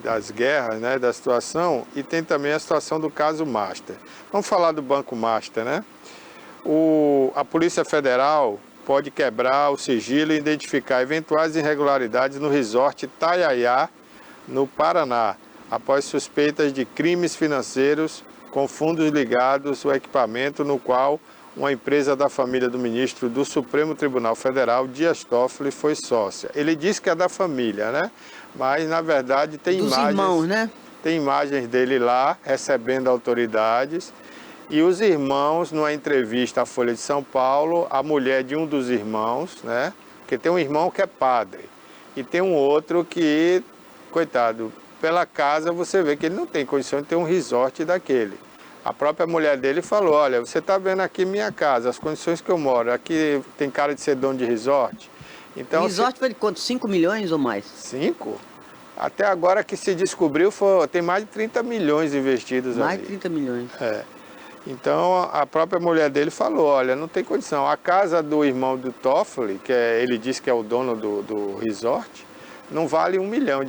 das guerras, né, da situação, e tem também a situação do caso Master. Vamos falar do Banco Master, né? A Polícia Federal pode quebrar o sigilo e identificar eventuais irregularidades no resort Itaiaiá, no Paraná. após suspeitas de crimes financeiros com fundos ligados ao equipamento no qual uma empresa da família do ministro do Supremo Tribunal Federal, Dias Toffoli, foi sócia. Ele diz que é da família, né? Mas, na verdade, tem Dos imagens... irmãos, né? Tem imagens dele lá, recebendo autoridades. E os irmãos, numa entrevista à Folha de São Paulo, a mulher de um dos irmãos, né? Porque tem um irmão que é padre. E tem um outro que, coitado, pela casa você vê que ele não tem condição de ter um resort daquele. A própria mulher dele falou, olha, você está vendo aqui minha casa, as condições que eu moro, aqui tem cara de ser dono de resort. Então, resort foi de quanto? 5 milhões ou mais? 5? Até agora que se descobriu, tem mais de 30 milhões investidos mais ali. Mais de 30 milhões. É. Então, a própria mulher dele falou, olha, não tem condição. A casa do irmão do Toffoli, ele diz que é o dono do resort, não vale R$1 milhão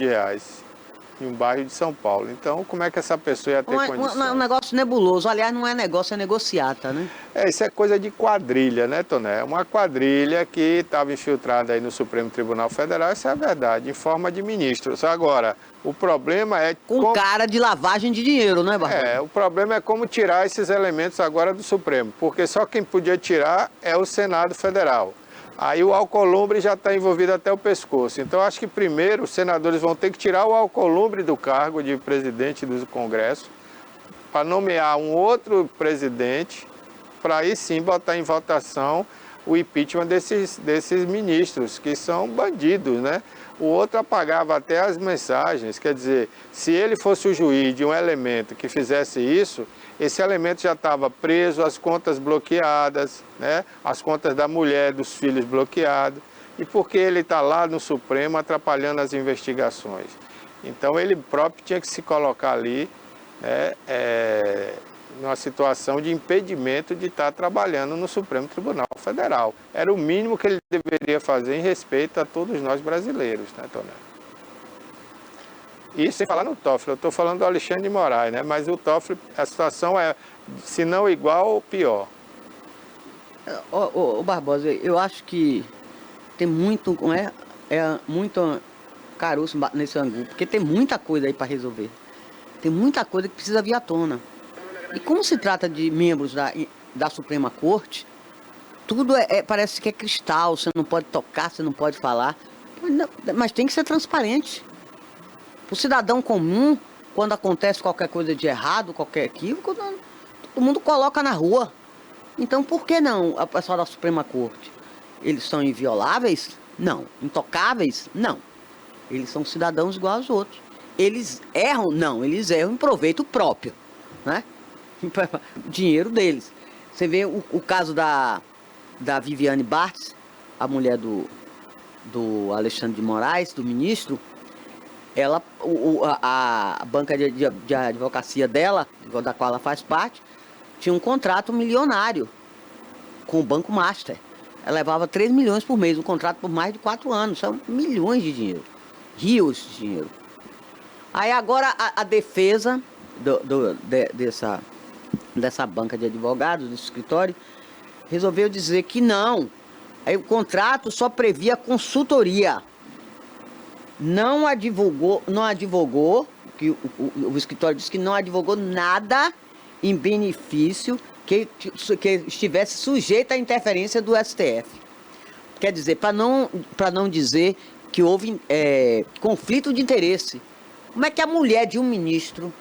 em um bairro de São Paulo. Então, como é que essa pessoa ia ter condições? Um negócio nebuloso. Aliás, não é negócio, é negociata, né? Isso é coisa de quadrilha, né, Toné? Uma quadrilha que estava infiltrada aí no Supremo Tribunal Federal, isso é a verdade, em forma de ministros. Agora, o problema é... Com cara de lavagem de dinheiro, né, Barbosa? O problema é como tirar esses elementos agora do Supremo, porque só quem podia tirar é o Senado Federal. Aí o Alcolumbre já está envolvido até o pescoço. Então, acho que primeiro os senadores vão ter que tirar o Alcolumbre do cargo de presidente do Congresso para nomear um outro presidente, para aí sim botar em votação o impeachment desses ministros, que são bandidos, né? O outro apagava até as mensagens, quer dizer, se ele fosse o juiz de um elemento que fizesse isso, esse elemento já estava preso, as contas bloqueadas, né? As contas da mulher, dos filhos bloqueados, e porque ele está lá no Supremo atrapalhando as investigações. Então ele próprio tinha que se colocar ali, né, numa situação de impedimento de estar trabalhando no Supremo Tribunal Federal. Era o mínimo que ele deveria fazer em respeito a todos nós brasileiros, né, Toné? E sem falar no Toffoli, eu estou falando do Alexandre de Moraes, né? Mas o Toffoli, a situação é, se não igual, pior. Ô Barbosa, eu acho que tem muito, muito caroço nesse angu, porque tem muita coisa aí para resolver. Tem muita coisa que precisa vir à tona. E como se trata de membros da Suprema Corte, tudo parece que é cristal, você não pode tocar, você não pode falar, mas tem que ser transparente. Para o cidadão comum, quando acontece qualquer coisa de errado, qualquer equívoco, todo mundo coloca na rua. Então, por que não a pessoa da Suprema Corte? Eles são invioláveis? Não. Intocáveis? Não. Eles são cidadãos igual aos outros. Eles erram? Não. Eles erram em proveito próprio, né? Dinheiro deles. Você vê o caso da Viviane Bartz, a mulher do Alexandre de Moraes, do ministro. Ela, a banca de advocacia dela, da qual ela faz parte, tinha um contrato milionário com o Banco Master. Ela levava 3 milhões por mês, um contrato por mais de 4 anos. São milhões de dinheiro, rios de dinheiro. Aí agora a defesa dessa banca de advogados, desse escritório, resolveu dizer que não. Aí o contrato só previa consultoria. Não advogou, que o escritório disse que não advogou nada em benefício que estivesse sujeito à interferência do STF. Quer dizer, para não dizer que houve conflito de interesse. Como é que a mulher de um ministro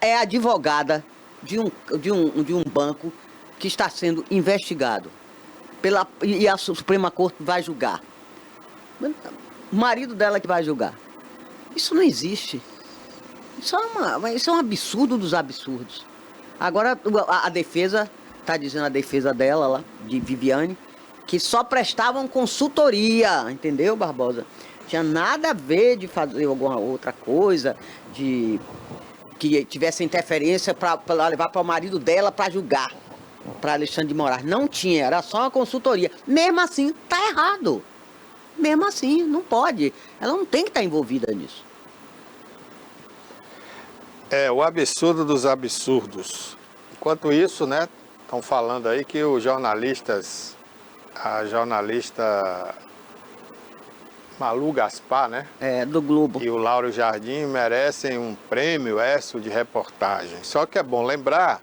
é advogada de um banco que está sendo investigado e a Suprema Corte vai julgar? O marido dela que vai julgar. Isso não existe. Isso é um absurdo dos absurdos. Agora a defesa, está dizendo a defesa dela lá, de Viviane, que só prestavam consultoria, entendeu, Barbosa? Tinha nada a ver de fazer alguma outra coisa, de que tivesse interferência para levar para o marido dela para julgar, para Alexandre de Moraes. Não tinha, era só uma consultoria. Mesmo assim, está errado. Mesmo assim, não pode. Ela não tem que estar envolvida nisso. O absurdo dos absurdos. Enquanto isso, né, estão falando aí que a jornalista Malu Gaspar, né? É, do Globo. E o Lauro Jardim merecem um prêmio ESSO de reportagem. Só que é bom lembrar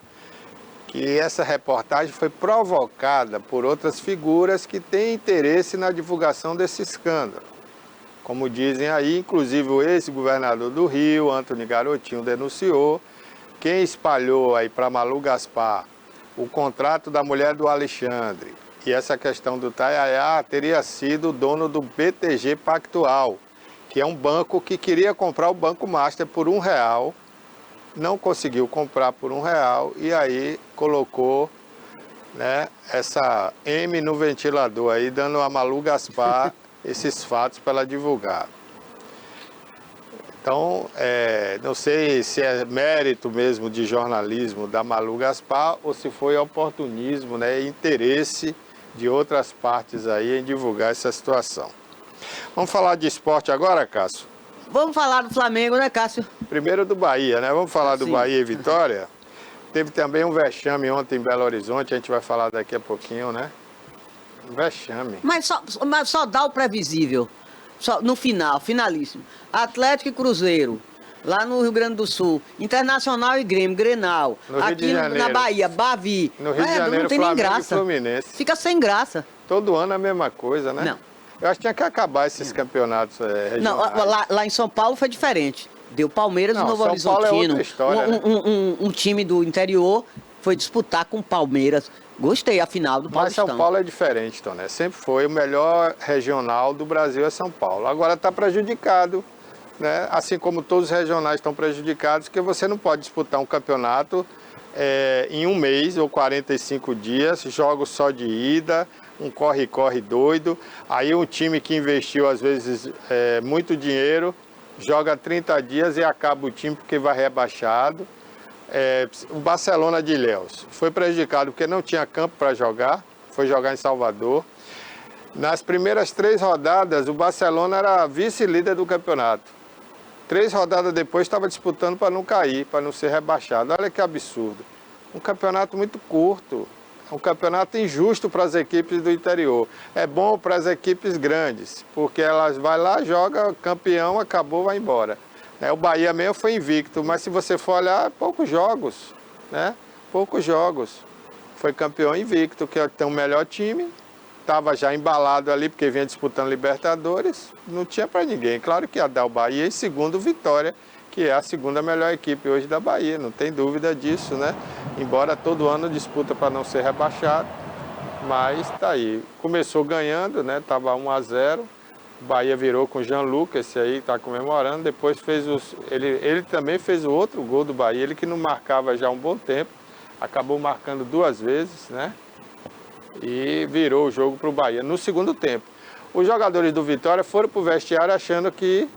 que essa reportagem foi provocada por outras figuras que têm interesse na divulgação desse escândalo. Como dizem aí, inclusive o ex-governador do Rio, Antony Garotinho, denunciou. Quem espalhou aí para Malu Gaspar o contrato da mulher do Alexandre e essa questão do Tayaya teria sido o dono do BTG Pactual, que é um banco que queria comprar o Banco Master por R$1, não conseguiu comprar por R$1 e aí colocou, né, essa M no ventilador aí, dando a Malu Gaspar esses fatos para ela divulgar. Então, não sei se é mérito mesmo de jornalismo da Malu Gaspar ou se foi oportunismo, né, interesse de outras partes aí em divulgar essa situação. Vamos falar de esporte agora, Cássio? Vamos falar do Flamengo, né, Cássio? Primeiro do Bahia, né? Vamos falar do Bahia e Vitória. Teve também um vexame ontem em Belo Horizonte, a gente vai falar daqui a pouquinho, né? Um vexame. Mas só dá o previsível. Só, no final, finalíssimo. Atlético e Cruzeiro, lá no Rio Grande do Sul. Internacional e Grêmio, Grenal. No Rio de Aqui Janeiro. na Bahia, Bavi. No Rio de Janeiro, não tem nem Flamengo graça. e Fluminense. Fica sem graça. Todo ano a mesma coisa, né? Não. Eu acho que tinha que acabar esses campeonatos regionais. Não, lá em São Paulo foi diferente. Deu Palmeiras e Novo São Paulo Horizontino. é outra história, né? Um time do interior foi disputar com o Palmeiras. Gostei, a final do Mas Paulistão. São Paulo é diferente, Toné. Sempre foi o melhor regional do Brasil é São Paulo. Agora está prejudicado, né? Assim como todos os regionais estão prejudicados, porque você não pode disputar um campeonato em um mês ou 45 dias, jogos só de ida, um corre-corre doido. Aí um time que investiu, às vezes, muito dinheiro, joga 30 dias e acaba o time porque vai rebaixado. O Barcelona de Ilhéus foi prejudicado porque não tinha campo para jogar, foi jogar em Salvador. Nas primeiras 3 rodadas, o Barcelona era vice-líder do campeonato. 3 rodadas depois estava disputando para não cair, para não ser rebaixado. Olha que absurdo. Um campeonato muito curto, um campeonato injusto para as equipes do interior. É bom para as equipes grandes, porque elas vai lá, joga, campeão, acabou, vai embora. O Bahia mesmo foi invicto, mas se você for olhar, poucos jogos, né? Poucos jogos. Foi campeão invicto, que tem o melhor time, estava já embalado ali, porque vinha disputando Libertadores, não tinha para ninguém. Claro que ia dar o Bahia em segundo, Vitória, que é a segunda melhor equipe hoje da Bahia, não tem dúvida disso, né? Embora todo ano disputa para não ser rebaixado, mas tá aí. Começou ganhando, né? Tava 1-0. O Bahia virou com o Jean-Luc, esse aí está comemorando, depois fez ele também fez o outro gol do Bahia, ele que não marcava já há um bom tempo, acabou marcando 2 vezes, né? E virou o jogo para o Bahia no segundo tempo. Os jogadores do Vitória foram para o vestiário achando que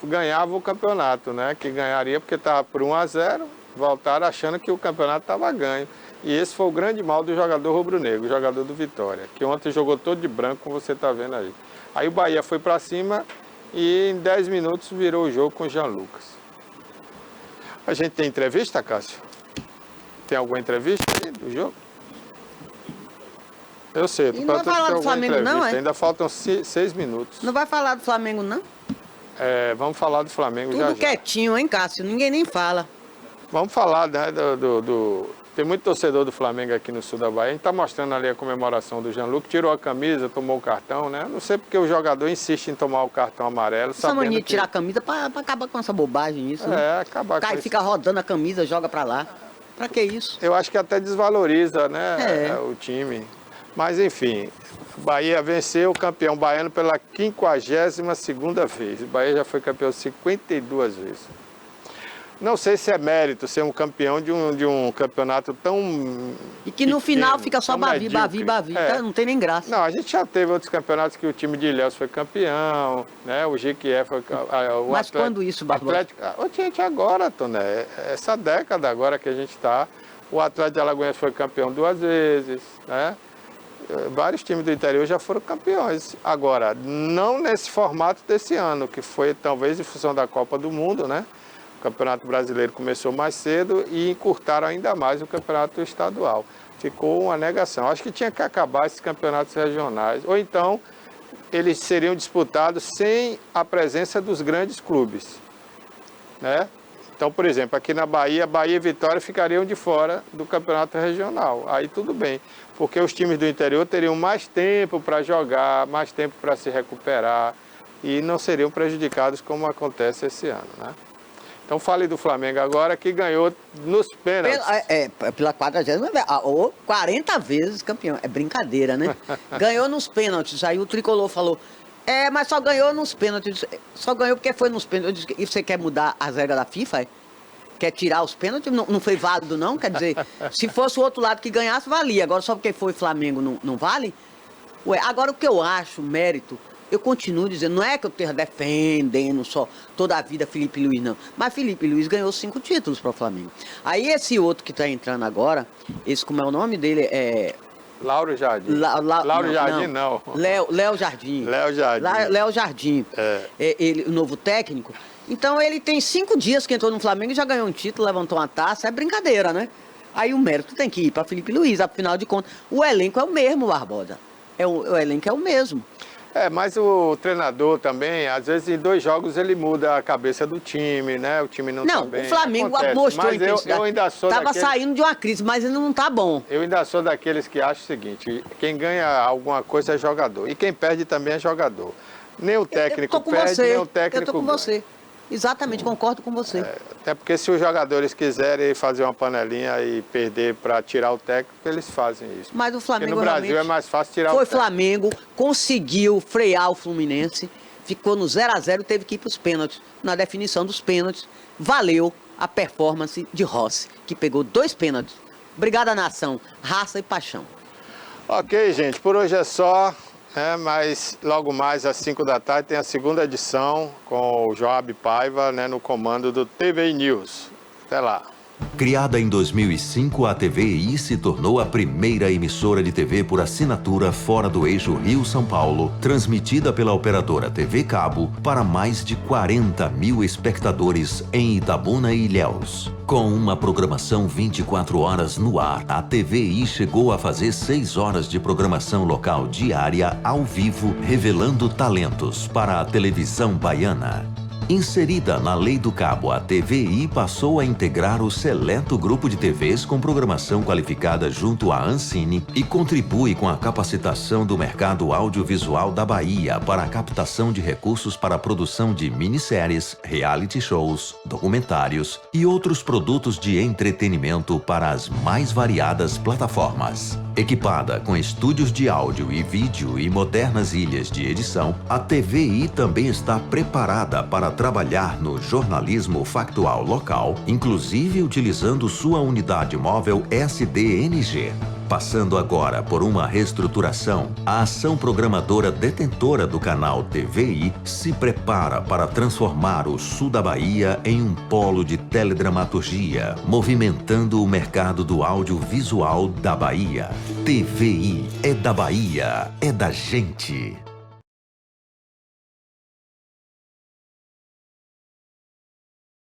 ganhava o campeonato, né? Que ganharia porque estava por 1-0, voltaram achando que o campeonato estava ganho. E esse foi o grande mal do jogador rubro-negro, o jogador do Vitória, que ontem jogou todo de branco, como você está vendo aí. Aí o Bahia foi para cima e em 10 minutos virou o jogo com o Jean Lucas. A gente tem entrevista, Cássio? Tem alguma entrevista aí do jogo? Eu sei, E não vai falar do Flamengo não, é? Ainda faltam 6 minutos. Não vai falar do Flamengo, não? Vamos falar do Flamengo Tudo já. quietinho, hein, Cássio? Ninguém nem fala. Vamos falar, né, Tem muito torcedor do Flamengo aqui no sul da Bahia. A gente está mostrando ali a comemoração do Jean-Luc. Tirou a camisa, tomou o cartão, né? Não sei porque o jogador insiste em tomar o cartão amarelo. Essa mania de tirar a camisa para acabar com essa bobagem isso, né? Acabar com Cai, isso. fica rodando a camisa, joga para lá. Pra que isso? Eu acho que até desvaloriza, né, o time. Mas, enfim, o Bahia venceu o campeão baiano pela 52ª vez. O Bahia já foi campeão 52 vezes. Não sei se é mérito ser um campeão de um campeonato tão E que no pequeno, final fica só tão Bavi, medíocre. tá? Não tem nem graça. Não, a gente já teve outros campeonatos que o time de Ilhéus foi campeão, né? O Jequié foi o Mas Atlético, quando isso, Barbosa? Gente, agora, Toné, essa década agora que a gente está, o Atlético de Alagoas foi campeão 2 vezes, né? Vários times do interior já foram campeões. Agora, não nesse formato desse ano, que foi talvez em função da Copa do Mundo, né? O Campeonato Brasileiro começou mais cedo e encurtaram ainda mais o Campeonato Estadual. Ficou uma negação. Acho que tinha que acabar esses campeonatos regionais. Ou então, eles seriam disputados sem a presença dos grandes clubes, né? Então, por exemplo, aqui na Bahia, Bahia e Vitória ficariam de fora do campeonato regional. Aí tudo bem, porque os times do interior teriam mais tempo para jogar, mais tempo para se recuperar e não seriam prejudicados como acontece esse ano, né? Então fale do Flamengo agora, que ganhou nos pênaltis. Pela 40ª vez, ou 40 vezes campeão. É brincadeira, né? Ganhou nos pênaltis. Aí o Tricolor falou, mas só ganhou nos pênaltis. Só ganhou porque foi nos pênaltis. E você quer mudar as regras da FIFA? Quer tirar os pênaltis? Não foi válido, não? Quer dizer, se fosse o outro lado que ganhasse, valia. Agora só porque foi Flamengo não vale? Ué, agora o que eu acho, mérito... Eu continuo dizendo, não é que eu esteja defendendo só toda a vida Felipe Luiz, não. Mas Felipe Luiz ganhou 5 títulos para o Flamengo. Aí esse outro que está entrando agora, esse como é o nome dele? Lauro Jardim. Lauro Jardim, não. Léo Jardim. Léo Jardim. Léo Jardim. Ele, o novo técnico. Então ele tem 5 dias que entrou no Flamengo e já ganhou um título, levantou uma taça. É brincadeira, né? Aí o mérito tem que ir para Felipe Luiz, afinal de contas. O elenco é o mesmo, Barbosa. O elenco é o mesmo. Mas o treinador também, às vezes em 2 jogos ele muda a cabeça do time, né? O time não tá bem. Não, o Flamengo mostrou intensidade. Eu ainda sou Tava saindo de uma crise, mas ele não tá bom. Eu ainda sou daqueles que acham o seguinte, quem ganha alguma coisa é jogador, e quem perde também é jogador. Nem o técnico perde, nem o técnico Eu tô com você. Exatamente, concordo com você. Até porque se os jogadores quiserem fazer uma panelinha e perder para tirar o técnico, eles fazem isso. Mas o Flamengo porque no Brasil é mais fácil tirar o técnico. Foi Flamengo, conseguiu frear o Fluminense, ficou no 0-0, teve que ir para os pênaltis. Na definição dos pênaltis, valeu a performance de Rossi, que pegou 2 pênaltis. Obrigada, nação, raça e paixão. Ok, gente, por hoje é só. Mas logo mais às 5 da tarde tem a 2ª edição com o Joab Paiva, no comando do TVI News. Até lá. Criada em 2005, a TVI se tornou a primeira emissora de TV por assinatura fora do eixo Rio-São Paulo, transmitida pela operadora TV Cabo para mais de 40 mil espectadores em Itabuna e Ilhéus. Com uma programação 24 horas no ar, a TVI chegou a fazer 6 horas de programação local diária ao vivo, revelando talentos para a televisão baiana. Inserida na Lei do Cabo, a TVI passou a integrar o seleto grupo de TVs com programação qualificada junto à Ancine e contribui com a capacitação do mercado audiovisual da Bahia para a captação de recursos para a produção de minisséries, reality shows, documentários e outros produtos de entretenimento para as mais variadas plataformas. Equipada com estúdios de áudio e vídeo e modernas ilhas de edição, a TVI também está preparada para trabalhar no jornalismo factual local, inclusive utilizando sua unidade móvel SDNG. Passando agora por uma reestruturação, a ação programadora detentora do canal TVI se prepara para transformar o sul da Bahia em um polo de teledramaturgia, movimentando o mercado do audiovisual da Bahia. TVI é da Bahia, é da gente.